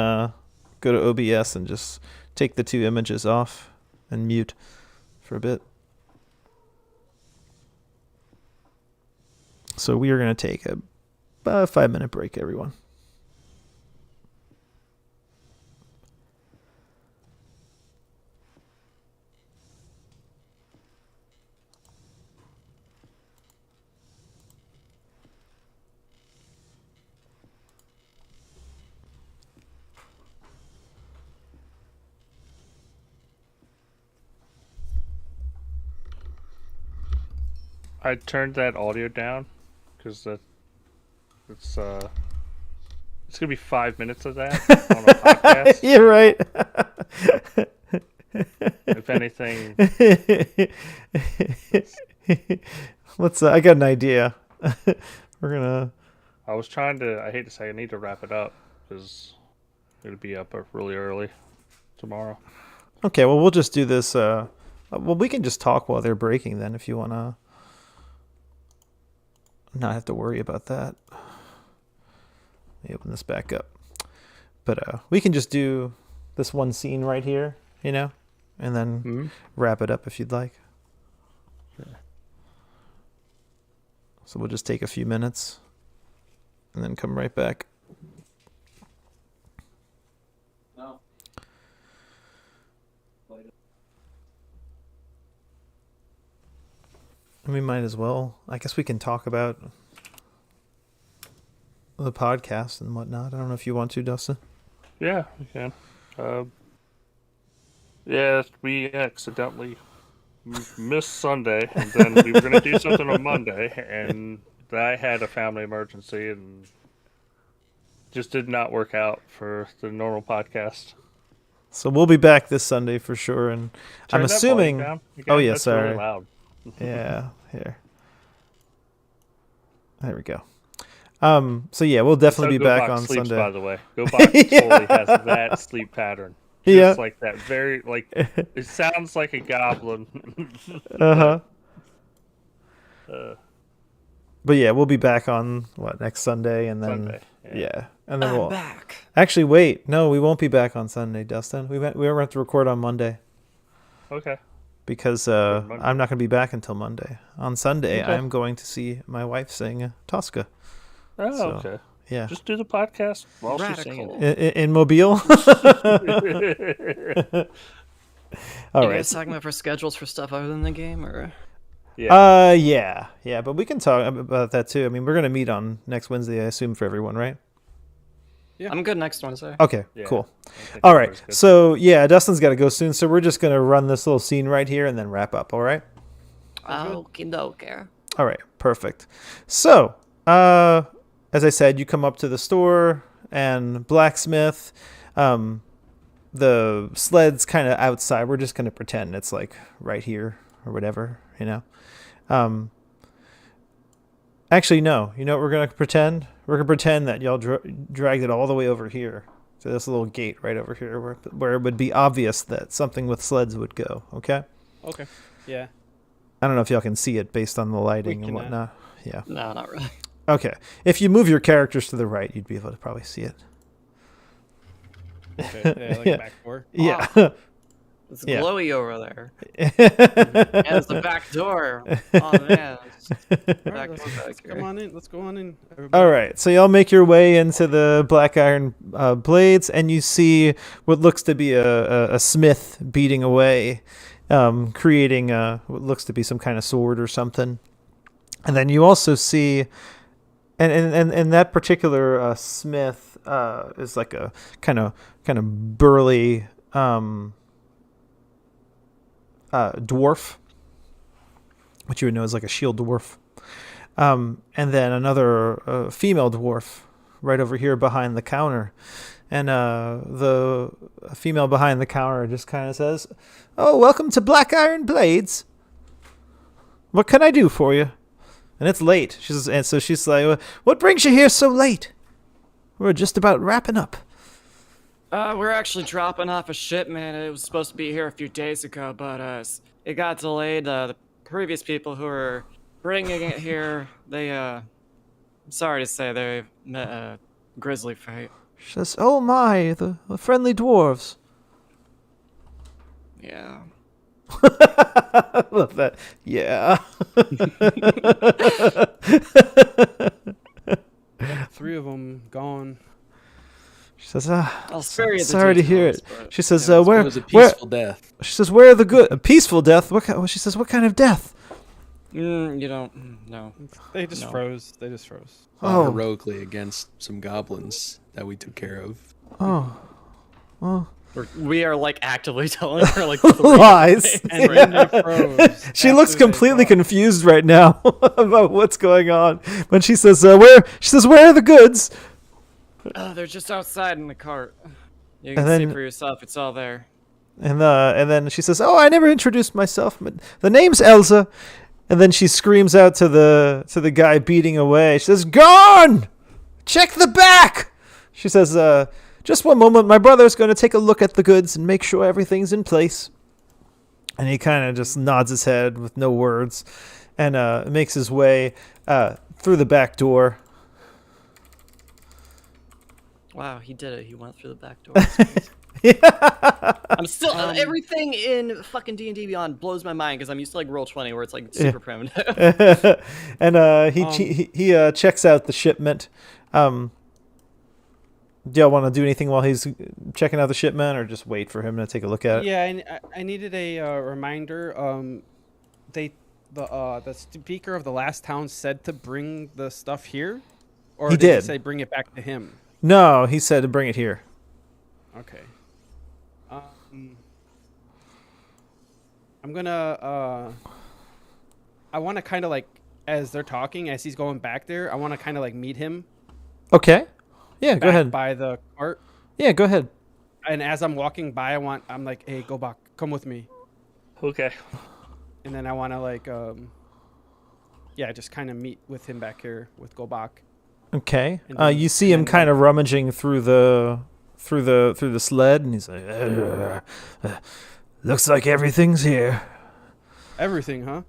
go to OBS and just take the 2 images off and mute for a bit. So we are going to take a 5-minute break, everyone. I turned that audio down because it's gonna be 5 minutes of that on a podcast. You're right. If anything, Let's. I got an idea. We're gonna. I was trying to. I hate to say, I need to wrap it up because it'll be up really early tomorrow. Okay. Well, we'll just do this. Well, we can just talk while they're breaking then, if you wanna. Not have to worry about that. Let me open this back up. But we can just do this one scene right here, and then wrap it up if you'd like. Yeah. So we'll just take a few minutes and then come right back. No. We might as well. I guess we can talk about the podcast and whatnot. I don't know if you want to, Dustin. Yeah, we can. Yeah, we accidentally missed Sunday, and then we were gonna do something on Monday, and I had a family emergency, and just did not work out for the normal podcast. So we'll be back this Sunday for sure, and Turn I'm that assuming. volume down again. Oh yeah, That's sorry. really loud. Yeah, here. There we go. So yeah, we'll definitely be back on sleeps, Sunday. by the way. GoBox totally has that sleep pattern. Just Yeah. like that. Very like it sounds like a goblin. Uh-huh. Uh, But yeah, we'll be back on next Sunday, and then Sunday. yeah, and then I'm we'll back. actually wait. No, we won't be back on Sunday, Dustin. We were have to record on Monday Okay. because Monday. I'm not going to be back until Monday. On Sunday, Okay. I'm going to see my wife sing Tosca. Oh, So, okay. Yeah, Just do the podcast while she's singing Radical. in Mobile. it. All You right. guys talking about for schedules for stuff other than the game, or? Yeah. Yeah, but we can talk about that too. I mean, we're gonna meet on next Wednesday, I assume, for everyone, right? Yeah. I'm good next Wednesday. Okay, Yeah. cool. I think All that right, was good. so yeah, Dustin's got to go soon, so we're just gonna run this little scene right here and then wrap up. All right. Okie dokie. All right, perfect. So, as I said, you come up to the store and blacksmith. The sled's kind of outside. We're just gonna pretend it's like right here or whatever, you know. Actually, no. You know what we're gonna pretend? We're gonna pretend that y'all dragged it all the way over here to this little gate right over here, where it would be obvious that something with sleds would go. Okay. Okay. Yeah. I don't know if y'all can see it based on the lighting and cannot. whatnot. Yeah. No, not really. Okay. If you move your characters to the right, you'd be able to probably see it. Okay. Yeah, like Yeah. a back door. Yeah. It's Yeah. glowy over there. And it's the back door. Oh man. All right, Back let's, door back let's here. come on in. Let's go on in. Everybody. All right. So y'all make your way into the black iron blades, and you see what looks to be a smith beating away, creating what looks to be some kind of sword or something. And then you also see, and that particular smith is like a kind of burly dwarf, which you would know is like a shield dwarf. And then another female dwarf right over here behind the counter. And the female behind the counter just kind of says, "Oh, welcome to Black Iron Blades. What can I do for you?" And it's late. And so she's like, "What brings you here so late? We're just about wrapping up." We're actually dropping off a shipment. It was supposed to be here a few days ago, but it got delayed. The previous people who were bringing it here, they I'm sorry to say, they met a grisly fate. She says, "Oh my, the friendly dwarves." Yeah. I love that. Yeah. Three of them gone. She says, I'll spare you the sorry to hear it. details, but- She says, Yeah, where? It was a Where? peaceful death. She says, "Where are the good? A peaceful death? She says, "What kind of death?" You don't know. They just No. froze. They just froze. Fought Oh. heroically against some goblins that we took care of. Oh, We are like actively telling her like lies. and When they froze. She after looks they completely fought. confused right now about what's going on. When she says, "Where?" She says, "Where are the goods?" they're just outside in the cart. You And can then- see for yourself. It's all there. And then she says, "Oh, I never introduced myself. But the name's Elsa." And then she screams out to the guy beating away. She says, "Gone! Check the back!" She says, "Just one moment. My brother's going to take a look at the goods and make sure everything's in place." And he kind of just nods his head with no words and makes his way through the back door. Wow, he did it. He went through the back door. Yeah. I'm still everything in fucking D&D Beyond blows my mind because I'm used to like Roll20 where it's like super primitive. And he checks out the shipment. Do y'all want to do anything while he's checking out the shipment, or just wait for him to take a look at it? Yeah, I needed a reminder. The speaker of the last town said to bring the stuff here, or He did did. he say bring it back to him? No, he said to bring it here. I'm gonna I want to kind of like, as they're talking, as he's going back there, I want to kind of like meet him. Okay. Yeah, go back ahead. by the cart. Yeah, go ahead. And as I'm walking by, I'm like, hey, go back, come with me. Okay. And then I want to like, yeah, just kind of meet with him back here with Gobak. Okay. And then- You see him and then, kind of rummaging through the sled, and he's like, "Looks like everything's here." Everything, huh?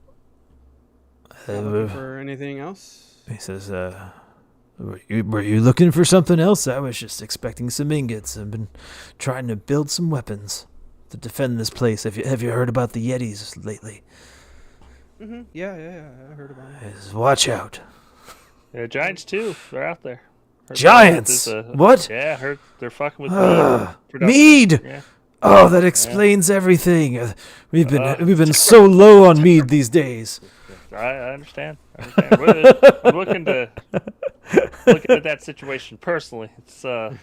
Not looking for anything else? He says, were you looking for something else? I was just expecting some ingots. I've been trying to build some weapons to defend this place. Have you heard about the Yetis lately? Mm-hmm. Yeah. I heard about it. He says, watch out. Yeah, giants too. They're out there. Heard Giants? there's What? Yeah, I heard they're fucking with production. Mead! Yeah. Oh, that explains everything. We've been so low on mead these days. I understand. I'm looking at that situation personally. It's So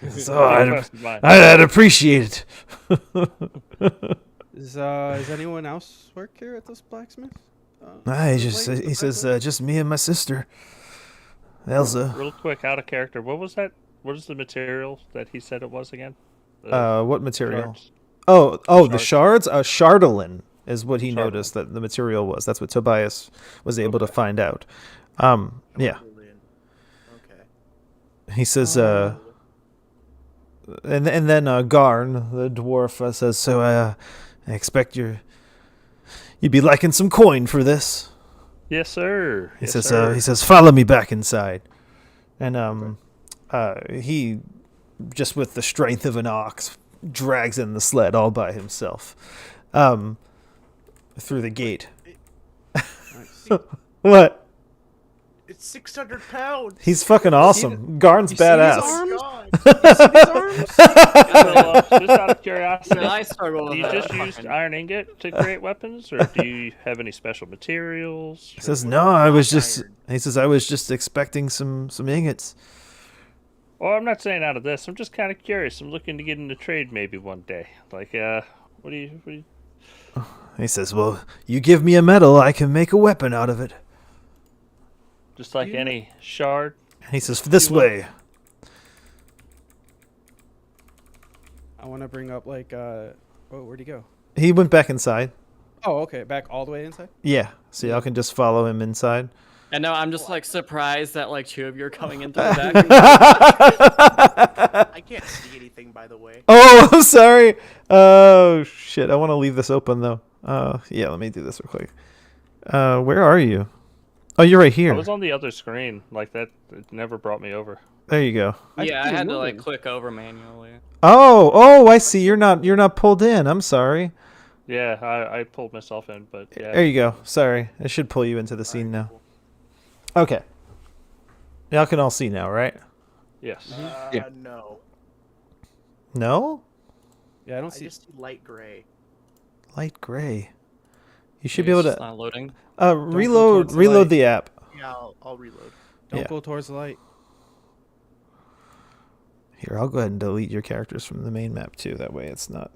mine. I'd appreciate it. Is anyone else work here at this blacksmith? He says just me and my sister, Elsa. Real quick, out of character. What was that? What is the material that he said it was again? What material? Shards. Oh, the shards. Chardolin is what he noticed that the material was. That's what Tobias was able to find out. Yeah. Okay. He says, and then Garn, the dwarf, says, so I expect you'd be liking some coin for this. Yes, sir. He says, follow me back inside, and he, just with the strength of an ox, drags in the sled all by himself, through the gate. What? It's 600 pounds. He's fucking awesome. Garn's badass. arms? God. Just out of curiosity, I struggle do with you that. just use iron ingot to create weapons, or do you have any special materials? He says, no, I was just expecting some ingots. Well, I'm not saying out of this. I'm just kind of curious. I'm looking to get into trade maybe one day. Like, what do you? He says, well, you give me a metal, I can make a weapon out of it. Just like any shard. He says, this way. I want to bring up like, where'd he go? He went back inside. Oh, okay, back all the way inside. Yeah, so y'all can just follow him inside. And now I'm just like surprised that like two of you are coming into the back. I can't see anything, by the way. Oh, I'm sorry. Oh, shit. I want to leave this open, though. Yeah, let me do this real quick. Where are you? Oh, you're right I here. was on the other screen. Like that, it never brought me over. There you go. Yeah, I see you had to like moving. click over manually. Oh, I see. You're not pulled in. I'm sorry. Yeah, I pulled myself in, but yeah. There you go. Sorry. I should pull you into the scene now. Okay. Y'all can all see now, right? Yes. Yeah. No. No? Yeah, I don't I see. just see light gray. Light gray. You should Maybe be it's able just to not loading. reload towards the light. the app. Yeah, I'll reload. Don't Yeah. go towards the light. Here, I'll go ahead and delete your characters from the main map too. That way it's not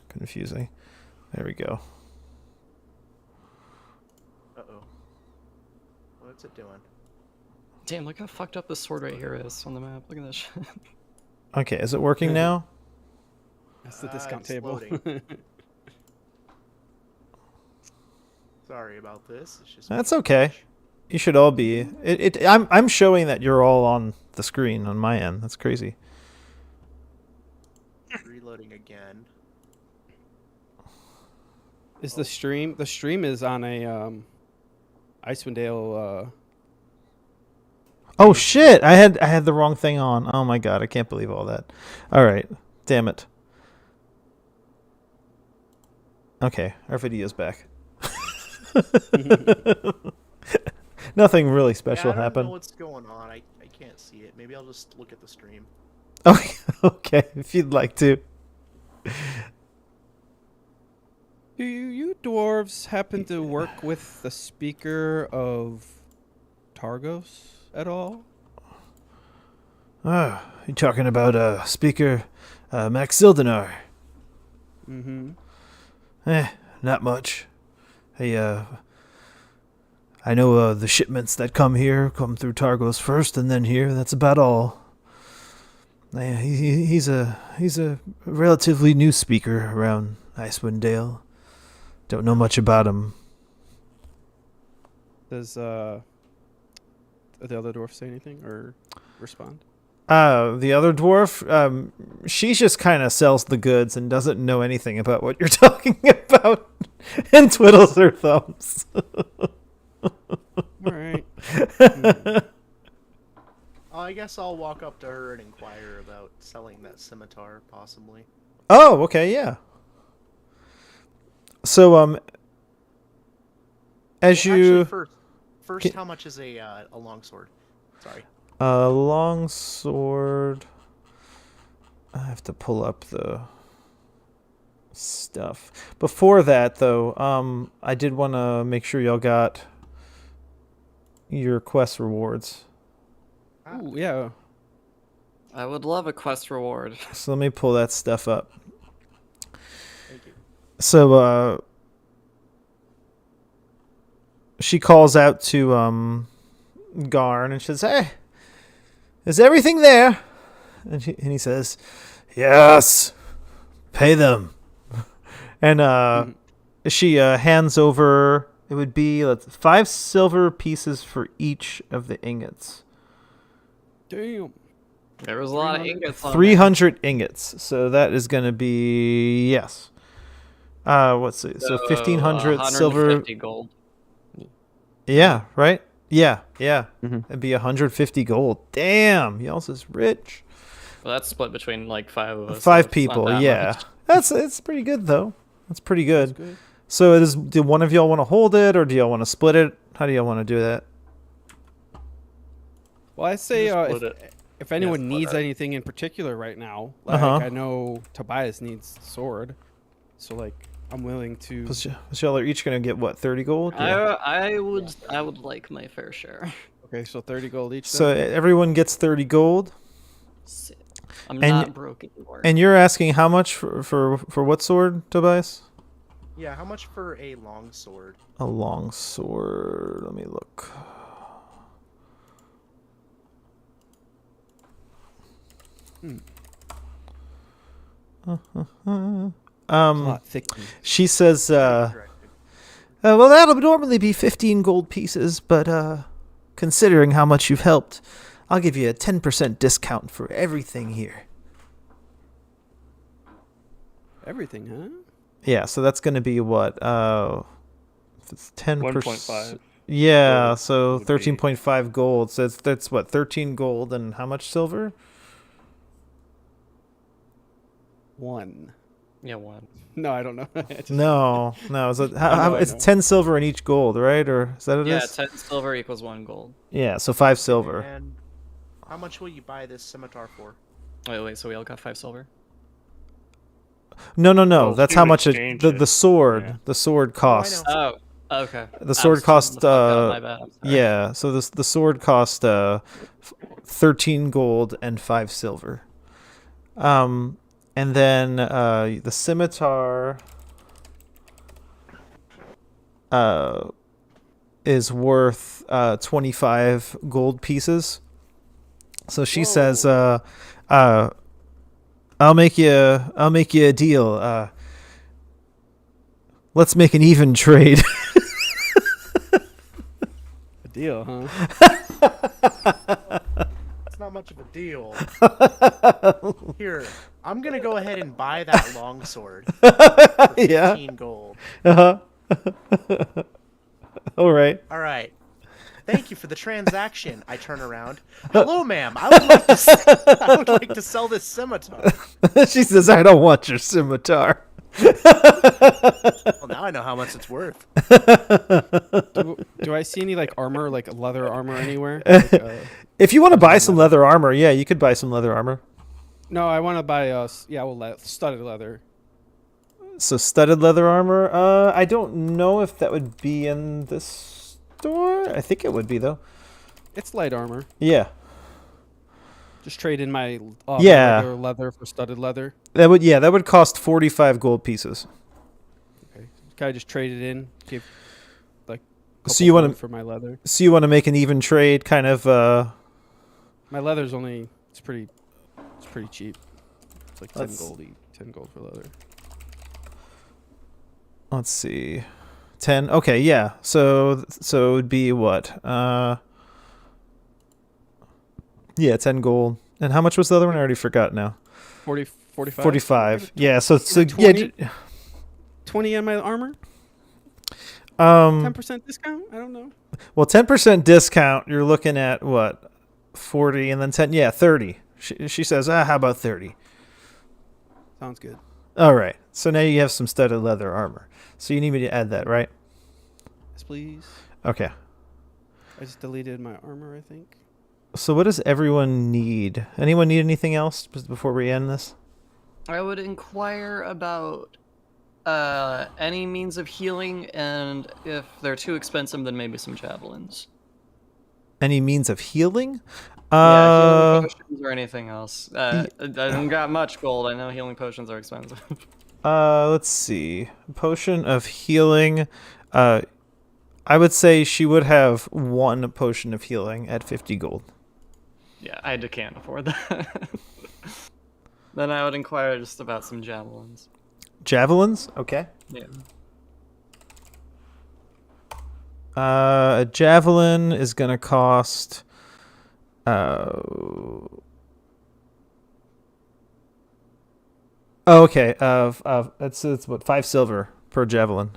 confusing. There we go. Uh-oh. What's it doing? Damn, look how fucked up this sword right here is on the map. Look at this shit. Okay, is it working now? That's the discount It's table. loading. Sorry about this. It's just That's okay. You should all be. I'm showing that you're all on the screen on my end. That's crazy. reloading again. Is the stream? The stream is on a Icewind Dale. Oh shit! I had the wrong thing on. Oh my god! I can't believe all that. All right, damn it. Okay, our video's back. Nothing really special I don't happened. know what's going on. I can't see it. Maybe I'll just look at the stream. Okay, okay, if you'd like to. Do you dwarves happen to work with the speaker of Targos at all? Oh, you talking about speaker Max Sildinar? Mm-hmm. Not much. Hey, I know the shipments that come here come through Targos first, and then here. That's about all. He's a relatively new speaker around Icewind Dale. Don't know much about him. Does the other dwarf say anything or respond? The other dwarf, she just kind of sells the goods and doesn't know anything about what you're talking about, and twiddles her thumbs. All right. I guess I'll walk up to her and inquire about selling that scimitar, possibly. Oh, okay, yeah. So, as Well, you actually, first, how much is a longsword? Sorry. long sword, I have to pull up the stuff. Before that, though, I did want to make sure y'all got your quest rewards. Ooh, yeah. I would love a quest reward. So let me pull that stuff up. Thank you. So, she calls out to Garn and she says, "Hey, is everything there?" And he says, "Yes, pay them." And she hands over. It would be 5 silver pieces for each of the ingots. Damn. There was a lot of ingots on 300 ingots. So that is going to be yes. Let's see. So 1,500 silver. 150 gold. Yeah, right? Yeah. Mhm. It'd be 150 gold. Damn, y'all's is rich. Well, that's split between like 5 of us. so 5 it's not people, that yeah. much. It's pretty good though. That's pretty good. That's good. So do one of y'all want to hold it or do y'all want to split it? How do y'all want to do that? Well, I say Just split it. if anyone split needs it. anything in particular right now, like Uh-huh. I know Tobias needs sword, so like I'm willing to. Because y'all are each going to get what, 30 gold? Yeah. I would like my fair share. Okay, so 30 gold each. So then? everyone gets 30 gold. Shit. I'm And- not broke anymore. And you're asking how much for what sword, Tobias? Yeah, how much for a longsword? A long sword. Let me look. a lot thick. She says, Directed. well, that'll normally be 15 gold pieces, but considering how much you've helped, I'll give you a 10% discount for everything here. Everything, huh? Yeah, so that's going to be what? If it's 10%. 1.5. Yeah, gold so would be- 13.5 gold. So that's what, 13 gold and how much silver? 1. Yeah, 1. No, I don't know. I just- No. Is it, I it's know. 10 silver in each gold, right? Or is that what it Yeah, is? 10 silver equals 1 gold. Yeah, so 5 silver. And how much will you buy this scimitar for? Wait, so we all got 5 silver? No. Well, That's she how would much exchange the it. sword. Yeah. The sword costs. know. Oh, okay. The sword I was cost, the fuck out, my bad, I'm sorry. Yeah, so the sword cost 13 gold and 5 silver. And then the scimitar is worth 25 gold pieces. So she says, I'll make you a deal. Let's make an even trade. A deal, huh? It's not much of a deal. Here, I'm gonna go ahead and buy that longsword for Yeah. 15 gold. Uh-huh. All right. All right. Thank you for the transaction. I turn around. Hello, ma'am. I would like to. I would like to sell this scimitar. She says, I don't want your scimitar. Well, now I know how much it's worth. Do I see any like armor, like leather armor anywhere? Like, If you want to buy some leather armor, yeah, you could buy some leather armor. no, I want to buy studded leather. So studded leather armor, I don't know if that would be in this store. I think it would be though. It's light armor. Yeah. Just trade in my Yeah. regular leather for studded leather. That would cost 45 gold pieces. Okay, Kind of just trade it in. Give like. So you want to for my leather? So you want to make an even trade, kind of? My leather's only. It's pretty cheap. It's like 10 Let's- gold. 10 gold for leather. Let's see, 10. Okay, yeah. So it would be what? Yeah, 10 gold. And how much was the other one? I already forgot now. 45. 45. Yeah. So Even yeah. 20? 20 on my armor. 10% discount. I don't know. Well, 10% discount. You're looking at what? 40, and then 10. Yeah, 30. She says, how about 30? Sounds good. All right. So now you have some studded leather armor. So you need me to add that, right? Yes, please. Okay. I just deleted my armor, I think. So what does everyone need? Anyone need anything else before we end this? I would inquire about any means of healing, and if they're too expensive, then maybe some javelins. Any means of healing? Yeah, healing potions or anything else. I don't got much gold. I know healing potions are expensive. Let's see. Potion of healing. I would say she would have 1 potion of healing at 50 gold. Yeah, I can't afford that. Then I would inquire just about some javelins. Javelins? Okay. Yeah. A javelin is gonna cost. Oh, okay. It's what, 5 silver per javelin.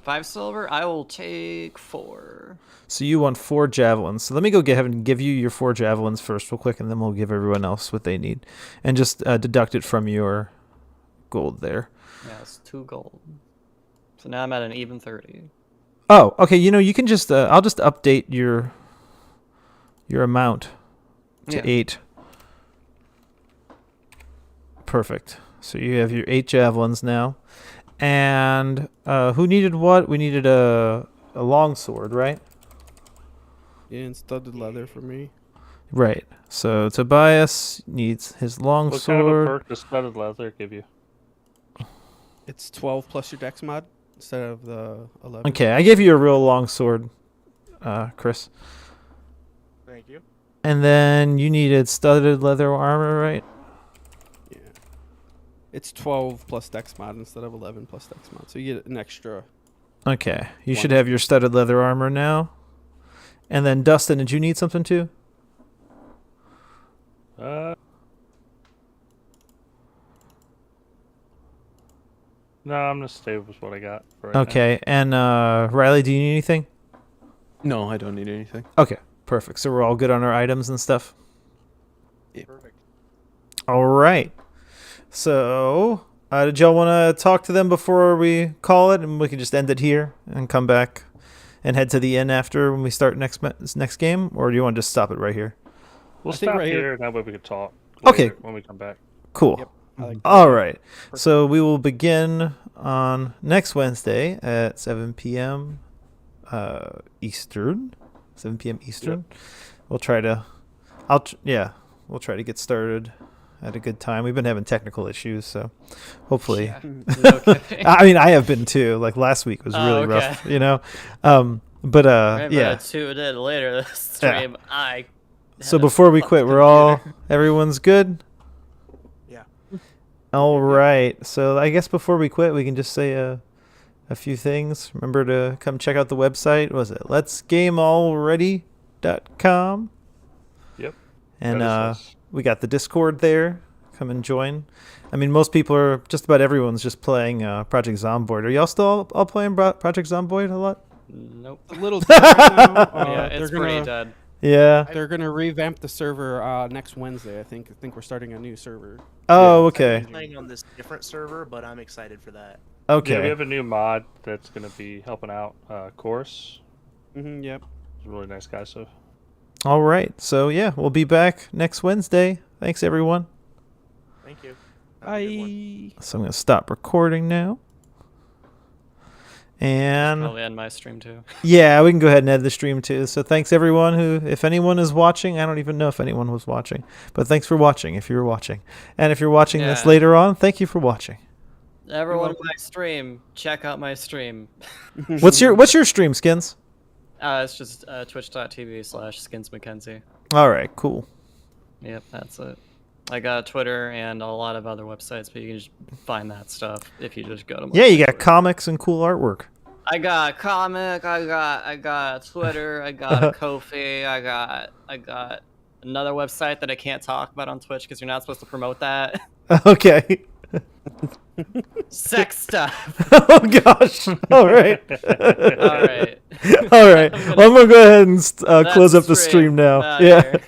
5 silver. I will take 4. So you want 4 javelins. So let me go ahead and give you your 4 javelins first, real quick, and then we'll give everyone else what they need, and just deduct it from your gold there. Yeah, it's 2 gold. So now I'm at an even 30. Oh, okay. You can just I'll just update your amount to Yeah. 8. Perfect. So you have your 8 javelins now. And who needed what? We needed a long sword, right? Yeah, and studded leather for me. Right. So Tobias needs his long What kind of a sword. perk does studded leather give you? It's 12 plus your dex mod instead of the 11. Okay, I gave you a real long sword, Chris. Thank you. And then you needed studded leather armor, right? Yeah. It's 12 plus dex mod instead of 11 plus dex mod. So you get an extra. Okay. You should One. have your studded leather armor now. And then Dustin, did you need something too? No, I'm gonna stay with what I got for right now. Okay. And Riley, do you need anything? No, I don't need anything. Okay. Perfect. So we're all good on our items and stuff. Perfect. All right. So, did y'all want to talk to them before we call it, and we can just end it here and come back and head to the inn after when we start next game, or do you want to just stop it right here? We'll I think stop right here- here, and that way we can talk. Okay. later when we come back. Cool. Yep. I like All right. So we will begin on next Wednesday at 7 p.m. Eastern. 7 p.m. Eastern. We'll try to. We'll try to get started at a good time. We've been having technical issues, so hopefully. Yeah. Okay. I mean, I have been too. Like last week was really okay. rough, But Remember, yeah. I tuned in later this stream. I So had to before we fuck quit, the we're computer. everyone's good. Yeah. All right. So I guess before we quit, we can just say a few things. Remember to come check out the website. What was it letsgamealready.com? Yep. And That is us. we got the Discord there. Come and join. I mean, most people are, just about everyone's just playing Project Zomboid. Are y'all still all playing Project Zomboid a lot? Nope. a little dead right now. Yeah, it's they're pretty gonna dead. Yeah. they're gonna revamp the server next Wednesday. I think we're starting a new server. Oh, I've been okay. playing on this different server, but I'm excited for that. Okay. Yeah, we have a new mod that's gonna be helping out. Chorus. Yep. He's a really nice guy. So All right. So, yeah, we'll be back next Wednesday. Thanks, everyone. Thank you. Have a good one. Bye. So I'm going to stop recording now. And Probably end my stream too. yeah, we can go ahead and end the stream too. So thanks everyone who, if anyone is watching, I don't even know if anyone was watching, but thanks for watching if you were watching. And if you're watching this Yeah. later on, thank you for watching. Everyone in my stream, check out my stream. What's your stream, Skins? It's just twitch.tv/skinsmckenzie. All right, cool. Yep, that's it. I got Twitter and a lot of other websites, but you can just find that stuff if you just go to. Yeah, you got comics and cool artwork. I got comic. I got Twitter. I got a Ko-fi. I got another website that I can't talk about on Twitch because you're not supposed to promote that. Okay. Sex stuff. Oh gosh. All right. All right. All right. Well, I'm gonna go ahead and close up the stream now. Yeah.